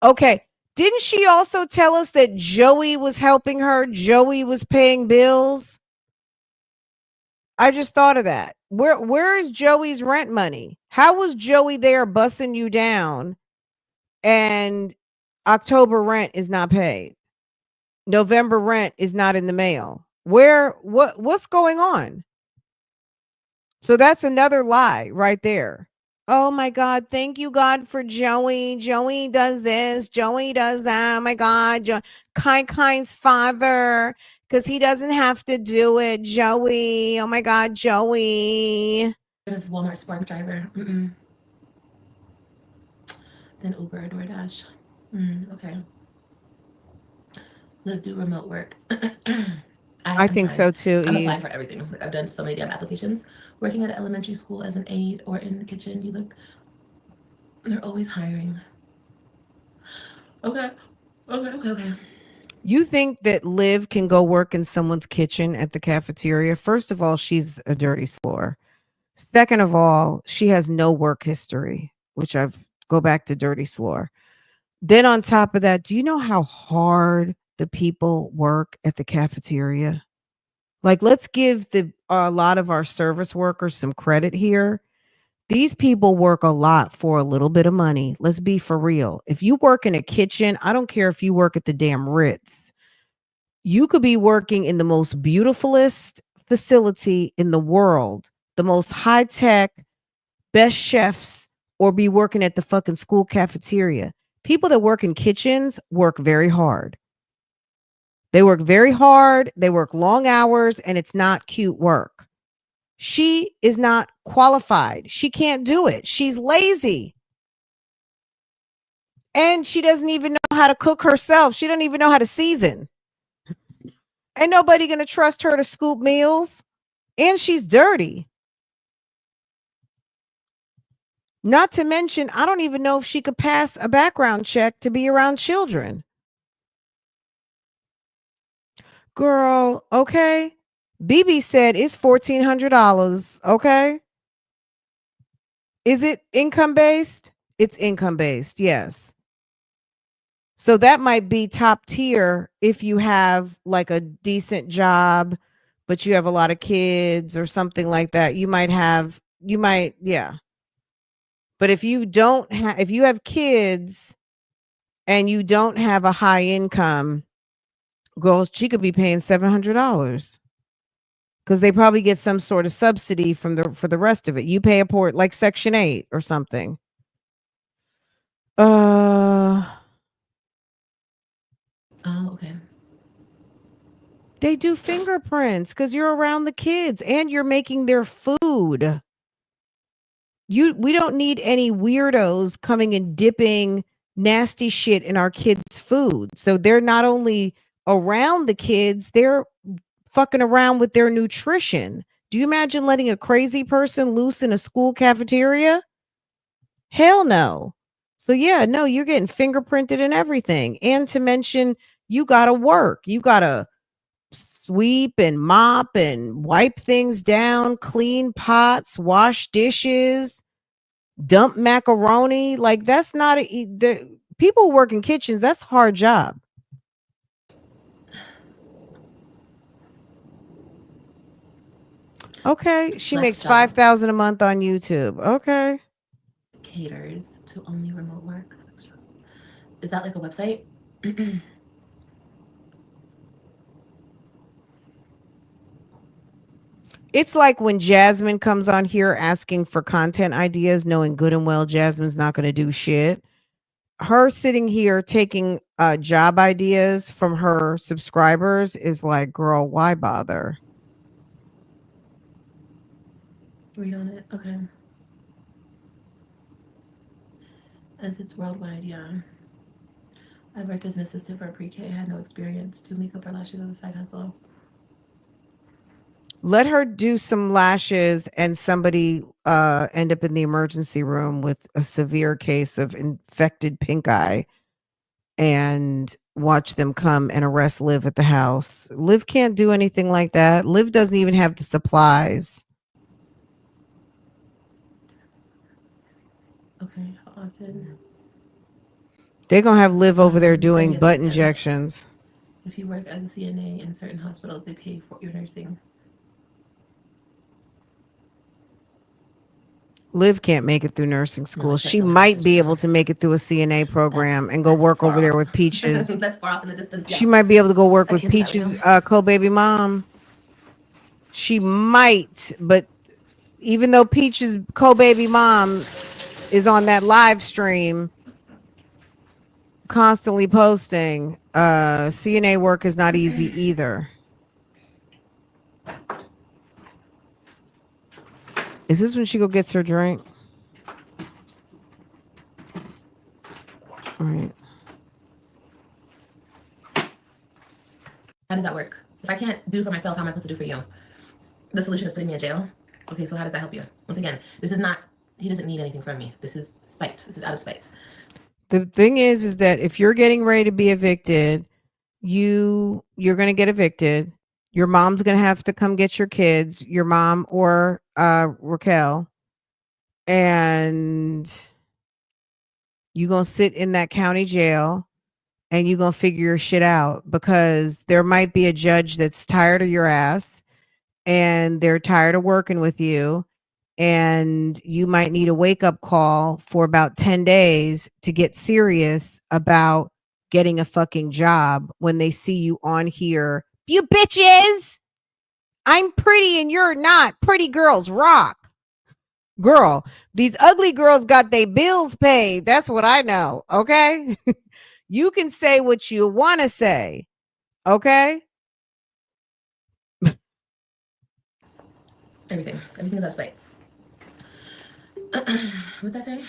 A: Okay. Didn't she also tell us that Joey was helping her? Joey was paying bills. I just thought of that. Where is Joey's rent money? How was Joey there bussing you down and October rent is not paid? November rent is not in the mail. What's going on? So that's another lie right there. Oh my God. Thank you, God, for Joey. Joey does this. Joey does that. Oh my God. Kind's father, because he doesn't have to do it. Joey. Oh my God, Joey.
E: of Walmart Spark driver? Mm-mm. Then Uber or DoorDash. Okay. Live, do remote work.
A: I
E: I'm
A: think
E: trying.
A: so too,
E: I'm applying
A: Eve.
E: for everything. Like, I've done so many damn applications. Working at an elementary school as an aide or in the kitchen. You look. They're always hiring. Okay. Okay.
A: You think that Liv can go work in someone's kitchen at the cafeteria? First of all, she's a dirty slore. Second of all, she has no work history, which I've go back to dirty slore. Then on top of that, do you know how hard the people work at the cafeteria? Like, let's give a lot of our service workers some credit here. These people work a lot for a little bit of money. Let's be for real. If you work in a kitchen, I don't care if you work at the damn Ritz. You could be working in the most beautifulest facility in the world, the most high tech, best chefs, or be working at the fucking school cafeteria. People that work in kitchens work very hard. They work very hard, they work long hours, and it's not cute work. She is not qualified. She can't do it. She's lazy. And she doesn't even know how to cook herself. She doesn't even know how to season. Ain't nobody going to trust her to scoop meals. And she's dirty. Not to mention, I don't even know if she could pass a background check to be around children. Girl, okay. BB said it's $1,400. Okay. Is it income based? It's income based, yes. So that might be top tier if you have like a decent job, but you have a lot of kids or something like that. Yeah. But if you don't have, if you have kids and you don't have a high income, girl, she could be paying $700 because they probably get some sort of subsidy for the rest of it. You pay a port like Section 8 or something.
E: Oh, okay.
A: They do fingerprints because you're around the kids and you're making their food. We don't need any weirdos coming and dipping nasty shit in our kids' food. So they're not only around the kids, they're fucking around with their nutrition. Do you imagine letting a crazy person loose in a school cafeteria? Hell no. So yeah, no, you're getting fingerprinted and everything. And to mention, you gotta work. You gotta sweep and mop and wipe things down, clean pots, wash dishes, dump macaroni. Like that's not the people who work in kitchens. That's a hard job. Okay, she makes 5,000 a month on YouTube. Okay,
E: caters to only remote work. Is that like a website?
A: it's like when Jasmine comes on here asking for content ideas, knowing good and well Jasmine's not going to do shit. Her sitting here taking job ideas from her subscribers is like, girl, why bother?
E: Read on it. Okay. As it's worldwide, yeah. I work as an assistant for a pre-K. I had no experience to makeup or lashes as a side hustle.
A: Let her do some lashes and somebody end up in the emergency room with a severe case of infected pink eye and watch them come and arrest Liv at the house. Liv can't do anything like that. Liv doesn't even have the supplies.
E: Okay, how often?
A: They're going to have Liv over there doing butt injections.
E: If you work as a CNA in certain hospitals, they pay for your nursing.
A: Liv can't make it through nursing school. No, she might be able to make it through a CNA program and go work over there with Peaches.
E: That's far off in the distance.
A: She might be able to go work with Peaches' co-baby mom. She might, but even though Peaches' co-baby mom is on that live stream constantly posting, CNA work is not easy either. Is this when she go gets her drink? All right.
E: How does that work? If I can't do for myself, how am I supposed to do for you? The solution is putting me in jail. Okay, so how does that help you? Once again, this is not, he doesn't need anything from me. This is spite. This is out of spite.
A: The thing is that if you're getting ready to be evicted, you're going to get evicted. Your mom's going to have to come get your kids, your mom or Raquel. And you're going to sit in that county jail and you're going to figure your shit out because there might be a judge that's tired of your ass and they're tired of working with you. And you might need a wake-up call for about 10 days to get serious about getting a fucking job when they see you on here. You bitches! I'm pretty and you're not. Pretty girls rock. Girl, these ugly girls got their bills paid. That's what I know, okay? You can say what you want to say, okay?
E: Everything's out of spite. What'd that say?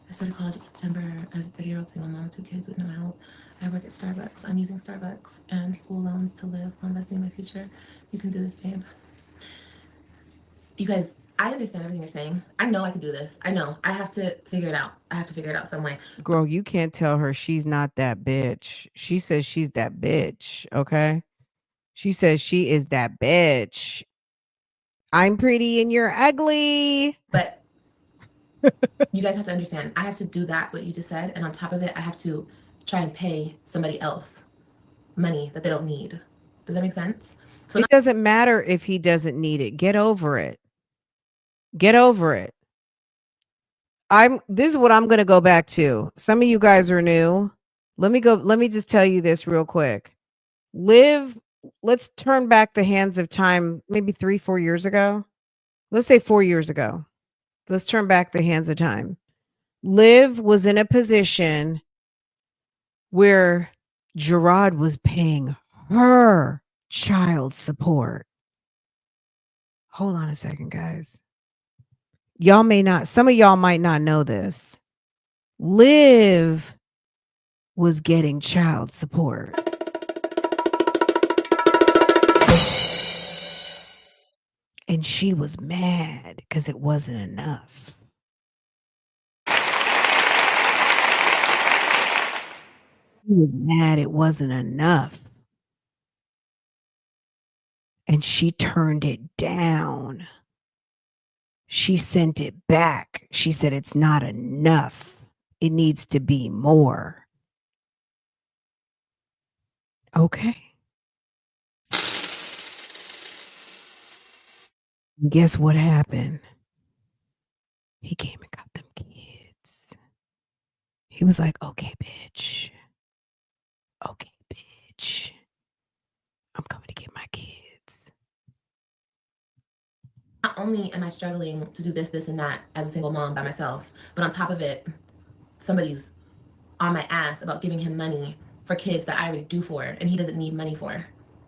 E: I started college in September as a 30-year-old single mom with 2 kids with no help. I work at Starbucks. I'm using Starbucks and school loans to live while investing in my future. You can do this, babe. You guys, I understand everything you're saying. I know I can do this. I know. I have to figure it out. I have to figure it out some way.
A: Girl, you can't tell her she's not that bitch. She says she's that bitch, okay? She says she is that bitch. I'm pretty and you're ugly.
E: But you guys have to understand, I have to do that, what you just said. And on top of it, I have to try and pay somebody else money that they don't need. Does that make sense?
A: So it doesn't matter if he doesn't need it. Get over it. Get over it. This is what I'm going to go back to. Some of you guys are new. Let me just tell you this real quick. Let's turn back the hands of time, maybe 3-4 years ago. Let's say 4 years ago. Let's turn back the hands of time. Liv was in a position where Gerard was paying her child support. Hold on a second, guys. Some of y'all might not know this. Liv was getting child support. And she was mad because it wasn't enough. She was mad it wasn't enough. And she turned it down. She sent it back. She said, it's not enough. It needs to be more. Okay. Guess what happened? He came and got them kids. He was like, okay, bitch. Okay, bitch. I'm coming to get my kids.
E: Not only am I struggling to do this, and that as a single mom by myself, but on top of it, somebody's on my ass about giving him money for kids that I already do for, and he doesn't need money for.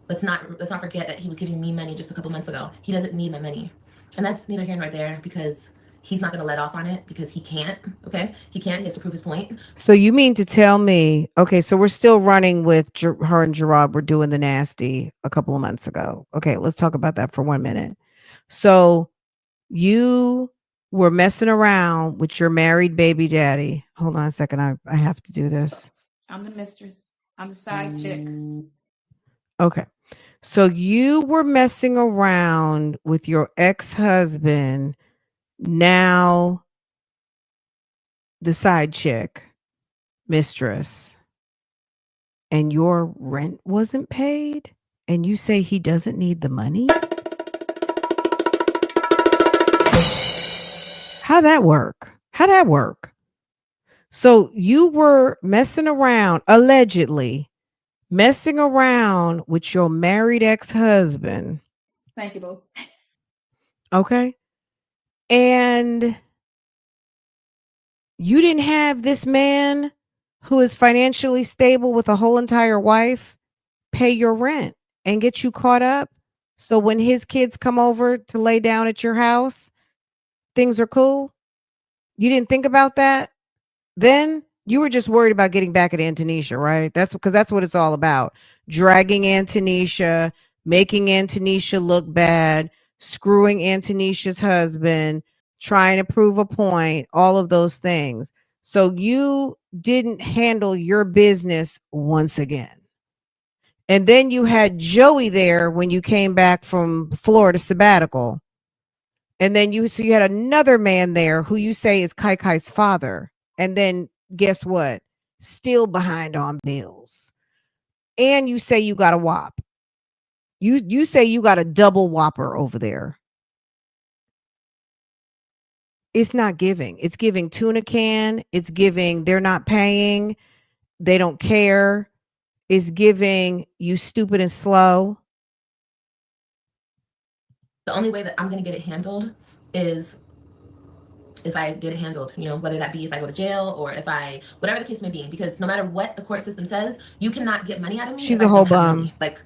E: Let's not forget that he was giving me money just a couple months ago. He doesn't need my money. And that's neither here nor there, because he's not going to let off on it, because he can't, okay? He can't. He has to prove his point.
A: So you mean to tell me, okay, so we're still running with her and Gerard were doing the nasty a couple of months ago. Okay, let's talk about that for 1 minute. So you were messing around with your married baby daddy. Hold on a second. I have to do this.
C: I'm the mistress. I'm the side chick.
A: Okay. So you were messing around with your ex-husband, now the side chick, mistress, and your rent wasn't paid, and you say he doesn't need the money? How'd that work? So you were messing around, allegedly messing around with your married ex-husband.
C: Thank you, boo.
A: Okay. And you didn't have this man who is financially stable with a whole entire wife pay your rent and get you caught up. So when his kids come over to lay down at your house, things are cool. You didn't think about that? Then you were just worried about getting back at Antonisha, right? That's because that's what it's all about. Dragging Antonisha, making Antonisha look bad, screwing Antonisha's husband, trying to prove a point, all of those things. So you didn't handle your business once again. And then you had Joey there when you came back from Florida sabbatical. And then you had another man there who you say is Kai Kai's father. And then guess what? Still behind on bills. And you say you got a whop. You say you got a double whopper over there. It's not giving. It's giving tuna can. It's giving they're not paying. They don't care. It's giving you stupid and slow.
E: The only way that I'm going to get it handled is if I get it handled, whether that be if I go to jail or if whatever the case may be, because no matter what the court system says, you cannot get money out of me.
A: She's a whole bum.
E: Like,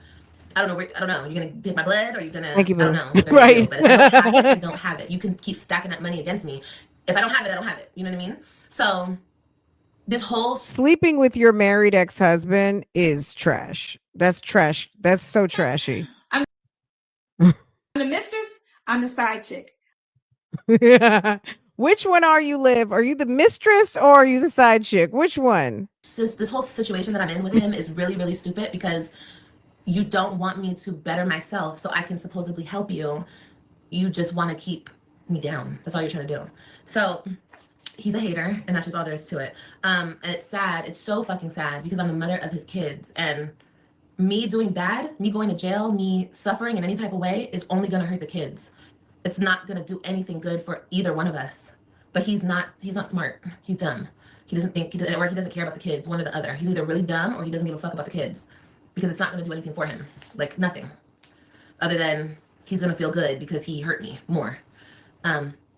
E: I don't know. You're going to take my blood, or you're going to,
A: Thank you,
E: I don't know.
A: Right.
E: But if I don't have it, I don't have it. You can keep stacking that money against me. If I don't have it, I don't have it. You know what I mean? So this whole
A: sleeping with your married ex-husband is trash. That's trash. That's so trashy.
C: I'm the mistress. I'm the side chick.
A: Which one are you, Liv? Are you the mistress or are you the side chick? Which one?
E: This whole situation that I'm in with him is really, really stupid, because you don't want me to better myself so I can supposedly help you. you just want to keep me down. That's all you're trying to do. So he's a hater, and that's just all there is to it. And it's sad. It's so fucking sad because I'm the mother of his kids, and me doing bad, me going to jail, me suffering in any type of way is only gonna hurt the kids. It's not gonna do anything good for either one of us. But he's not smart. He's dumb. He doesn't think, or he doesn't care about the kids, one or the other. He's either really dumb or he doesn't give a fuck about the kids because it's not gonna do anything for him. Like nothing. Other than he's gonna feel good because he hurt me more.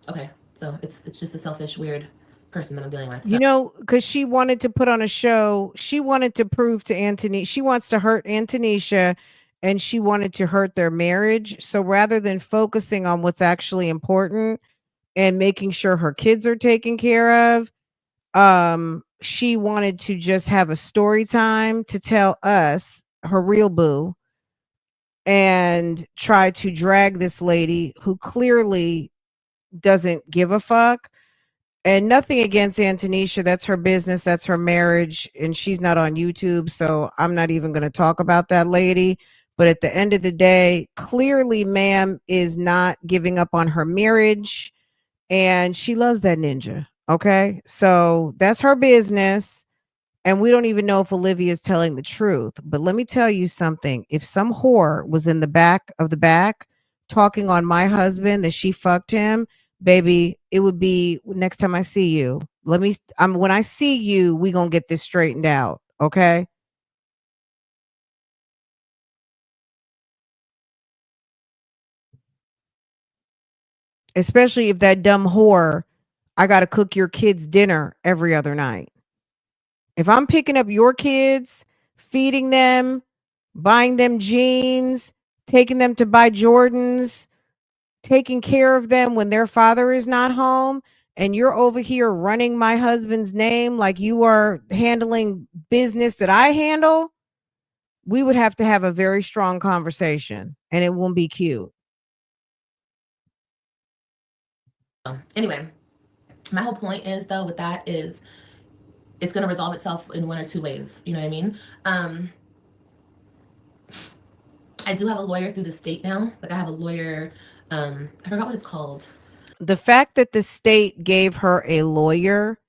E: Okay, so it's just a selfish, weird person that I'm dealing with. So.
A: You know, because she wanted to put on a show. She wanted to prove to Anthony, she wants to hurt Antonisha, and she wanted to hurt their marriage. So rather than focusing on what's actually important and making sure her kids are taken care of, she wanted to just have a story time to tell us, her real boo, and try to drag this lady who clearly doesn't give a fuck. And nothing against Antonisha. That's her business. That's her marriage. And she's not on YouTube. So I'm not even going to talk about that lady. But at the end of the day, clearly, ma'am is not giving up on her marriage. And she loves that ninja. Okay. So that's her business. And we don't even know if Olivia is telling the truth. But let me tell you something. If some whore was in the back of the back talking on my husband that she fucked him, baby, it would be next time I see you. When I see you, we gonna get this straightened out. Okay. Especially if that dumb whore, I got to cook your kids dinner every other night. If I'm picking up your kids, feeding them, buying them jeans, taking them to buy Jordans, taking care of them when their father is not home, and you're over here running my husband's name like you are handling business that I handle, we would have to have a very strong conversation, and it won't be cute.
E: Anyway, my whole point is, though, with that is it's going to resolve itself in one or two ways. You know what I mean? I do have a lawyer through the state now. Like I have a lawyer. I forgot what it's called.
A: The fact that the state gave her a lawyer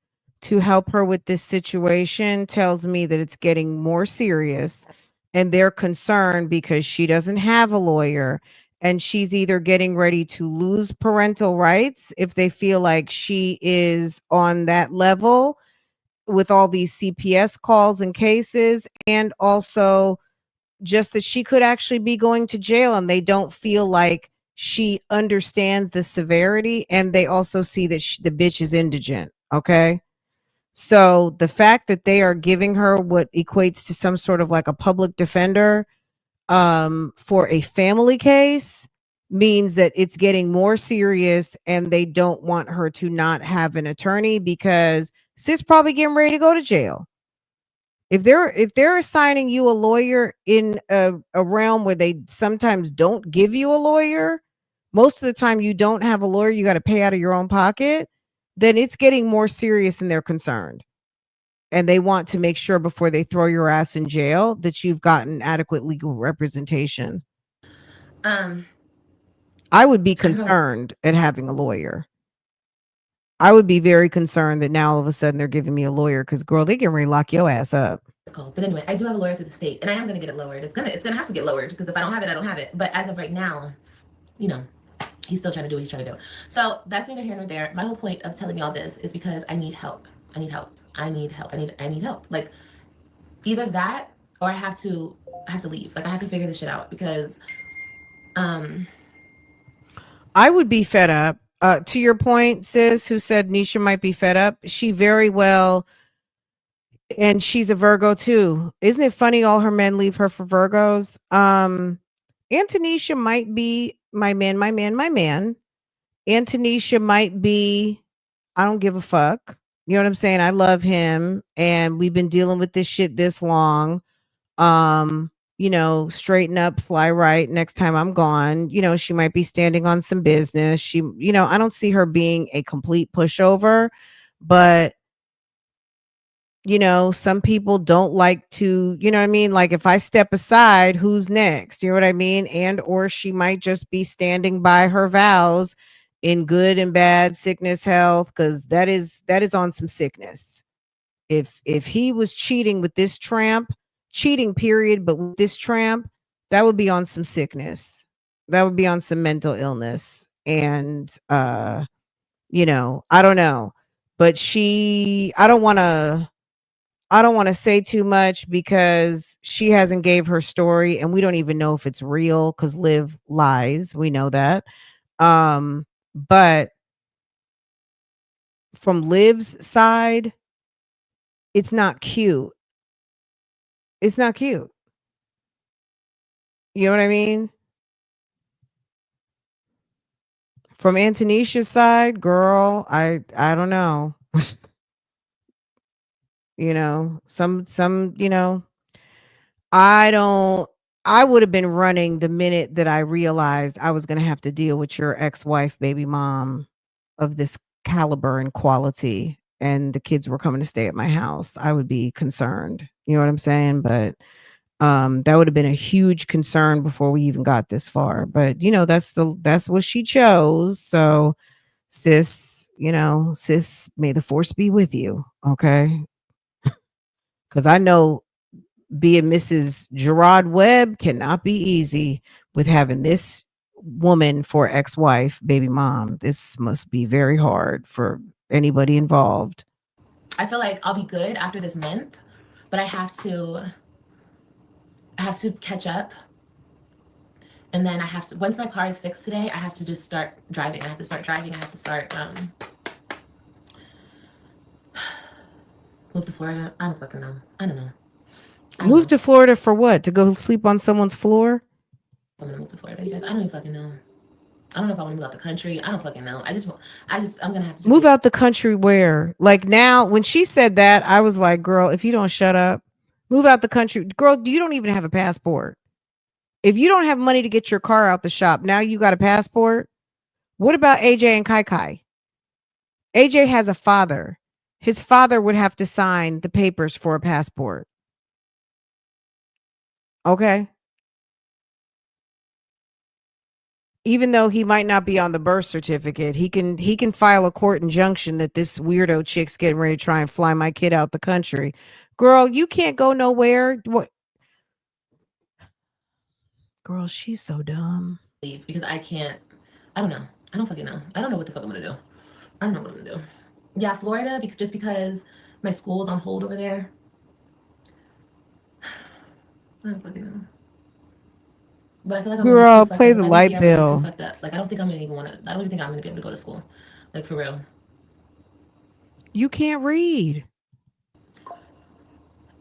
A: to help her with this situation tells me that it's getting more serious, and they're concerned because she doesn't have a lawyer, and she's either getting ready to lose parental rights if they feel like she is on that level with all these CPS calls and cases, and also just that she could actually be going to jail, and they don't feel like she understands the severity, and they also see that the bitch is indigent. Okay. So the fact that they are giving her what equates to some sort of like a public defender for a family case means that it's getting more serious, and they don't want her to not have an attorney because sis probably getting ready to go to jail. If they're assigning you a lawyer in a realm where they sometimes don't give you a lawyer, most of the time you don't have a lawyer, you got to pay out of your own pocket, then it's getting more serious and they're concerned. And they want to make sure before they throw your ass in jail that you've gotten adequate legal representation. I would be concerned at having a lawyer. I would be very concerned that now all of a sudden they're giving me a lawyer because, girl, they can really lock your ass up.
E: But anyway, I do have a lawyer through the state, and I am going to get it lowered. It's gonna have to get lowered because if I don't have it, I don't have it. But as of right now, you know, he's still trying to do what he's trying to do. So that's neither here nor there. My whole point of telling you all this is because I need help. I need help. I need help. I need help. Like either that or I have to leave. Like I have to figure this shit out because
A: I would be fed up. To your point, sis, who said Nisha might be fed up, she very well, and she's a Virgo too. Isn't it funny all her men leave her for Virgos? Antonisha might be my man. Antonisha might be, I don't give a fuck. You know what I'm saying? I love him, and we've been dealing with this shit this long. You know, straighten up, fly right. Next time I'm gone, you know, she might be standing on some business. She, you know, I don't see her being a complete pushover, but you know, some people don't like to, you know what I mean? Like if I step aside, who's next? You know what I mean? And or she might just be standing by her vows in good and bad, sickness, health, because that is on some sickness. If he was cheating with this tramp, cheating period, but with this tramp, that would be on some sickness. That would be on some mental illness. And you know, I don't know. But I don't want to say too much because she hasn't gave her story and we don't even know if it's real cuz Liv lies. We know that. But from Liv's side, it's not cute. It's not cute. You know what I mean? From Antonisha's side, girl, I don't know. You know, some, you know, I don't I would have been running the minute that I realized I was going to have to deal with your ex-wife, baby mom of this caliber and quality and the kids were coming to stay at my house. I would be concerned. You know what I'm saying? But that would have been a huge concern before we even got this far. But you know, that's what she chose. So sis, you know, sis, may the force be with you. Okay. Cause I know being Mrs. Gerard Webb cannot be easy with having this woman for ex-wife, baby mom. This must be very hard for anybody involved.
E: I feel like I'll be good after this month, but I have to catch up. And then I have to, once my car is fixed today, I have to just start driving. I have to start driving. I have to start move to Florida. I don't fucking know. I don't know.
A: Move to Florida for what? To go sleep on someone's floor?
E: I'm gonna move to Florida, you guys. I don't even fucking know. I don't know if I want to move out the country. I don't fucking know. I'm gonna have to
A: move out the country where? Like now, when she said that, I was like, girl, if you don't shut up, move out the country. Girl, you don't even have a passport. If you don't have money to get your car out the shop, now you got a passport. What about AJ and Kai Kai? AJ has a father. His father would have to sign the papers for a passport. Okay. Even though he might not be on the birth certificate, he can file a court injunction that this weirdo chick's getting ready to try and fly my kid out the country. Girl, you can't go nowhere. What? Girl, she's so dumb.
E: leave because I can't. I don't know. I don't fucking know. I don't know what the fuck I'm gonna do. I don't know what I'm gonna do. Yeah, Florida, just because my school's on hold over there. I don't fucking know. But I feel like I'm
A: Girl,
E: gonna be too
A: play
E: fucked up.
A: the
E: If I leave
A: light
E: here, I'm gonna be too
A: bill.
E: fucked up. Like I don't think I'm gonna even wanna. I don't even think I'm gonna be able to go to school. Like for real.
A: You can't read.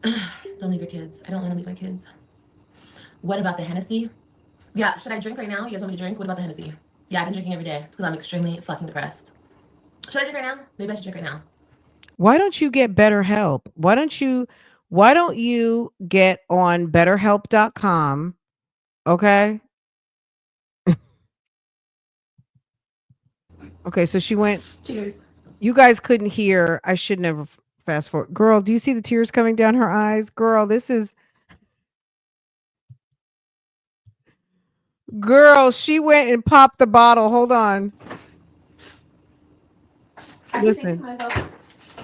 E: Don't leave your kids. I don't want to leave my kids. What about the Hennessy? Yeah, should I drink right now? You guys want me to drink? What about the Hennessy? Yeah, I've been drinking every day. It's because I'm extremely fucking depressed. Should I drink right now? Maybe I should drink right now.
A: Why don't you get better help? Why don't you get on betterhelp.com? Okay. Okay, so she went.
E: Cheers.
A: You guys couldn't hear. I should never fast forward. Girl, do you see the tears coming down her eyes? Girl, this is. Girl, she went and popped the bottle. Hold on.
E: I keep thinking
A: Listen.
E: to myself,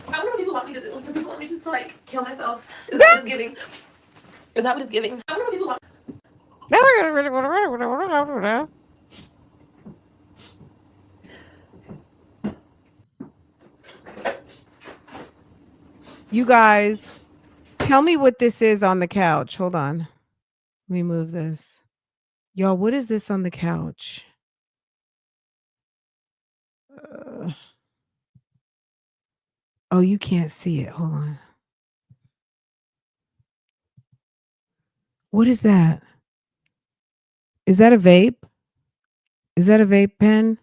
E: I wonder what people want me to do. Do people want me just to like kill myself? Is that what it's giving? Is that what it's giving? I wonder what people want.
A: You guys, tell me what this is on the couch. Hold on. Let me move this. Y'all, what is this on the couch? Oh, you can't see it. Hold on. What is that? Is that a vape? Is that a vape pen?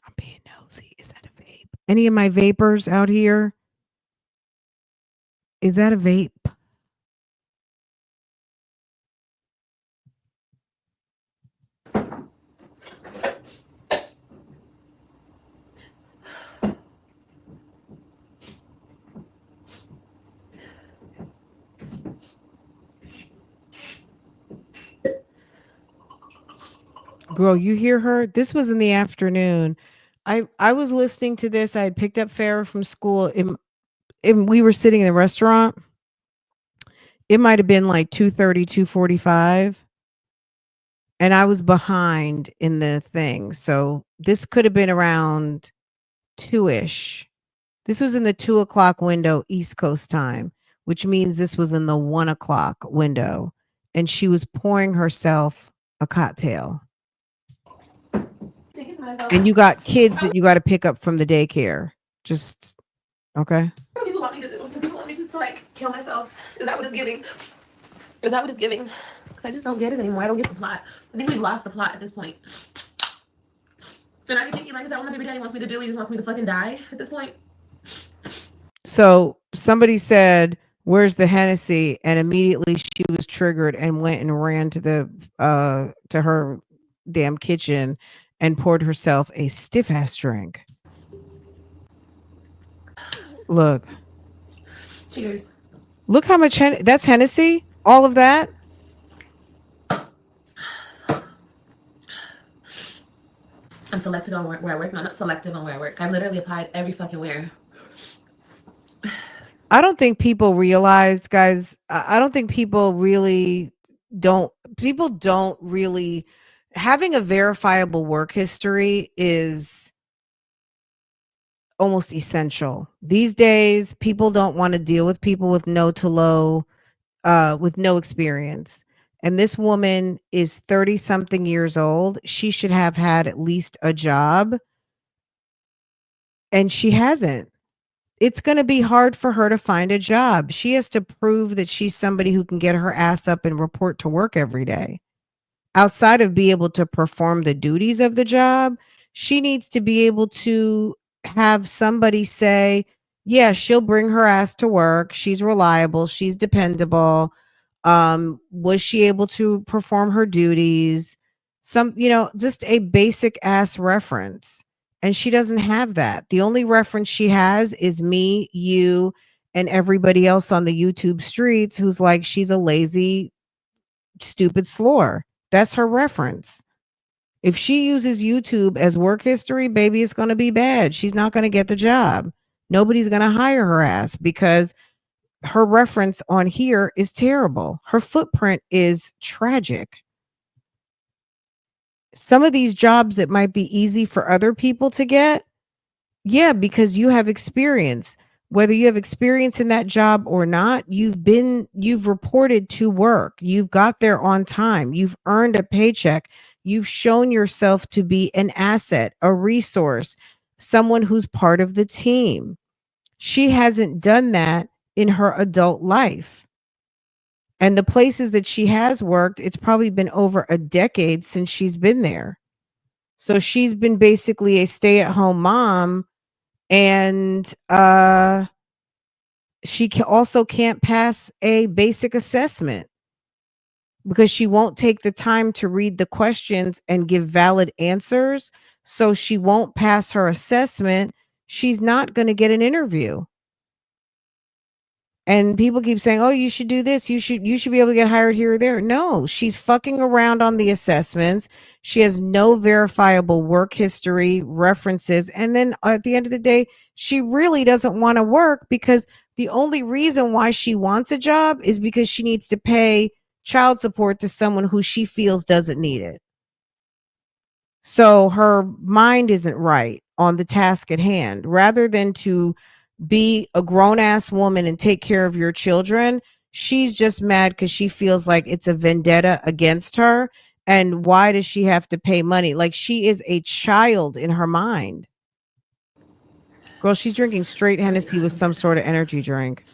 A: I'm being nosy. Is that a vape? Any of my vapors out here? Is that a vape? Girl, you hear her? This was in the afternoon. I was listening to this. I had picked up Farrah from school and we were sitting in the restaurant. It might have been like 2:30, 2:45, and I was behind in the thing. So this could have been around 2ish. This was in the 2 o'clock window East Coast time, which means this was in the 1 o'clock window. And she was pouring herself a cocktail. And you got kids that you got to pick up from the daycare. Just okay.
E: What do people want me to do? Do people want me just to like kill myself? Is that what it's giving? Is that what it's giving? Because I just don't get it anymore. I don't get the plot. I think we've lost the plot at this point. And I be thinking, like, is that what my baby daddy wants me to do? He just wants me to fucking die at this point.
A: So somebody said, "Where's the Hennessy?" And immediately she was triggered and went and ran to her damn kitchen and poured herself a stiff ass drink. Look.
E: Cheers.
A: Look how much that's Hennessy? All of that?
E: I'm selected on where I work. No, I'm not selective on where I work. I literally applied every fucking where.
A: I don't think people realized, guys. I don't think people really don't. People don't really having a verifiable work history is almost essential these days. People don't want to deal with people with with no experience. And this woman is 30 something years old. She should have had at least a job, and she hasn't. It's going to be hard for her to find a job. She has to prove that she's somebody who can get her ass up and report to work every day. Outside of be able to perform the duties of the job, she needs to be able to have somebody say, yeah, she'll bring her ass to work. She's reliable. She's dependable. Was she able to perform her duties? Just a basic ass reference. And she doesn't have that. The only reference she has is me, you, and everybody else on the YouTube streets who's like, she's a lazy, stupid slore. That's her reference. If she uses YouTube as work history, baby, it's going to be bad. She's not going to get the job. Nobody's going to hire her ass because her reference on here is terrible. Her footprint is tragic. Some of these jobs that might be easy for other people to get, yeah, because you have experience. Whether you have experience in that job or not, you've reported to work. You've got there on time. You've earned a paycheck. You've shown yourself to be an asset, a resource, someone who's part of the team. She hasn't done that in her adult life. And the places that she has worked, it's probably been over a decade since she's been there. So she's been basically a stay-at-home mom, and she also can't pass a basic assessment because she won't take the time to read the questions and give valid answers. So she won't pass her assessment. She's not going to get an interview. And people keep saying, "Oh, you should do this. You should be able to get hired here or there." No, she's fucking around on the assessments. She has no verifiable work history, references, and then at the end of the day, she really doesn't want to work because the only reason why she wants a job is because she needs to pay child support to someone who she feels doesn't need it. So her mind isn't right on the task at hand. Rather than to be a grown ass woman and take care of your children, she's just mad because she feels like it's a vendetta against her. And why does she have to pay money? Like she is a child in her mind. Girl, she's drinking straight Hennessy with some sort of energy drink.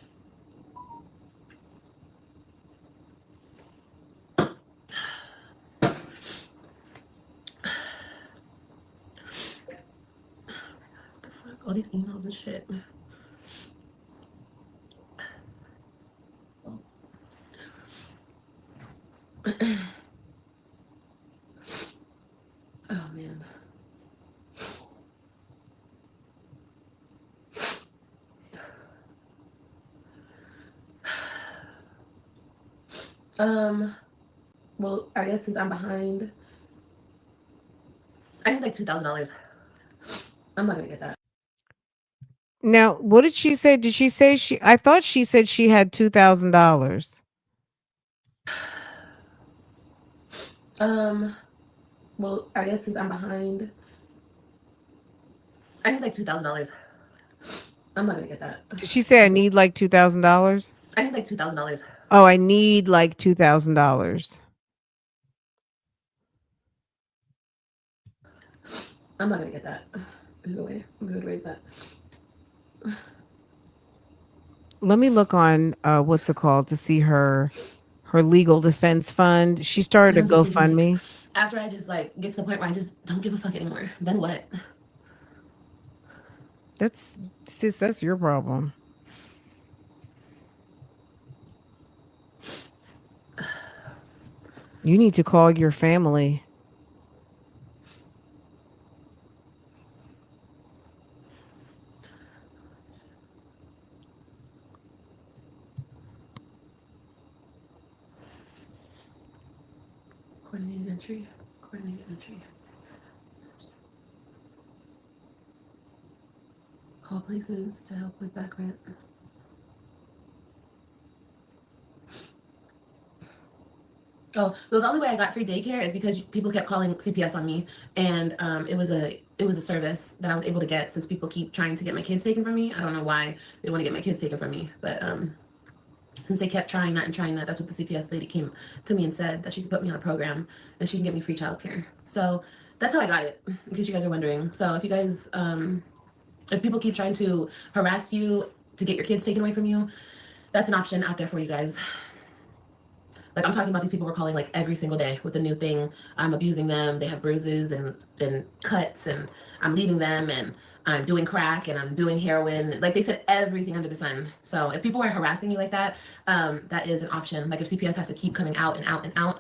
E: All these emails and shit. Oh man. Well, I guess since I'm behind, I need like $2,000. I'm not gonna get that.
A: Now, what did she say? Did she say she? I thought she said she had $2,000.
E: Well, I guess since I'm behind, I need like $2,000. I'm not gonna get that.
A: Did she say I need like $2,000?
E: I need like $2,000.
A: Oh, I need like $2,000.
E: I'm not gonna get that. No way. I'm gonna raise that.
A: Let me look on what's it called to see her legal defense fund. She started a GoFundMe.
E: Like, after I just like get to the point where I just don't give a fuck anymore, then what?
A: That's sis, that's your problem. You need to call your family.
E: Coordinated entry. Coordinated entry. Call places to help with back rent. Oh, well, the only way I got free daycare is because people kept calling CPS on me, and it was a service that I was able to get since people keep trying to get my kids taken from me. I don't know why they want to get my kids taken from me, but since they kept trying that and trying that, that's what the CPS lady came to me and said that she could put me on a program and she can get me free childcare. So that's how I got it, in case you guys are wondering. So if you guys, if people keep trying to harass you to get your kids taken away from you, that's an option out there for you guys. Like I'm talking about these people were calling like every single day with a new thing. I'm abusing them. They have bruises and cuts, and I'm leaving them, and I'm doing crack, and I'm doing heroin. Like they said everything under the sun. So if people are harassing you like that, that is an option. Like if CPS has to keep coming out and out and out,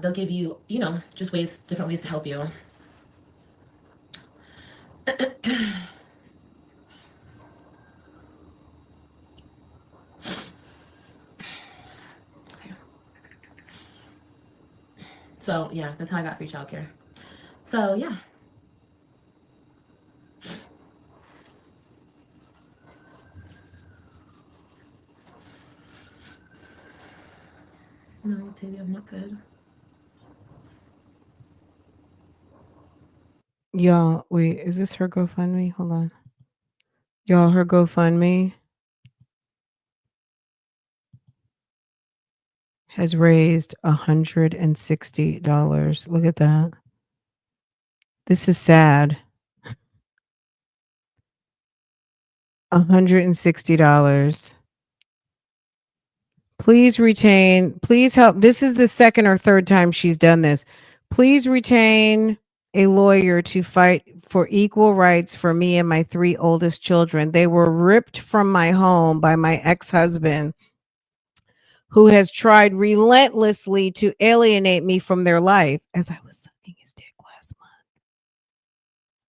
E: they'll give you, you know, just different ways to help you. So yeah, that's how I got free childcare. So yeah. No, Tavia, I'm not good.
A: Y'all, wait, is this her GoFundMe? Hold on. Y'all, her GoFundMe has raised $160. Look at that. This is sad. $160. Please help. This is the second or third time she's done this. Please retain a lawyer to fight for equal rights for me and my 3 oldest children. They were ripped from my home by my ex-husband, who has tried relentlessly to alienate me from their life as I was sucking his dick last month.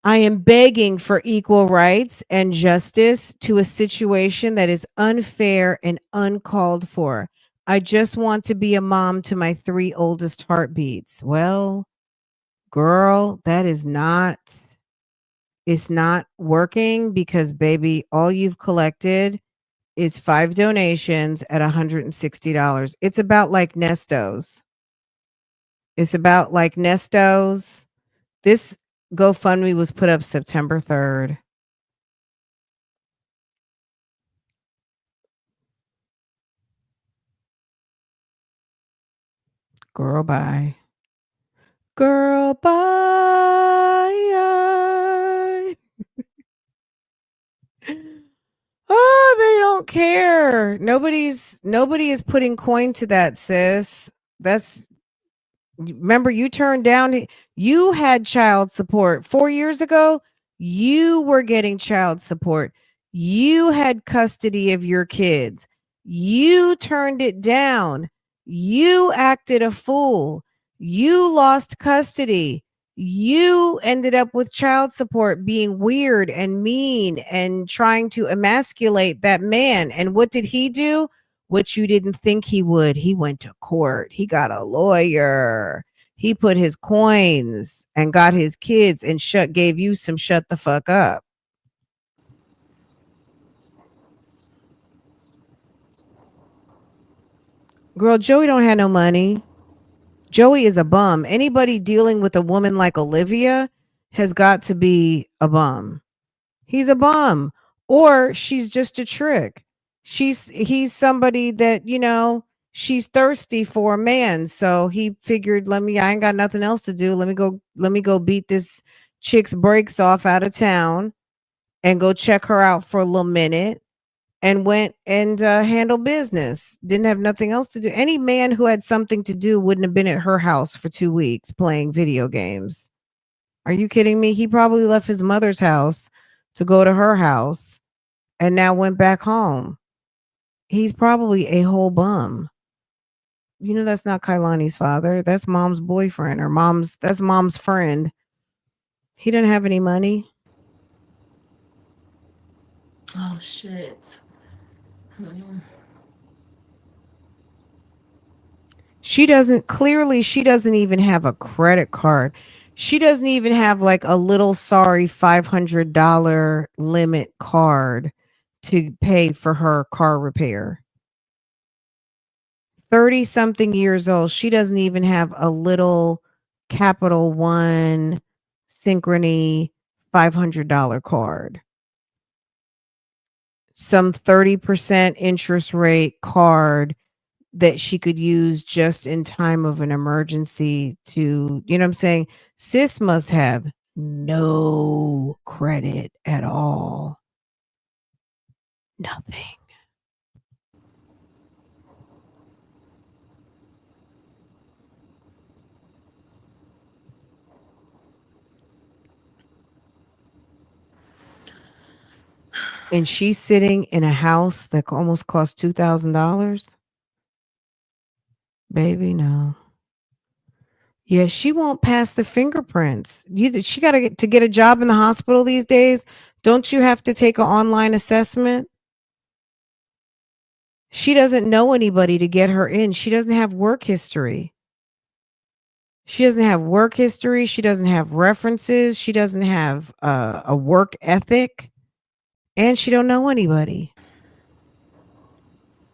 A: I am begging for equal rights and justice to a situation that is unfair and uncalled for. I just want to be a mom to my 3 oldest heartbeats. Well, girl, it's not working because, baby, all you've collected is 5 donations at $160. It's about like Nestos. This GoFundMe was put up September 3rd. Girl, bye. Girl, bye. Oh, they don't care. Nobody is putting coin to that, sis. Remember, you turned down, you had child support 4 years ago. You were getting child support. You had custody of your kids. You turned it down. You acted a fool. You lost custody. You ended up with child support, being weird and mean and trying to emasculate that man. And what did he do? What you didn't think he would. He went to court. He got a lawyer. He put his coins and got his kids and gave you some shut the fuck up. Girl, Joey don't have no money. Joey is a bum. Anybody dealing with a woman like Olivia has got to be a bum. He's a bum. Or she's just a trick. He's somebody that, she's thirsty for a man. So he figured, I ain't got nothing else to do. Let me go beat this chick's brakes off out of town and go check her out for a little minute, and went and handled business. Didn't have nothing else to do. Any man who had something to do wouldn't have been at her house for 2 weeks playing video games. Are you kidding me? He probably left his mother's house to go to her house and now went back home. He's probably a whole bum. That's not Kailani's father. That's mom's boyfriend, or that's mom's friend. He didn't have any money.
E: Oh shit.
A: She doesn't even have a credit card. She doesn't even have like a little sorry $500 limit card to pay for her car repair. 30 something years old. She doesn't even have a little Capital One Synchrony $500 card. Some 30% interest rate card that she could use just in time of an emergency to, you know what I'm saying? Sis must have no credit at all. Nothing. And she's sitting in a house that almost cost $2,000. Baby, no. Yeah, she won't pass the fingerprints. She got to get a job in the hospital these days. Don't you have to take an online assessment? She doesn't know anybody to get her in. She doesn't have work history. She doesn't have work history. She doesn't have references. She doesn't have a work ethic, and she don't know anybody.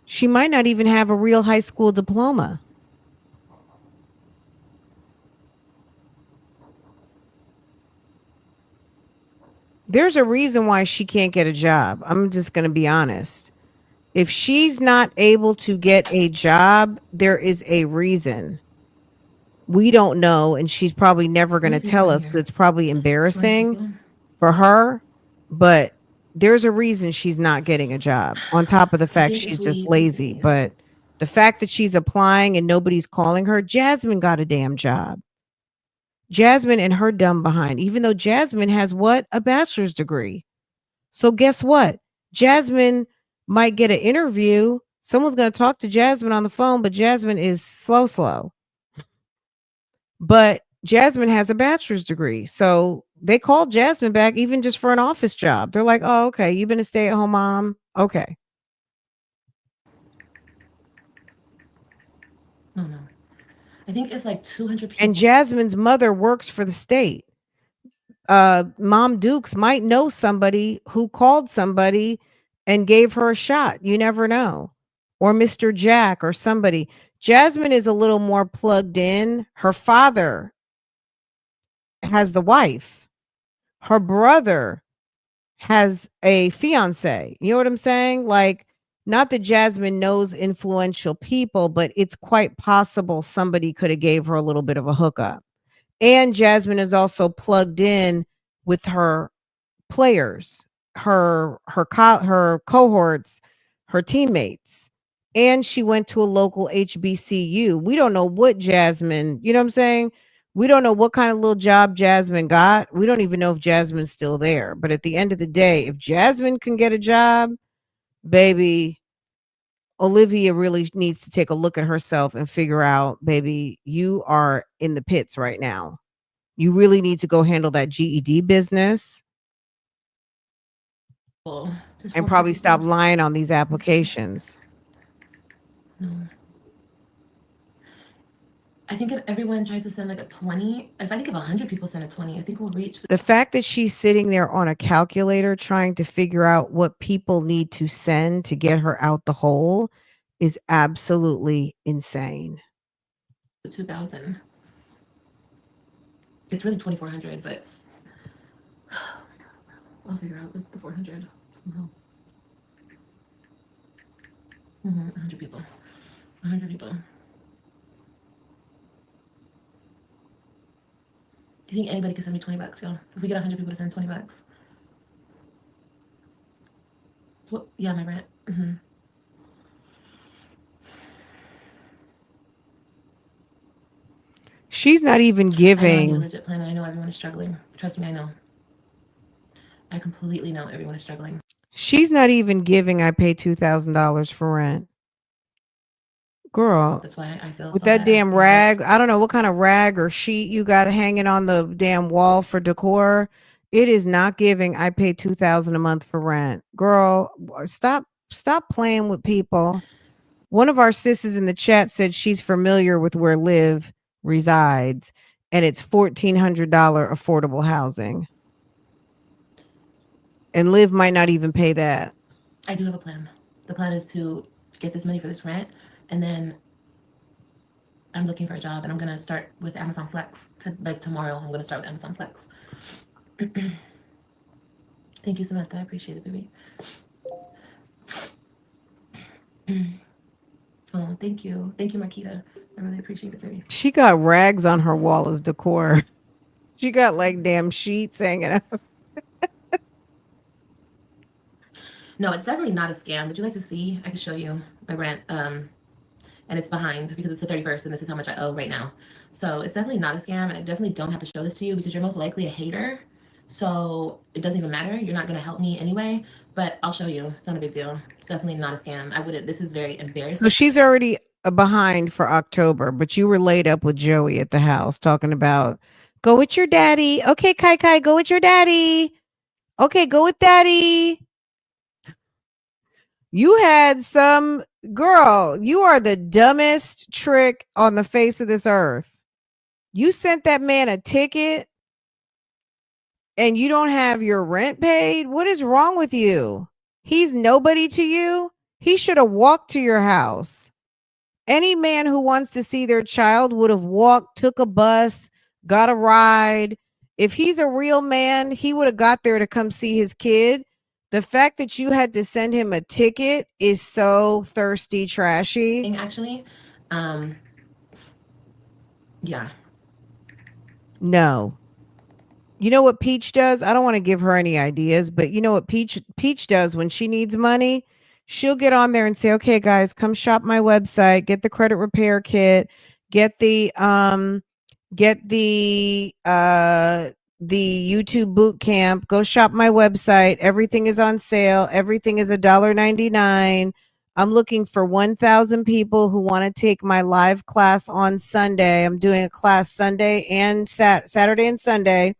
A: She might not even have a real high school diploma. There's a reason why she can't get a job. I'm just going to be honest. If she's not able to get a job, there is a reason. We don't know, and she's probably never going to tell us because it's probably embarrassing for her. But there's a reason she's not getting a job, on top of the fact she's just lazy. But the fact that she's applying and nobody's calling her, Jasmine got a damn job. Jasmine and her dumb behind, even though Jasmine has what? A bachelor's degree. So guess what? Jasmine might get an interview. Someone's going to talk to Jasmine on the phone, but Jasmine is slow. But Jasmine has a bachelor's degree. So they called Jasmine back even just for an office job. They're like, oh, okay, you've been a stay-at-home mom. Okay.
E: Oh, no. I think it's like 200 people.
A: And Jasmine's mother works for the state. Mom Dukes might know somebody who called somebody and gave her a shot. You never know. Or Mr. Jack or somebody. Jasmine is a little more plugged in. Her father has the wife. Her brother has a fiance. You know what I'm saying? Like, not that Jasmine knows influential people, but it's quite possible somebody could have gave her a little bit of a hookup. And Jasmine is also plugged in with her players, her cohorts, her teammates. And she went to a local HBCU. We don't know what Jasmine, you know what I'm saying? We don't know what kind of little job Jasmine got. We don't even know if Jasmine's still there. But at the end of the day, if Jasmine can get a job, baby, Olivia really needs to take a look at herself and figure out, baby, you are in the pits right now. You really need to go handle that GED business and probably stop lying on these applications.
E: No. I think if everyone tries to send like a 20, if 100 people send a 20, I think we'll reach
A: the fact that she's sitting there on a calculator trying to figure out what people need to send to get her out the hole is absolutely insane.
E: the 2,000. It's really 2,400, but I'll figure out the 400 somehow. 100 people. 100 people. Do you think anybody could send me $20, y'all? If we get 100 people to send $20. Well, yeah, my rent.
A: She's not even
E: I know I need a
A: giving.
E: legit plan. I know everyone is struggling. Trust me, I know. I completely know everyone is struggling.
A: She's not even giving. I pay $2,000 for rent. Girl,
E: That's why I feel
A: with
E: so
A: that
E: bad
A: damn
E: asking for it.
A: rag, I don't know what kind of rag or sheet you got hanging on the damn wall for decor. It is not giving. I pay $2,000 a month for rent. Girl, stop playing with people. One of our sisters in the chat said she's familiar with where Liv resides, and it's $1,400 affordable housing. And Liv might not even pay that.
E: I do have a plan. The plan is to get this money for this rent, and then I'm looking for a job, and I'm gonna start with Amazon Flex. Like tomorrow, I'm gonna start with Amazon Flex. Thank you, Samantha. I appreciate it, baby. Oh, thank you, Marquita. I really appreciate it, baby.
A: She got rags on her wall as decor. She got like damn sheets hanging out.
E: No, it's definitely not a scam. Would you like to see? I can show you my rent. And it's behind because it's the 31st, and this is how much I owe right now. So it's definitely not a scam, and I definitely don't have to show this to you because you're most likely a hater. So it doesn't even matter. You're not going to help me anyway, but I'll show you. It's not a big deal. It's definitely not a scam. I wouldn't. This is very embarrassing.
A: So she's already behind for October, but you were laid up with Joey at the house talking about go with your daddy. Okay, Kai, go with your daddy. Okay, go with daddy. You had some girl, you are the dumbest trick on the face of this earth. You sent that man a ticket and you don't have your rent paid? What is wrong with you? He's nobody to you. He should have walked to your house. Any man who wants to see their child would have walked, took a bus, got a ride. If he's a real man, he would have got there to come see his kid. The fact that you had to send him a ticket is so thirsty, trashy.
E: Actually, yeah.
A: No. You know what Peach does? I don't want to give her any ideas, but you know what Peach does when she needs money? She'll get on there and say, "Okay, guys, come shop my website, get the credit repair kit, get the YouTube boot camp, go shop my website. Everything is on sale. Everything is $1.99. I'm looking for 1,000 people who want to take my live class on Sunday. I'm doing a class Sunday and Saturday and Sunday.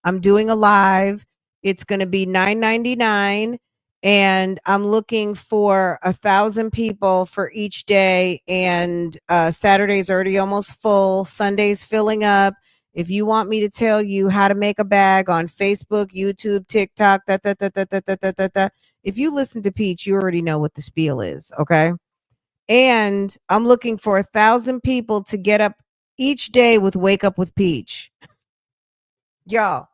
A: I'm doing a live. It's going to be $9.99, and I'm looking for 1,000 people for each day. And Saturday's already almost full. Sunday's filling up. If you want me to tell you how to make a bag on Facebook, YouTube, TikTok, if you listen to Peach, you already know what the spiel is, okay? And I'm looking for 1,000 people to get up each day with Wake Up with Peach. Y'all.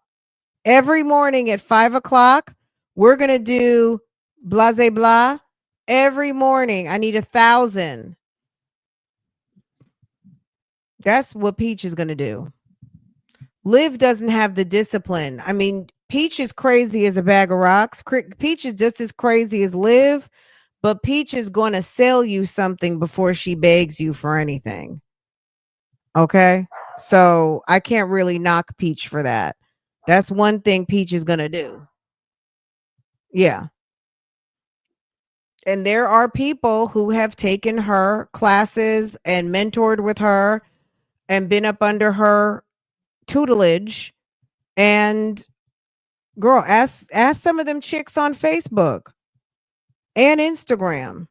A: Every morning at 5:00, we're going to do blase blah. Every morning, I need 1,000. That's what Peach is going to do. Liv doesn't have the discipline. I mean, Peach is crazy as a bag of rocks. Peach is just as crazy as Liv, but Peach is going to sell you something before she begs you for anything. Okay? So I can't really knock Peach for that. That's one thing Peach is going to do. Yeah. And there are people who have taken her classes and mentored with her and been up under her tutelage. And girl, ask some of them chicks on Facebook and Instagram.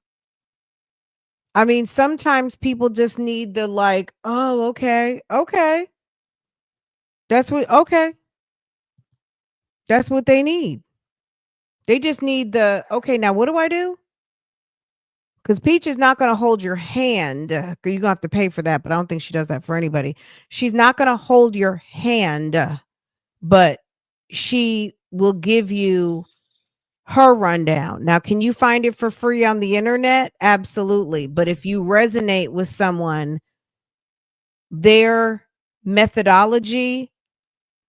A: I mean, sometimes people just need the like, oh, okay. That's what they need. They just need the, okay, now what do I do? Because Peach is not going to hold your hand. You're going to have to pay for that, but I don't think she does that for anybody. She's not going to hold your hand, but she will give you her rundown. Now, can you find it for free on the internet? Absolutely. But if you resonate with someone, their methodology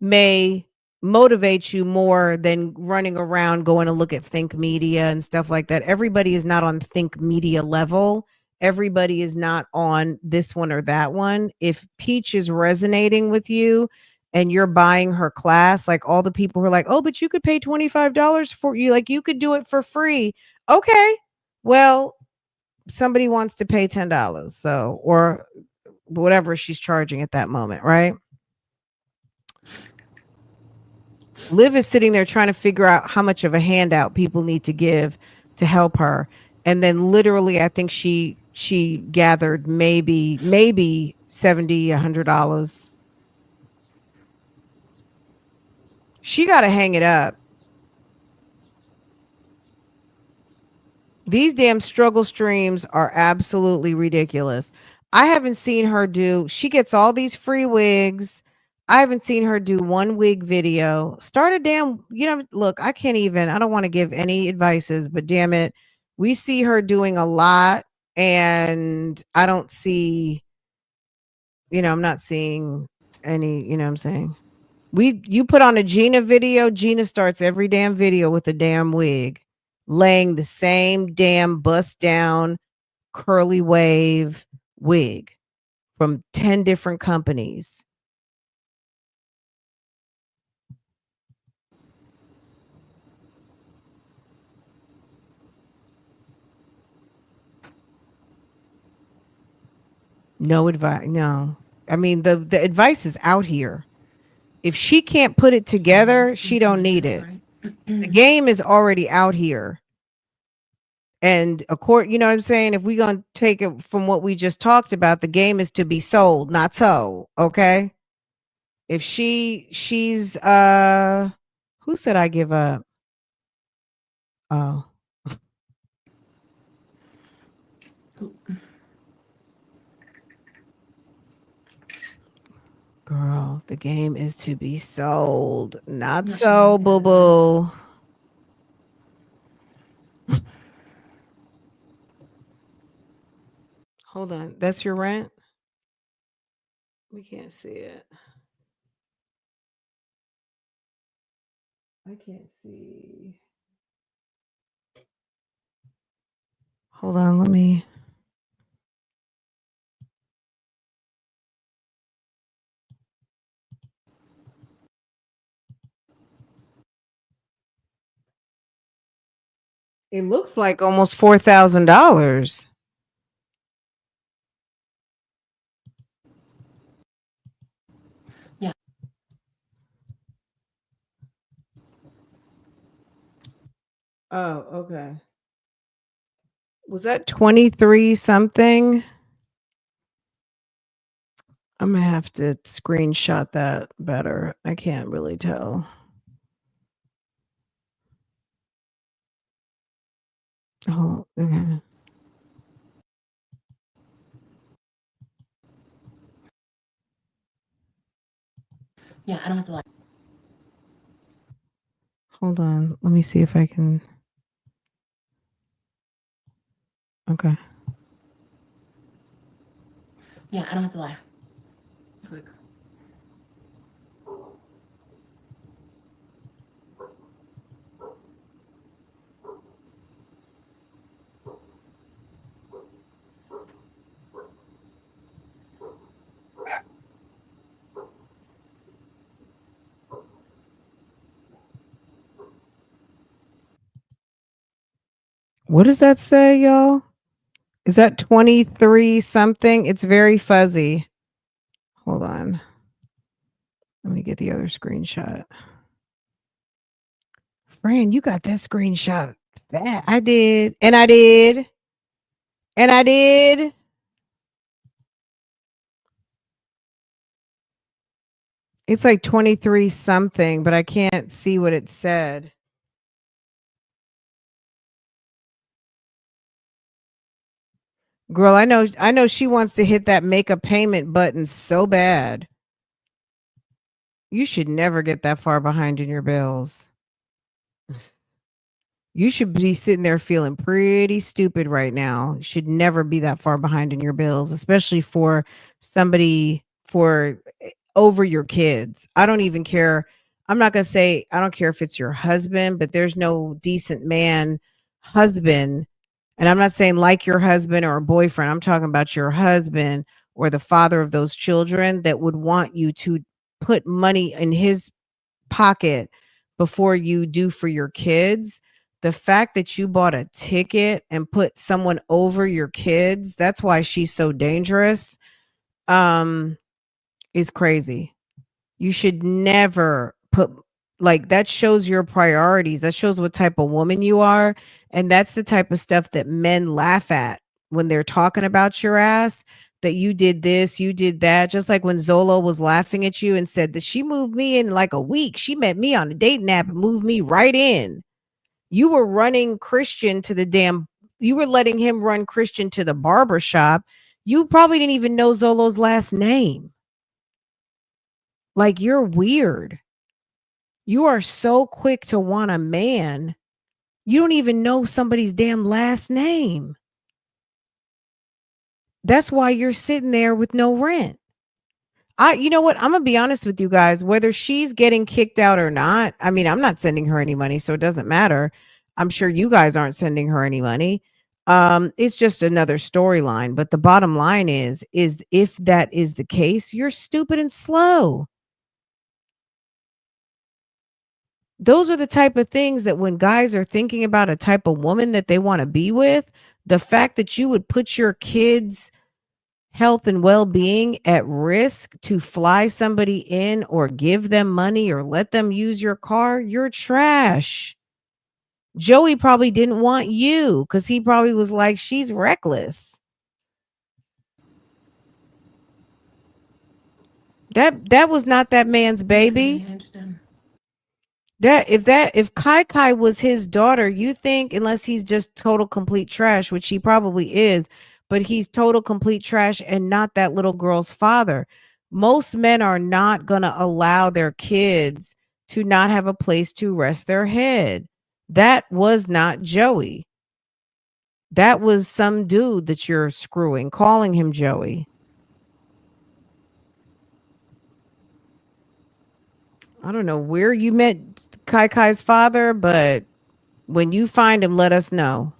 A: may motivate you more than running around going to look at Think Media and stuff like that. Everybody is not on Think Media level. Everybody is not on this one or that one. If Peach is resonating with you and you're buying her class, like all the people who are like, oh, but you could pay $25 for you, like you could do it for free. Okay. Well, somebody wants to pay $10. So, or whatever she's charging at that moment, right? Liv is sitting there trying to figure out how much of a handout people need to give to help her. And then literally, I think she gathered maybe $70, $100. She got to hang it up. These damn struggle streams are absolutely ridiculous. I haven't seen her do, she gets all these free wigs. I haven't seen her do one wig video. Start a damn, look, I don't want to give any advices, but damn it, we see her doing a lot and I don't see, I'm not seeing any, you know what I'm saying? You put on a Gina video, Gina starts every damn video with a damn wig, laying the same damn bust down curly wave wig from 10 different companies. No advice. No. I mean, the advice is out here. If she can't put it together, she don't need it. The game is already out here. And you know what I'm saying? If we're going to take it from what we just talked about, the game is to be sold, not so. Okay. If she's, who said I give up? Oh. Girl, the game is to be sold, not so, boo boo. Hold on. That's your rent? We can't see it. I can't see. Hold on. Let me. It looks like almost $4,000.
E: Yeah.
A: Oh, okay. Was that 23 something? I'm gonna have to screenshot that better. I can't really tell. Oh, okay.
E: Yeah, I don't have to lie.
A: Hold on. Let me see if I can. Okay.
E: Yeah, I don't have to lie.
A: What does that say, y'all? Is that 23 something? It's very fuzzy. Hold on. Let me get the other screenshot. Fran, you got that screenshot. That I did. And I did. And I did. It's like 23 something, but I can't see what it said. Girl, I know she wants to hit that make a payment button so bad. You should never get that far behind in your bills. You should be sitting there feeling pretty stupid right now. You should never be that far behind in your bills, especially for somebody for over your kids. I don't even care. I'm not going to say I don't care if it's your husband, but there's no decent man husband. And I'm not saying like your husband or a boyfriend. I'm talking about your husband or the father of those children that would want you to put money in his pocket before you do for your kids. The fact that you bought a ticket and put someone over your kids, that's why she's so dangerous, um, is crazy. You should never put like that shows your priorities. That shows what type of woman you are. And that's the type of stuff that men laugh at when they're talking about your ass. That you did this, you did that. Just like when Zolo was laughing at you and said that she moved me in like a week. She met me on a dating app and moved me right in. You were running Christian to the damn, you were letting him run Christian to the barber shop. You probably didn't even know Zolo's last name. Like, you're weird. You are so quick to want a man. You don't even know somebody's damn last name. That's why you're sitting there with no rent. You know what? I'm gonna be honest with you guys. Whether she's getting kicked out or not, I mean, I'm not sending her any money, so it doesn't matter. I'm sure you guys aren't sending her any money. It's just another storyline. But the bottom line is if that is the case, you're stupid and slow. Those are the type of things that when guys are thinking about a type of woman that they want to be with, the fact that you would put your kids' health and well-being at risk to fly somebody in or give them money or let them use your car, you're trash. Joey probably didn't want you because he probably was like, she's reckless. That was not that man's baby.
E: I understand.
A: If Kai Kai was his daughter, you think, unless he's just total complete trash, which he probably is, but he's total complete trash and not that little girl's father. Most men are not going to allow their kids to not have a place to rest their head. That was not Joey. That was some dude that you're screwing, calling him Joey. I don't know where you met Kai Kai's father, but when you find him, let us know.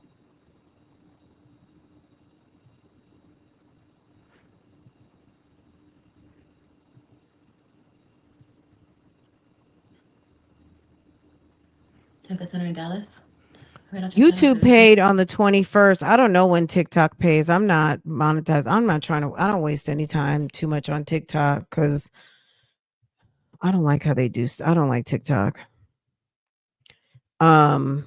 E: Civic Center in Dallas.
A: YouTube paid on the 21st. I don't know when TikTok pays. I'm not monetized. I'm not trying to, I don't waste any time too much on TikTok because I don't like how they do. I don't like TikTok. Um,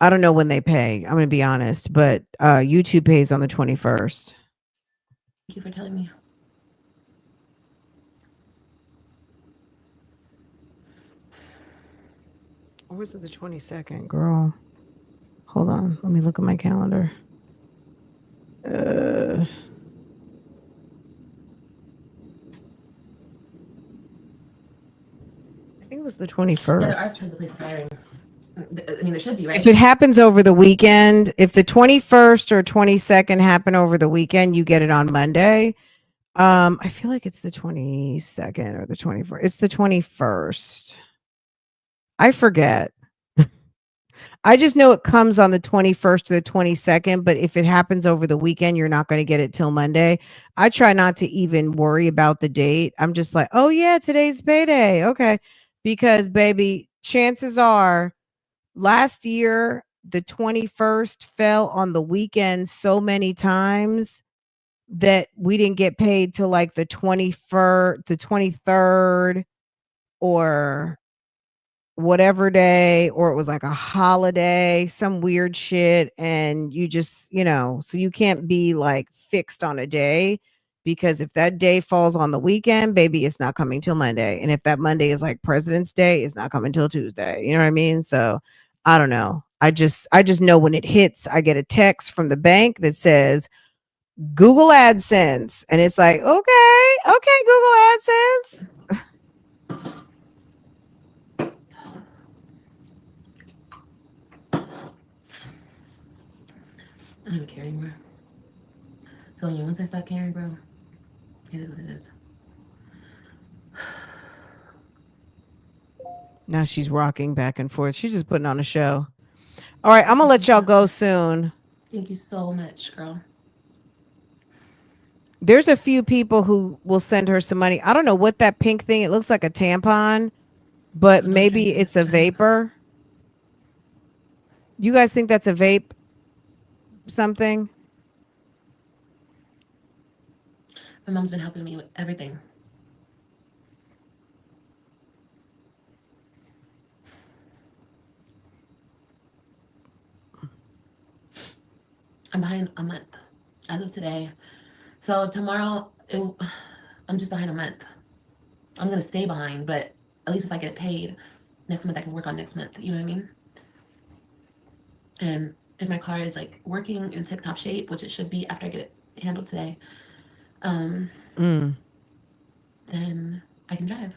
A: I don't know when they pay. I'm gonna be honest, but YouTube pays on the 21st.
E: Thank you for telling me.
A: Or was it the 22nd, girl? Hold on. Let me look at my calendar. I think it was the 21st.
E: Yeah, there are tons of places hiring. I mean, there should be, right?
A: If it happens over the weekend, if the 21st or 22nd happen over the weekend, you get it on Monday. I feel like it's the 22nd or the 21st. It's the 21st. I forget. I just know it comes on the 21st or the 22nd, but if it happens over the weekend, you're not going to get it till Monday. I try not to even worry about the date. I'm just like, oh yeah, today's payday. Okay. Because baby, chances are last year, the 21st fell on the weekend so many times that we didn't get paid till like the 21st, the 23rd, or whatever day, or it was like a holiday, some weird shit, and you just, so you can't be like fixed on a day, because if that day falls on the weekend, baby, it's not coming till Monday. And if that Monday is like President's Day, it's not coming till Tuesday. You know what I mean? So I don't know. I just know when it hits, I get a text from the bank that says Google AdSense. And it's like, okay, Google AdSense.
E: I don't even care anymore. Telling you, once I stop caring, bro, it is what it is.
A: Now she's rocking back and forth. She's just putting on a show. All right, I'm gonna let y'all go soon.
E: Thank you so much, girl.
A: There's a few people who will send her some money. I don't know what that pink thing. It looks like a tampon, but maybe it's a vapor. You guys think that's a vape? Something?
E: My mom's been helping me with everything. I'm behind a month as of today. So tomorrow, I'm just behind a month. I'm going to stay behind, but at least if I get paid next month, I can work on next month. You know what I mean? And if my car is like working in tip top shape, which it should be after I get it handled today, then I can drive.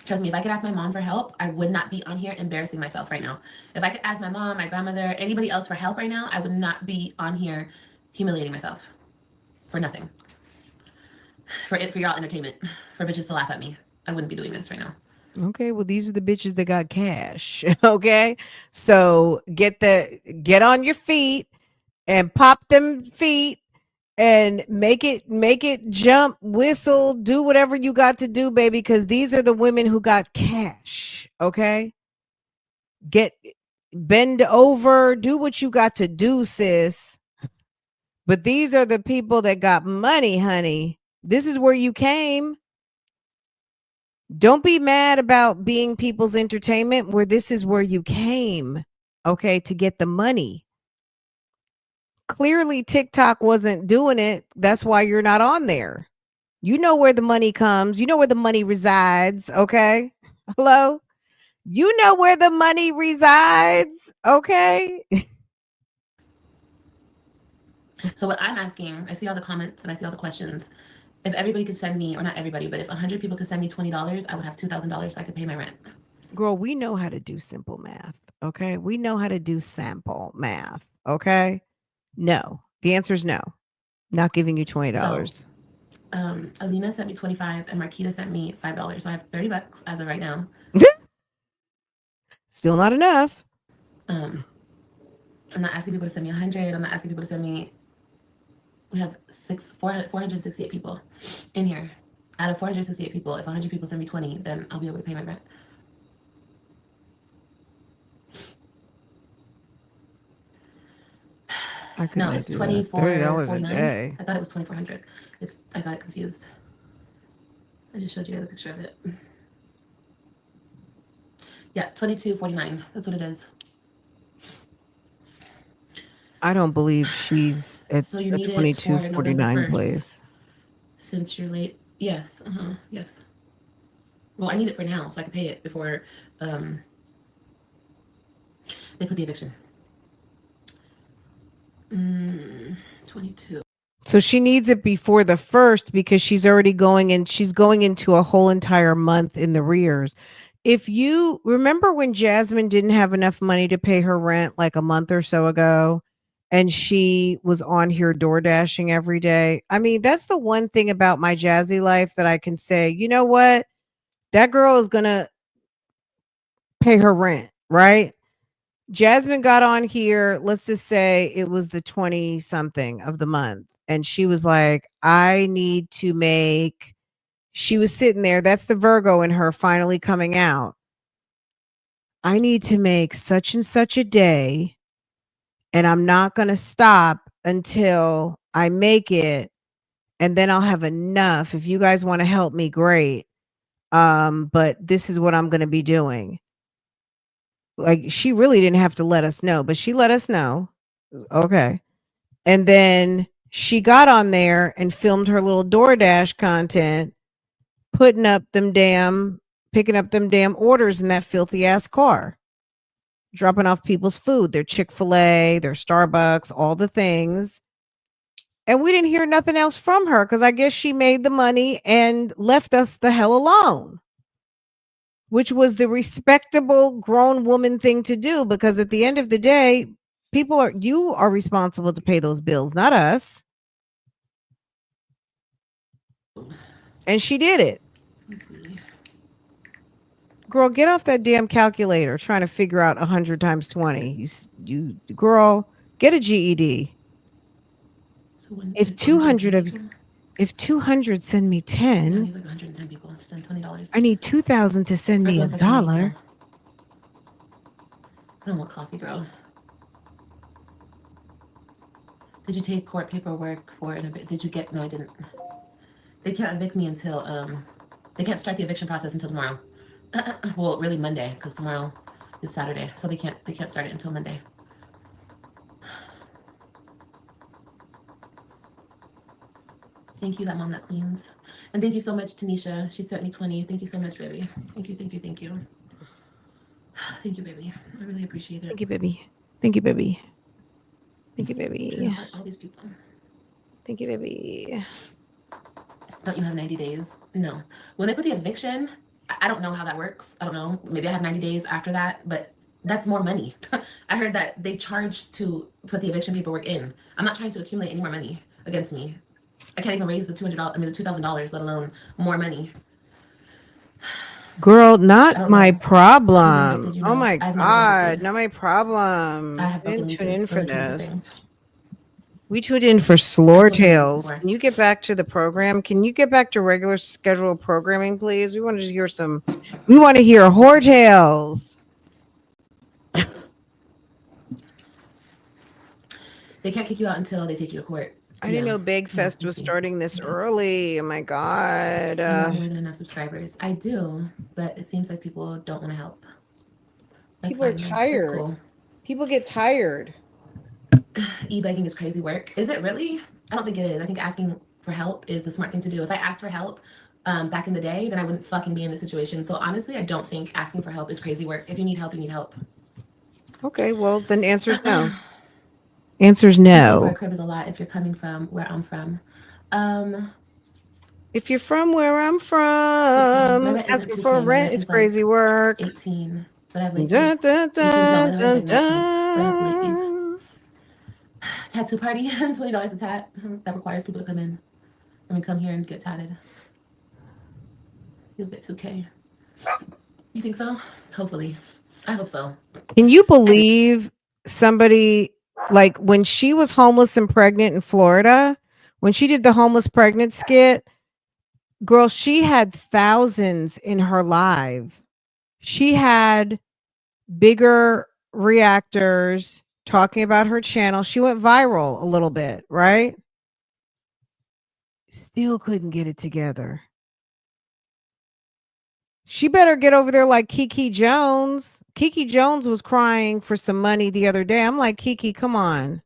E: Trust me, if I could ask my mom for help, I would not be on here embarrassing myself right now. If I could ask my mom, my grandmother, anybody else for help right now, I would not be on here humiliating myself for nothing. For y'all entertainment, for bitches to laugh at me. I wouldn't be doing this right now.
A: Okay, well, these are the bitches that got cash. Okay, so get on your feet and pop them feet and make it jump, whistle, do whatever you got to do, baby, because these are the women who got cash. Okay, bend over, do what you got to do, sis. But these are the people that got money, honey. This is where you came. Don't be mad about being people's entertainment, where this is where you came, okay, to get the money. Clearly, TikTok wasn't doing it. That's why you're not on there. You know where the money comes. You know where the money resides, okay? Hello? You know where the money resides, okay?
E: So what I'm asking, I see all the comments and I see all the questions. If everybody could send me, or not everybody, but if 100 people could send me $20, I would have $2,000 so I could pay my rent.
A: Girl, we know how to do simple math, okay? We know how to do sample math, okay? No. The answer is no. Not giving you $20.
E: So, Alina sent me 25 and Marquita sent me $5. So I have $30 as of right now.
A: Still not enough.
E: I'm not asking people to send me 100. I'm not asking people to send me. We have 468 people in here. Out of 468 people, if 100 people send me 20, then I'll be able to pay my rent. No, it's $24.49.
A: $30 a day.
E: I thought it was $2,400. I got it confused. I just showed you the picture of it. Yeah, $22.49. That's what it is.
A: I don't believe she's at
E: So you
A: a
E: need it for November
A: $22.49
E: 1st.
A: place.
E: Since you're late. Yes. Yes. Well, I need it for now so I can pay it before they put the eviction. 22.
A: So she needs it before the 1st because she's already going into a whole entire month in the rears. If you remember when Jasmine didn't have enough money to pay her rent like a month or so ago, and she was on here door dashing every day. I mean, that's the one thing about my Jazzy life that I can say, you know what? That girl is going to pay her rent, right? Jasmine got on here, let's just say it was the 20 something of the month. And she was like, she was sitting there. That's the Virgo in her finally coming out. I need to make such and such a day, and I'm not going to stop until I make it. And then I'll have enough. If you guys want to help me, great. But this is what I'm going to be doing. Like, she really didn't have to let us know, but she let us know. Okay. And then she got on there and filmed her little DoorDash content, picking up them damn orders in that filthy ass car, dropping off people's food, their Chick-fil-A, their Starbucks, all the things. And we didn't hear nothing else from her because I guess she made the money and left us the hell alone, which was the respectable grown woman thing to do, because at the end of the day, you are responsible to pay those bills, not us. And she did it. Girl, get off that damn calculator trying to figure out 100 times 20. You girl, get a GED. If 200 send me 10,
E: I need like 110 people to send $20.
A: I need 2,000 to send me $1.
E: I don't want coffee, girl. Did you take court paperwork for an eviction? Did you get? No, I didn't. They can't evict me until they can't start the eviction process until tomorrow. Well, really Monday, because tomorrow is Saturday, so they can't start it until Monday. Thank you, that mom that cleans. And thank you so much, Tanisha. She sent me 20. Thank you so much, baby. Thank you. Thank you, baby. I really appreciate it.
A: Thank you, baby. Thank you, baby. Thank you, baby.
E: All these people.
A: Thank you, baby.
E: Don't you have 90 days? No. When they put the eviction, I don't know how that works. I don't know. Maybe I have 90 days after that, but that's more money. I heard that they charge to put the eviction paperwork in. I'm not trying to accumulate any more money against me. I can't even raise the $200. I mean, the $2,000, let alone more money.
A: Girl, not my problem. Oh my God, not my problem.
E: I have
A: didn't tune in for this.
E: Things.
A: We tuned in for Slore Tales. Can you get back to the program? Can you get back to regular scheduled programming, please? We want to hear we want to hear whore tales.
E: They can't kick you out until they take you to court.
A: I didn't know Big Fest was starting this early. Oh my God.
E: You have more than enough subscribers. I do, but it seems like people don't want to help.
A: People are tired. Cool. People get tired.
E: E-begging is crazy work. Is it really? I don't think it is. I think asking for help is the smart thing to do. If I asked for help back in the day, then I wouldn't fucking be in this situation. So honestly, I don't think asking for help is crazy work. If you need help, you need help.
A: Okay, well, then answer's no. Answer's no.
E: Our crib is a lot if you're coming from where I'm from.
A: If you're from where I'm from, asking for rent is crazy work.
E: 18, but I've like tattoo party, $20 a tat. That requires people to come in. I mean, come here and get tatted. You'll get $2K. You think so? Hopefully. I hope so.
A: Can you believe somebody, like when she was homeless and pregnant in Florida, when she did the homeless pregnant skit, girl, she had thousands in her live. She had bigger reactors talking about her channel. She went viral a little bit, right? Still couldn't get it together. She better get over there like Kiki Jones. Kiki Jones was crying for some money the other day. I'm like, Kiki, come on.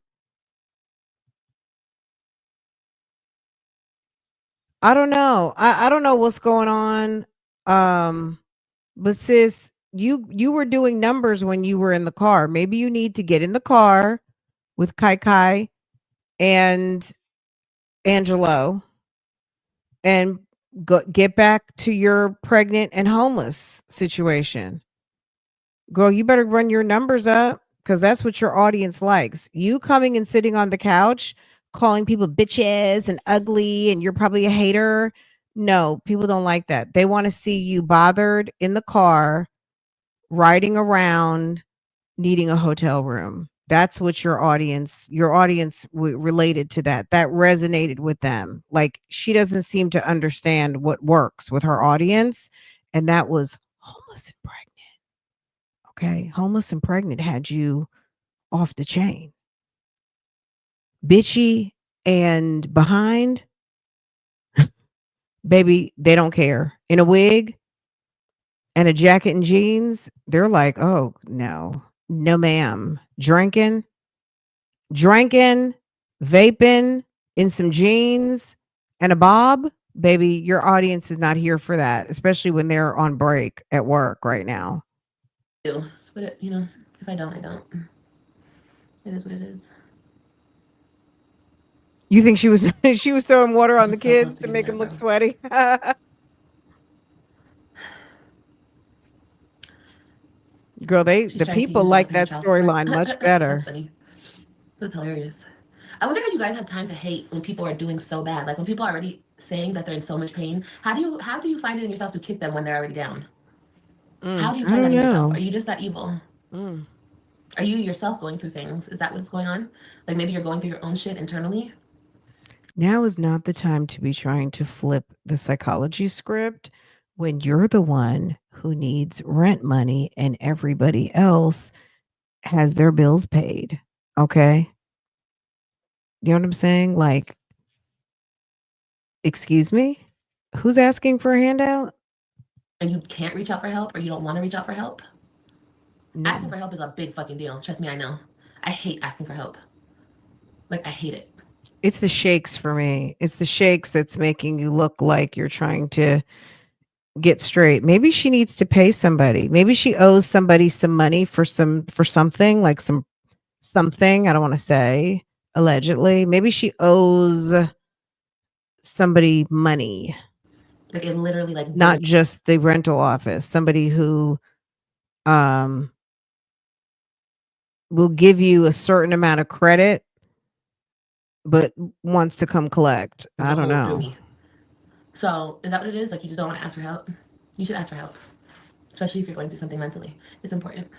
A: I don't know. I don't know what's going on. But sis, you were doing numbers when you were in the car. Maybe you need to get in the car with Kai and Angelo and get back to your pregnant and homeless situation. Girl, you better run your numbers up, because that's what your audience likes. You coming and sitting on the couch calling people bitches and ugly and you're probably a hater. No, people don't like that. They want to see you bothered in the car, riding around, needing a hotel room. That's what your audience related to that resonated with them. Like, she doesn't seem to understand what works with her audience. And that was homeless and pregnant. Okay. Homeless and pregnant had you off the chain. Bitchy and behind, baby, they don't care. In a wig, and a jacket and jeans, they're like, oh no, no ma'am. Drinking, vaping in some jeans and a bob, baby, your audience is not here for that, especially when they're on break at work right now.
E: But if I don't, I don't. It is what it is.
A: You think she was she was throwing water on the kids to make them look sweaty? Girl, the people like that storyline much better.
E: That's funny. That's hilarious. I wonder how you guys have time to hate when people are doing so bad. Like when people are already saying that they're in so much pain. How do you find it in yourself to kick them when they're already down? How do you find that in yourself? Are you just that evil? Are you yourself going through things? Is that what's going on? Like maybe you're going through your own shit internally?
A: Now is not the time to be trying to flip the psychology script when you're the one who needs rent money and everybody else has their bills paid. Okay? You know what I'm saying? Like, excuse me? Who's asking for a handout?
E: And you can't reach out for help or you don't want to reach out for help? No. Asking for help is a big fucking deal. Trust me, I know. I hate asking for help. Like, I hate it.
A: It's the shakes for me. It's the shakes that's making you look like you're trying to get straight. Maybe she needs to pay somebody. Maybe she owes somebody some money for something, like something. I don't want to say allegedly. Maybe she owes somebody money.
E: Like it literally like
A: not just the rental office. Somebody who will give you a certain amount of credit but wants to come collect. I don't know.
E: So is that what it is? Like you just don't want to ask for help? You should ask for help. Especially if you're going through something mentally. It's important.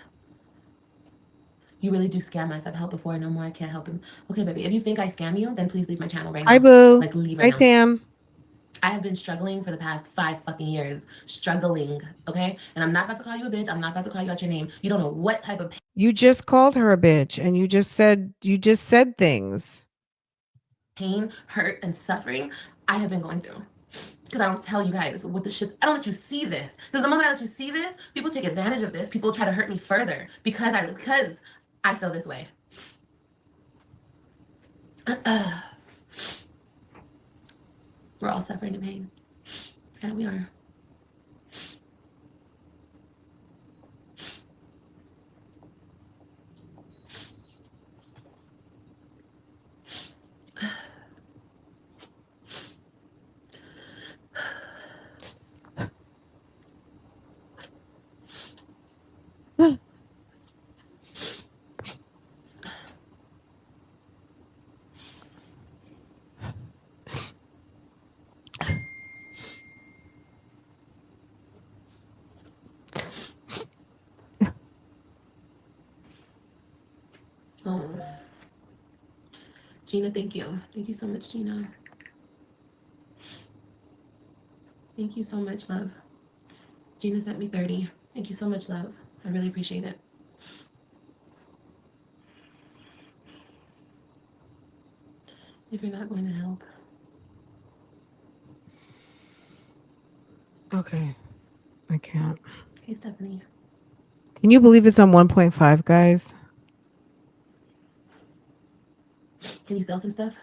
E: You really do scam us. I've helped before. No more. I can't help him. Okay, baby. If you think I scam you, then please leave my channel right now.
A: Hi, boo.
E: Like leave right now.
A: Hi, Tam.
E: I have been struggling for the past 5 fucking years. Struggling, okay? And I'm not about to call you a bitch. I'm not about to call you out your name. You don't know what type of
A: You just called her a bitch and you just said things.
E: Pain, hurt, and suffering I have been going through. Because I don't tell you guys what the shit. I don't let you see this. Because the moment I let you see this, people take advantage of this. People try to hurt me further because I feel this way. We're all suffering in pain. Yeah, we are. Oh. Gina, thank you. Thank you so much, Gina. Thank you so much, love. Gina sent me 30. Thank you so much, love. I really appreciate it. If you're not going to help.
A: Okay. I can't.
E: Hey, Stephanie.
A: Can you believe it's on 1.5, guys?
E: Can you sell some stuff?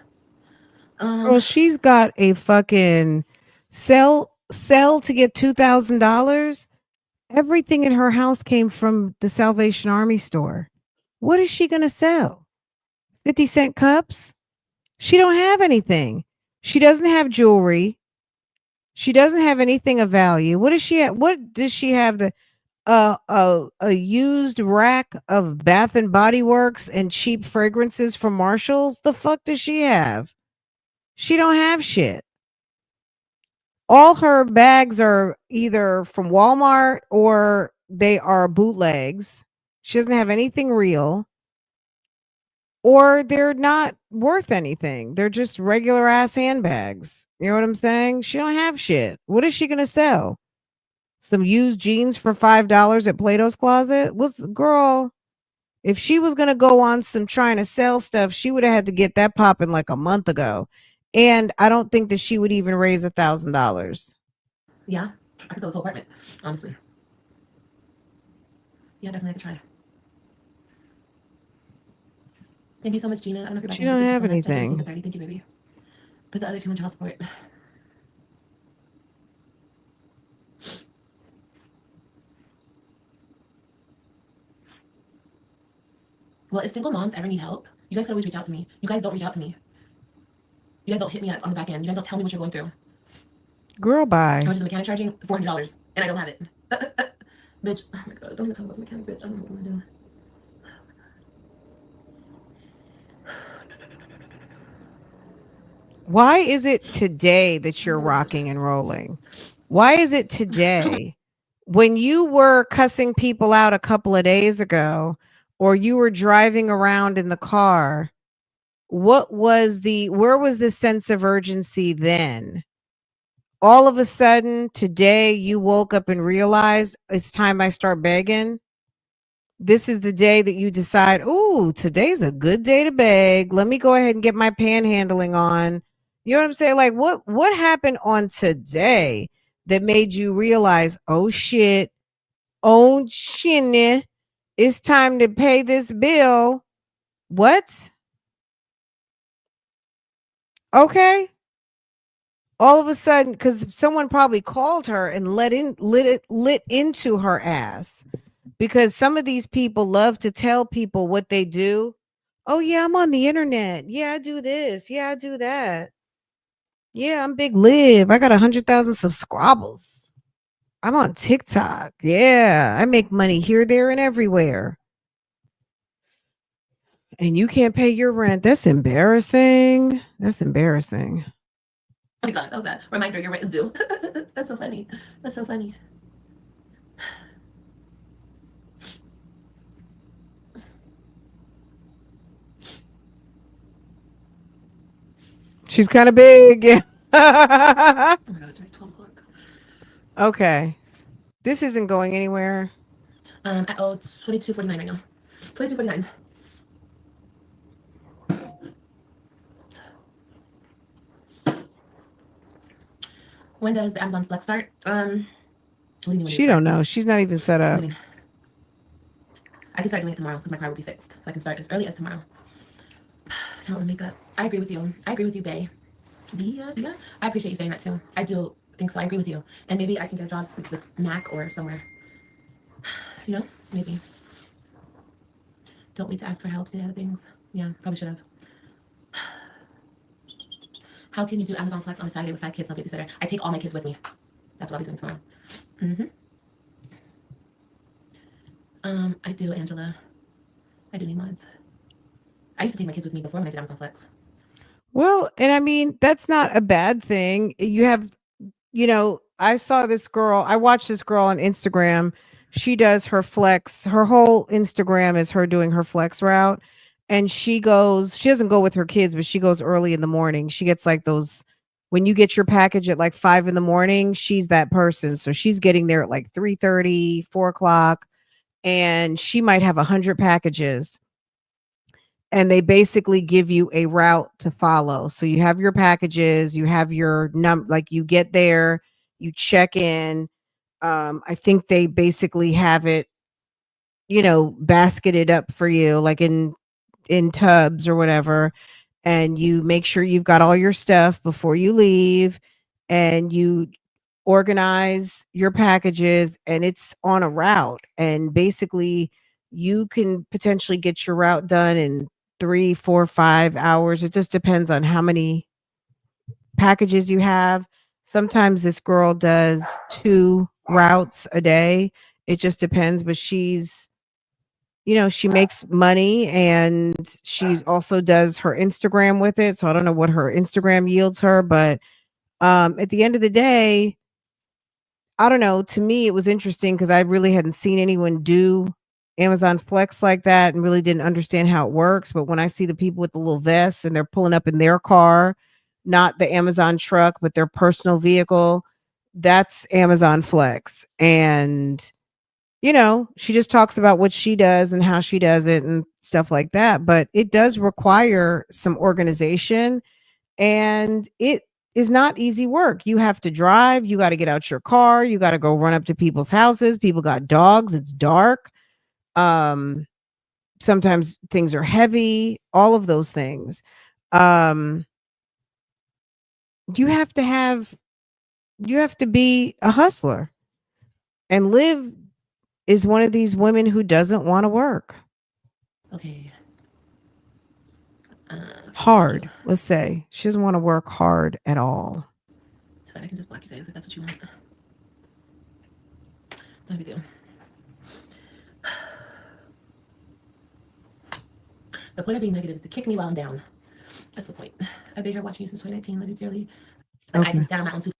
A: Well, she's got a fucking sell to get $2,000. Everything in her house came from the Salvation Army store. What is she gonna sell? 50-cent cups? She don't have anything. She doesn't have jewelry. She doesn't have anything of value. What does she have? What does she have? A used rack of Bath and Body Works and cheap fragrances from Marshalls? The fuck does she have? She don't have shit. All her bags are either from Walmart or they are bootlegs. She doesn't have anything real. Or they're not worth anything. They're just regular ass handbags. You know what I'm saying? She don't have shit. What is she going to sell? Some used jeans for $5 at Plato's Closet? Girl, if she was going to go on some trying to sell stuff, she would have had to get that popping like a month ago. And I don't think that she would even raise $1,000.
E: Yeah, I could sell this whole apartment, honestly. Yeah, definitely I could try. Thank you so much, Gina. I don't know if you're back
A: She
E: in here, but
A: don't
E: thank you
A: have
E: so much. Definitely seen the
A: anything.
E: 30. Thank you, baby. Put the other two on child support. Well, if single moms ever need help, you guys can always reach out to me. You guys don't reach out to me. You guys don't hit me up on the back end. You guys don't tell me what you're going through.
A: Girl,
E: How
A: bye.
E: much is the mechanic charging? $400, and I don't have it. Bitch, oh my god, don't even talk about the mechanic, bitch. I don't know what I'm gonna do.
A: Why is it today that you're rocking and rolling? Why is it today? When you were cussing people out a couple of days ago, or you were driving around in the car, where was the sense of urgency then? All of a sudden, today you woke up and realized it's time I start begging. This is the day that you decide, "Ooh, today's a good day to beg. Let me go ahead and get my panhandling on." You know what I'm saying? Like what happened on today that made you realize, "Oh shit, oh shit, it's time to pay this bill." What? Okay. All of a sudden, because someone probably called her and lit into her ass, because some of these people love to tell people what they do. Oh yeah, I'm on the internet. Yeah, I do this. Yeah, I do that. Yeah, I'm Big Liv. I got 100,000 subscribers. I'm on TikTok. Yeah, I make money here, there, and everywhere. And you can't pay your rent. That's embarrassing. That's embarrassing.
E: Oh my god, that was that reminder your rent is due. That's so funny. That's so funny.
A: She's kind of big. Yeah.
E: Oh my god, it's already 12 o'clock.
A: Okay. This isn't going anywhere.
E: I owe $22.49 right now. $22.49. When does the Amazon Flex start? What do you mean when
A: She
E: it
A: don't
E: start?
A: know. She's not even set
E: What do
A: up.
E: you mean? I can start doing it tomorrow because my car will be fixed. So I can start as early as tomorrow. Talent and makeup. I agree with you. I agree with you, Bay. Yeah. I appreciate you saying that too. I do think so. I agree with you. And maybe I can get a job with Mac or somewhere. You know? Maybe. Don't wait to ask for help. Say other things. Yeah, probably should have. How can you do Amazon Flex on a Saturday with 5 kids, no babysitter? I take all my kids with me. That's what I'll be doing tomorrow. I do, Angela. I do need mods. I used to take my kids with me before when I did Amazon Flex.
A: Well, and I mean, that's not a bad thing. You have, I saw this girl, I watched this girl on Instagram. She does her flex. Her whole Instagram is her doing her flex route. And she doesn't go with her kids, but she goes early in the morning. She gets like those, when you get your package at like 5 in the morning, she's that person. So she's getting there at like 3:30, 4 o'clock, and she might have 100 packages, and they basically give you a route to follow. So you have your packages, you have your like you get there, you check in. I think they basically have it, basketed up for you, like in tubs or whatever, and you make sure you've got all your stuff before you leave, and you organize your packages, and it's on a route, and basically you can potentially get your route done in 3, 4, 5 hours. It just depends on how many packages you have. Sometimes this girl does 2 routes a day. It just depends, but she makes money, and she also does her Instagram with it. So I don't know what her Instagram yields her, but at the end of the day, I don't know. To me, it was interesting because I really hadn't seen anyone do Amazon Flex like that and really didn't understand how it works. But when I see the people with the little vests and they're pulling up in their car, not the Amazon truck, but their personal vehicle, that's Amazon Flex. And, she just talks about what she does and how she does it and stuff like that. But it does require some organization, and it is not easy work. You have to drive, you got to get out your car, you got to go run up to people's houses. People got dogs, it's dark. Sometimes things are heavy, all of those things. Um, you have to be a hustler. And Liv is one of these women who doesn't want to work.
E: Okay.
A: Hard, let's say. She doesn't want to work hard at all.
E: It's fine. I can just block you guys if that's what you want. No big deal. The point of being negative is to kick me while I'm down. That's the point. I've been here watching you since 2019. Love you dearly. Like, I can stand on my own 2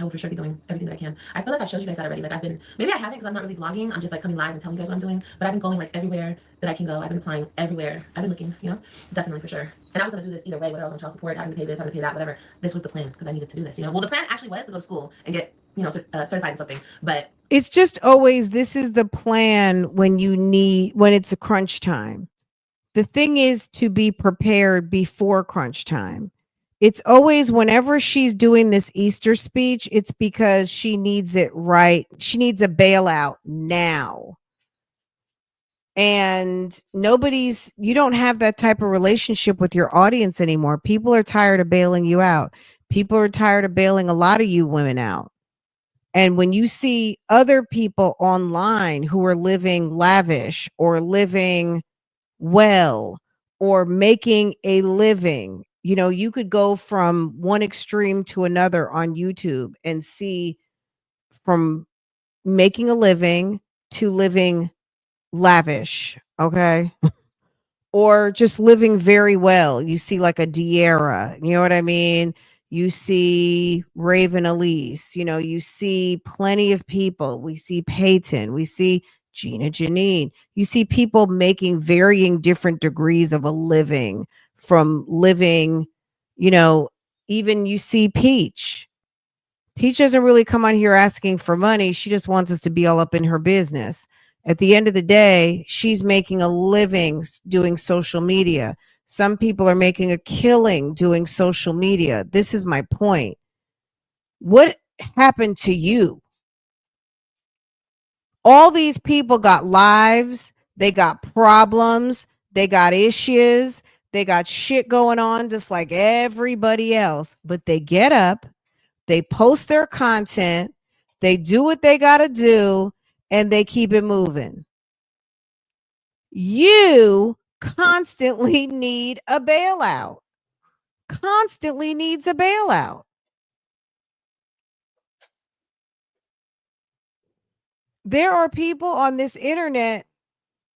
E: I will for sure be doing everything that I can. I feel like I've showed you guys that already. Like, I've been, maybe I haven't because I'm not really vlogging. I'm just like coming live and telling you guys what I'm doing. But I've been going like everywhere that I can go. I've been applying everywhere. I've been looking, you know, definitely for sure. And I was going to do this either way, whether I was on child support, having to pay this, having to pay that, whatever. This was the plan because I needed to do this, you know. Well, the plan actually was to go to school and get, you know, certified in something. But
A: it's just always, this is the plan when it's a crunch time. The thing is to be prepared before crunch time. It's always whenever she's doing this Easter speech, it's because she needs it right. She needs a bailout now. And you don't have that type of relationship with your audience anymore. People are tired of bailing you out. People are tired of bailing a lot of you women out. And when you see other people online who are living lavish or living well or making a living, you know, you could go from one extreme to another on YouTube and see from making a living to living lavish, okay? Or just living very well. You see like a Diera, you know what I mean? You see Raven Elise, you know, you see plenty of people. We see Peyton, we see Gina Janine. You see people making varying different degrees of a living from living, you know, even you see Peach. Peach doesn't really come on here asking for money. She just wants us to be all up in her business. At the end of the day, she's making a living doing social media. Some people are making a killing doing social media. This is my point. What happened to you? All these people got lives, they got problems, they got issues, they got shit going on just like everybody else, but they get up, they post their content, they do what they got to do, and they keep it moving. You constantly need a bailout. Constantly needs a bailout. There are people on this internet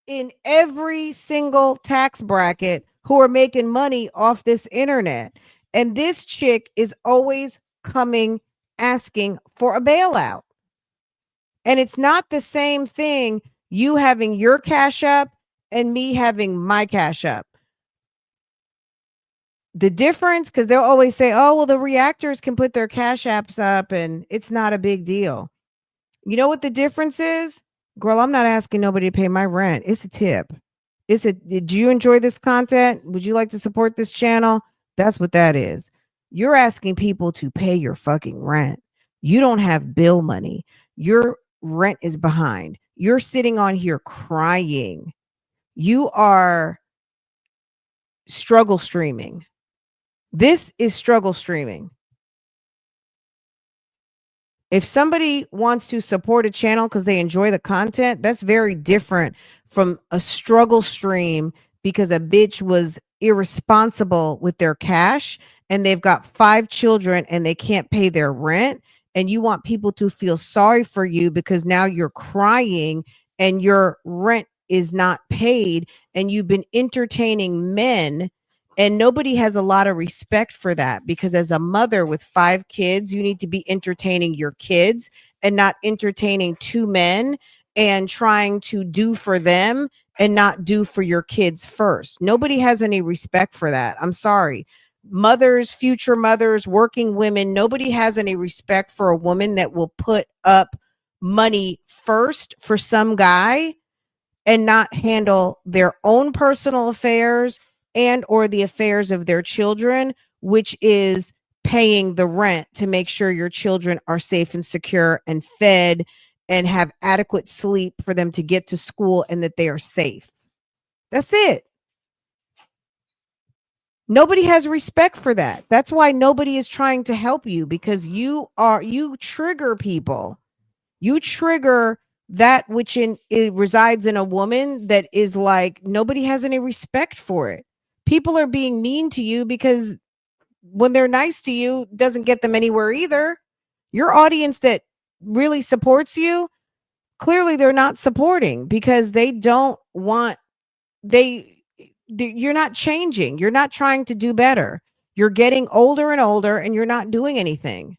A: in every single tax bracket who are making money off this internet. And this chick is always coming asking for a bailout. And it's not the same thing, you having your cash up and me having my cash up. The difference, because they'll always say, oh, well, the reactors can put their cash apps up and it's not a big deal. You know what the difference is? Girl, I'm not asking nobody to pay my rent. It's a tip. Did you enjoy this content? Would you like to support this channel? That's what that is. You're asking people to pay your fucking rent. You don't have bill money. Your rent is behind. You're sitting on here crying. You are struggle streaming. This is struggle streaming. If somebody wants to support a channel because they enjoy the content, that's very different from a struggle stream because a bitch was irresponsible with their cash and they've got 5 children and they can't pay their rent. And you want people to feel sorry for you because now you're crying and your rent is not paid and you've been entertaining men. And nobody has a lot of respect for that because as a mother with 5 kids, you need to be entertaining your kids and not entertaining 2 men and trying to do for them and not do for your kids first. Nobody has any respect for that. I'm sorry. Mothers, future mothers, working women, nobody has any respect for a woman that will put up money first for some guy and not handle their own personal affairs and or the affairs of their children, which is paying the rent to make sure your children are safe and secure and fed and have adequate sleep for them to get to school and that they are safe. That's it. Nobody has respect for that. That's why nobody is trying to help you, because you trigger people. You trigger that which it resides in a woman, that is like nobody has any respect for it. People are being mean to you because when they're nice to you doesn't get them anywhere either. Your audience that really supports you, clearly they're not supporting because they don't want you're not changing. You're not trying to do better. You're getting older and older and you're not doing anything.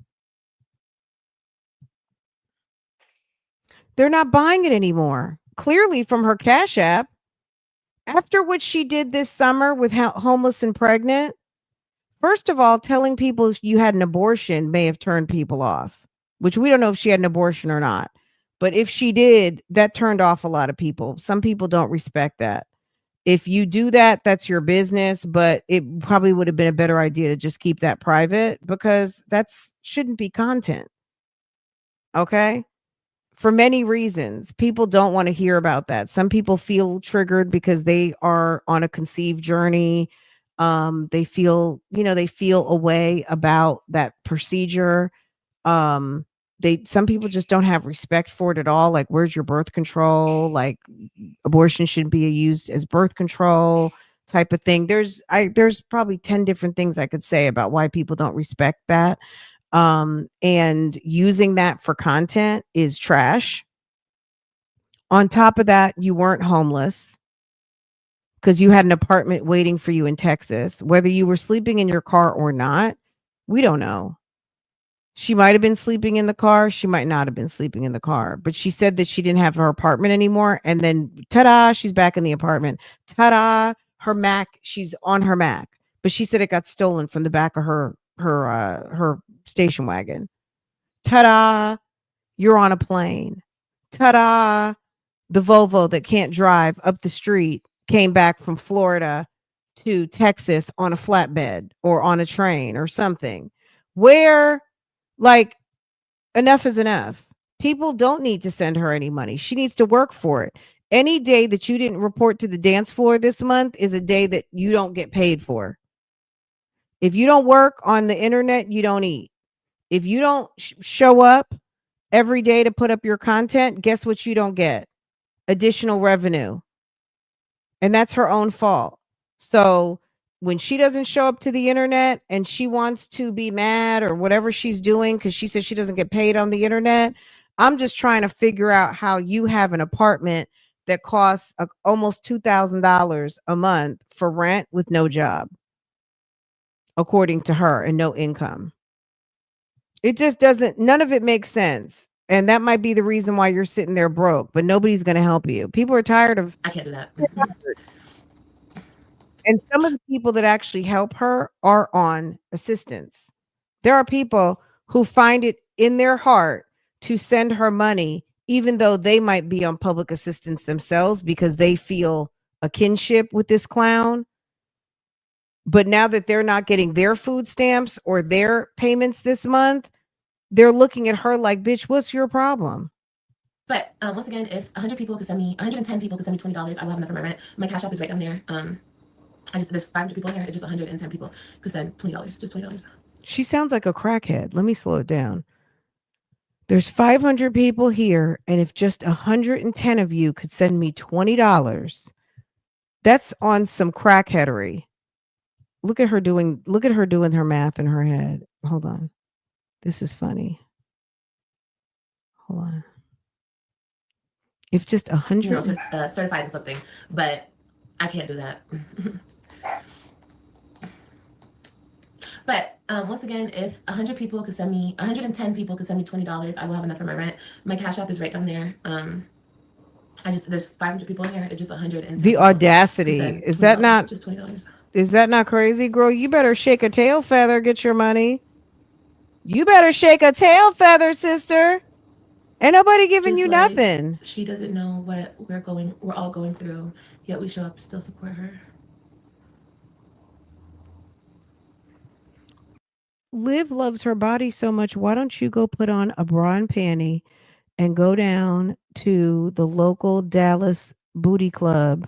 A: They're not buying it anymore. Clearly from her Cash App. After what she did this summer with homeless and pregnant, first of all, telling people you had an abortion may have turned people off, which we don't know if she had an abortion or not. But if she did, that turned off a lot of people. Some people don't respect that. If you do that, that's your business, but it probably would have been a better idea to just keep that private, because that's shouldn't be content. Okay? For many reasons, people don't want to hear about that. Some people feel triggered because they are on a conceived journey. They feel a way about that procedure. Some people just don't have respect for it at all. Like, where's your birth control? Like, abortion shouldn't be used as birth control type of thing. There's probably 10 different things I could say about why people don't respect that. And using that for content is trash. On top of that, you weren't homeless because you had an apartment waiting for you in Texas. Whether you were sleeping in your car or not, we don't know. She might have been sleeping in the car. She might not have been sleeping in the car. But she said that she didn't have her apartment anymore. And then, ta-da, she's back in the apartment. Ta-da, her Mac, she's on her Mac. But she said it got stolen from the back of her station wagon. Ta-da, you're on a plane. Ta-da, the Volvo that can't drive up the street came back from Florida to Texas on a flatbed or on a train or something. Where, like, enough is enough. People don't need to send her any money. She needs to work for it. Any day that you didn't report to the dance floor this month is a day that you don't get paid for. If you don't work on the internet, you don't eat. If you don't show up every day to put up your content, guess what you don't get? Additional revenue. And that's her own fault. So when she doesn't show up to the internet and she wants to be mad or whatever she's doing because she says she doesn't get paid on the internet, I'm just trying to figure out how you have an apartment that costs almost $2,000 a month for rent with no job, according to her, and no income. It just doesn't, none of it makes sense. And that might be the reason why you're sitting there broke, but nobody's going to help you. People are tired of.
E: I can't do that.
A: And some of the people that actually help her are on assistance. There are people who find it in their heart to send her money, even though they might be on public assistance themselves, because they feel a kinship with this clown. But now that they're not getting their food stamps or their payments this month, they're looking at her like, bitch, what's your problem?
E: But once again, if 100 people could send me, 110 people could send me $20, I will have enough for my rent. My Cash App is right down there. There's 500 people here. It's just 110 people could send $20, just $20.
A: She sounds like a crackhead. Let me slow it down. There's 500 people here, and if just 110 of you could send me $20, that's on some crackheadery. Look at her doing her math in her head. Hold on. This is funny. Hold on. If just 100,
E: certified in something, but I can't do that. But once again, if 100 people could send me, 110 people could send me $20, I will have enough for my rent. My Cash App is right down there. There's 500 people in here. It's just 110.
A: The audacity. Is that not
E: just $20?
A: Is that not crazy, girl? You better shake a tail feather, get your money. You better shake a tail feather, sister. Ain't nobody giving you nothing.
E: She doesn't know what we're all going through, yet we show up to still support her.
A: Liv loves her body so much. Why don't you go put on a bra and panty and go down to the local Dallas booty club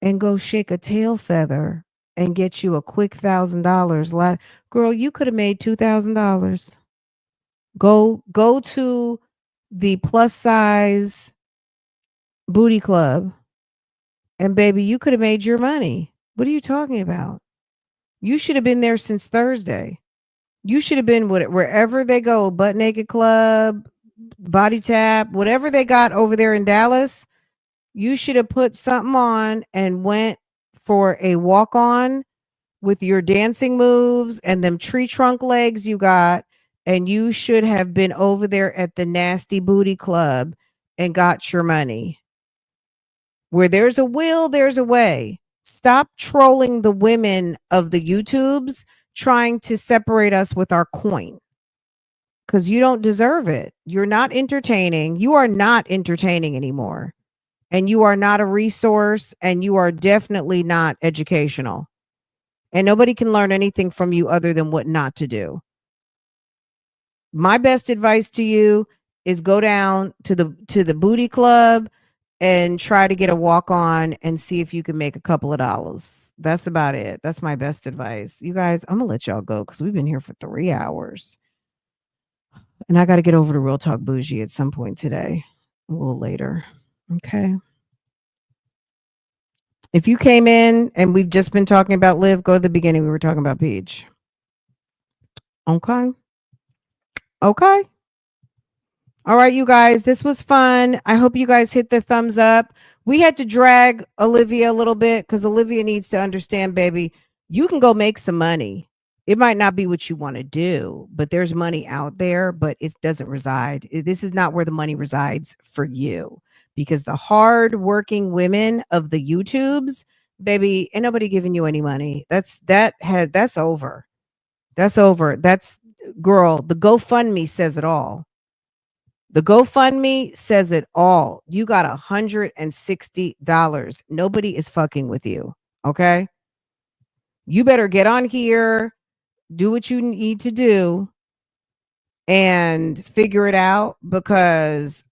A: and go shake a tail feather and get you a quick $1,000. Girl, you could have made $2,000. Go to the plus size booty club and baby, you could have made your money. What are you talking about? You should have been there since Thursday. You should have been wherever they go, butt naked club, body tap, whatever they got over there in Dallas. You should have put something on and went for a walk on with your dancing moves and them tree trunk legs you got. And you should have been over there at the nasty booty club and got your money. Where there's a will, there's a way. Stop trolling the women of the YouTubes trying to separate us with our coin because you don't deserve it. You're not entertaining. You are not entertaining anymore. And you are not a resource and you are definitely not educational. And nobody can learn anything from you other than what not to do. My best advice to you is go down to the booty club and try to get a walk on and see if you can make a couple of dollars. That's about it. That's my best advice. You guys, I'm gonna let y'all go because we've been here for 3 hours. And I got to get over to Real Talk Bougie at some point today, a little later. Okay. If you came in and we've just been talking about Liv, go to the beginning. We were talking about Peach. Okay. Okay. All right, you guys, this was fun. I hope you guys hit the thumbs up. We had to drag Olivia a little bit because Olivia needs to understand, baby, you can go make some money. It might not be what you want to do, but there's money out there, but it doesn't reside. This is not where the money resides for you because the hard-working women of the YouTubes, baby, ain't nobody giving you any money. That's over. That's over. That's girl, the GoFundMe says it all. The GoFundMe says it all. You got $160. Nobody is fucking with you. Okay. You better get on here, do what you need to do, and figure it out because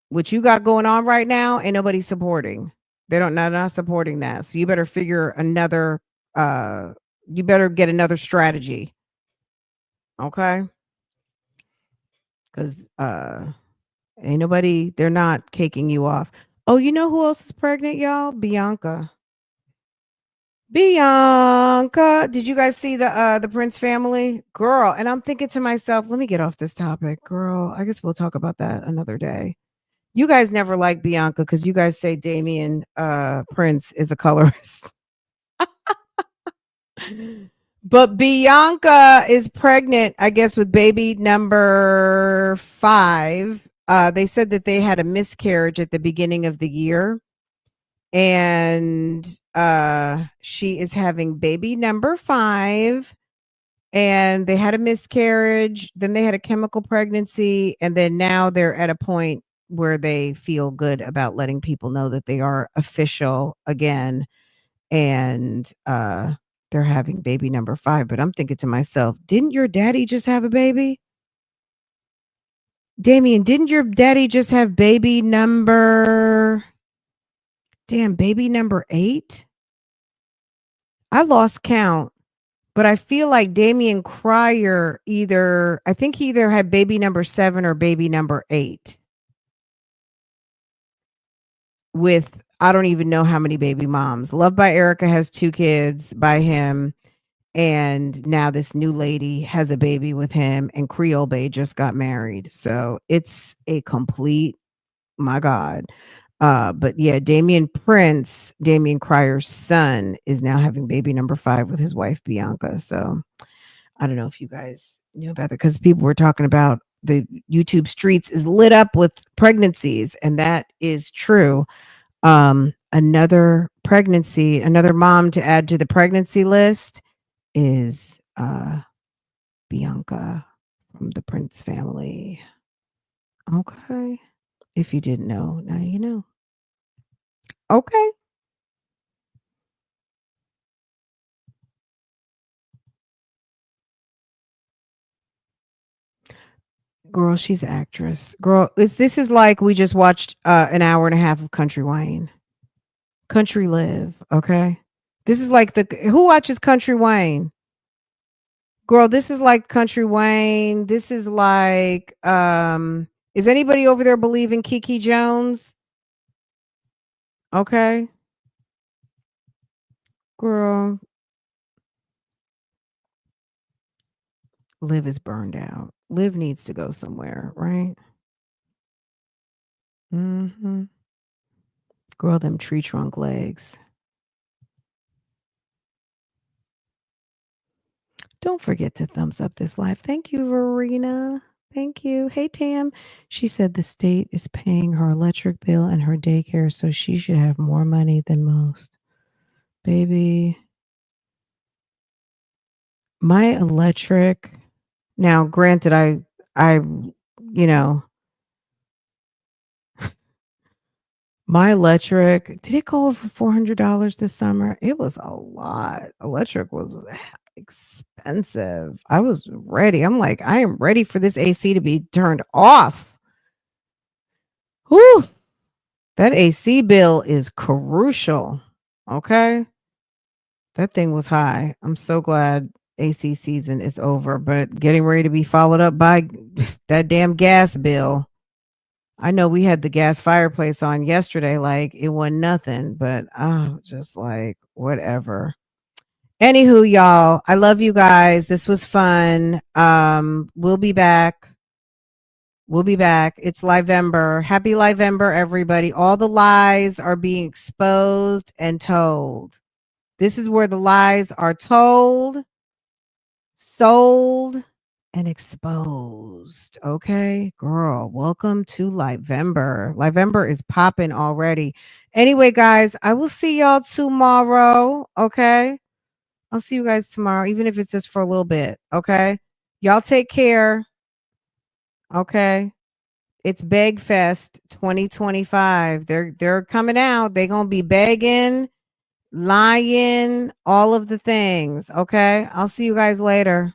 A: what you got going on right now ain't nobody supporting. They're not supporting that. So you better figure another you better get another strategy. Okay. Because ain't nobody, they're not caking you off. Oh, you know who else is pregnant, y'all? Bianca. Bianca. Did you guys see the Prince family? Girl, and I'm thinking to myself, let me get off this topic. Girl, I guess we'll talk about that another day. You guys never like Bianca because you guys say Damian Prince is a colorist. But Bianca is pregnant, I guess, with baby number 5. They said that they had a miscarriage at the beginning of the year. And she is having baby number 5. And they had a miscarriage. Then they had a chemical pregnancy. And then now they're at a point where they feel good about letting people know that they are official again. And they're having baby number 5, but I'm thinking to myself, didn't your daddy just have a baby? Damien, didn't your daddy just have baby number 8? I lost count, but I feel like Damien Cryer I think he either had baby number 7 or baby number 8 with, I don't even know how many baby moms. Loved by Erica has 2 kids by him. And now this new lady has a baby with him, and Creole Bay just got married. So it's a complete, my God. But yeah, Damien Cryer's son, is now having baby number 5 with his wife, Bianca. So I don't know if you guys knew about that because people were talking about the YouTube streets is lit up with pregnancies, and that is true. Another pregnancy, another mom to add to the pregnancy list is Bianca from the Prince family. Okay. If you didn't know, now you know. Okay. Girl, she's an actress. Girl, this is like we just watched an hour and a half of Country Wayne. Country Live, okay? This is like who watches Country Wayne? Girl, this is like Country Wayne. This is like is anybody over there believing Kiki Jones? Okay. Girl, Liv is burned out. Liv needs to go somewhere, right? Mm-hmm. Girl, them tree trunk legs. Don't forget to thumbs up this live. Thank you, Verena. Thank you. Hey, Tam. She said the state is paying her electric bill and her daycare, so she should have more money than most. Baby. My electric. Now, granted, I, you know, my electric, did it go over $400 this summer? It was a lot. Electric was expensive. I was ready. I'm like, I am ready for this AC to be turned off. Whew. That AC bill is crucial. Okay. That thing was high. I'm so glad AC season is over, but getting ready to be followed up by that damn gas bill. I know we had the gas fireplace on yesterday, like it wasn't nothing, but just like whatever. Anywho, y'all, I love you guys. This was fun. We'll be back. We'll be back. It's Livember. Happy Livember, everybody. All the lies are being exposed and told. This is where the lies are told, sold, and exposed. Okay, girl, welcome to Livember. Livember is popping already. Anyway, guys, I will see y'all tomorrow. Okay, I'll see you guys tomorrow, even if it's just for a little bit. Okay, y'all take care. Okay, it's Beg Fest 2025. They're coming out. They're gonna be begging, lying, all of the things. Okay, I'll see you guys later.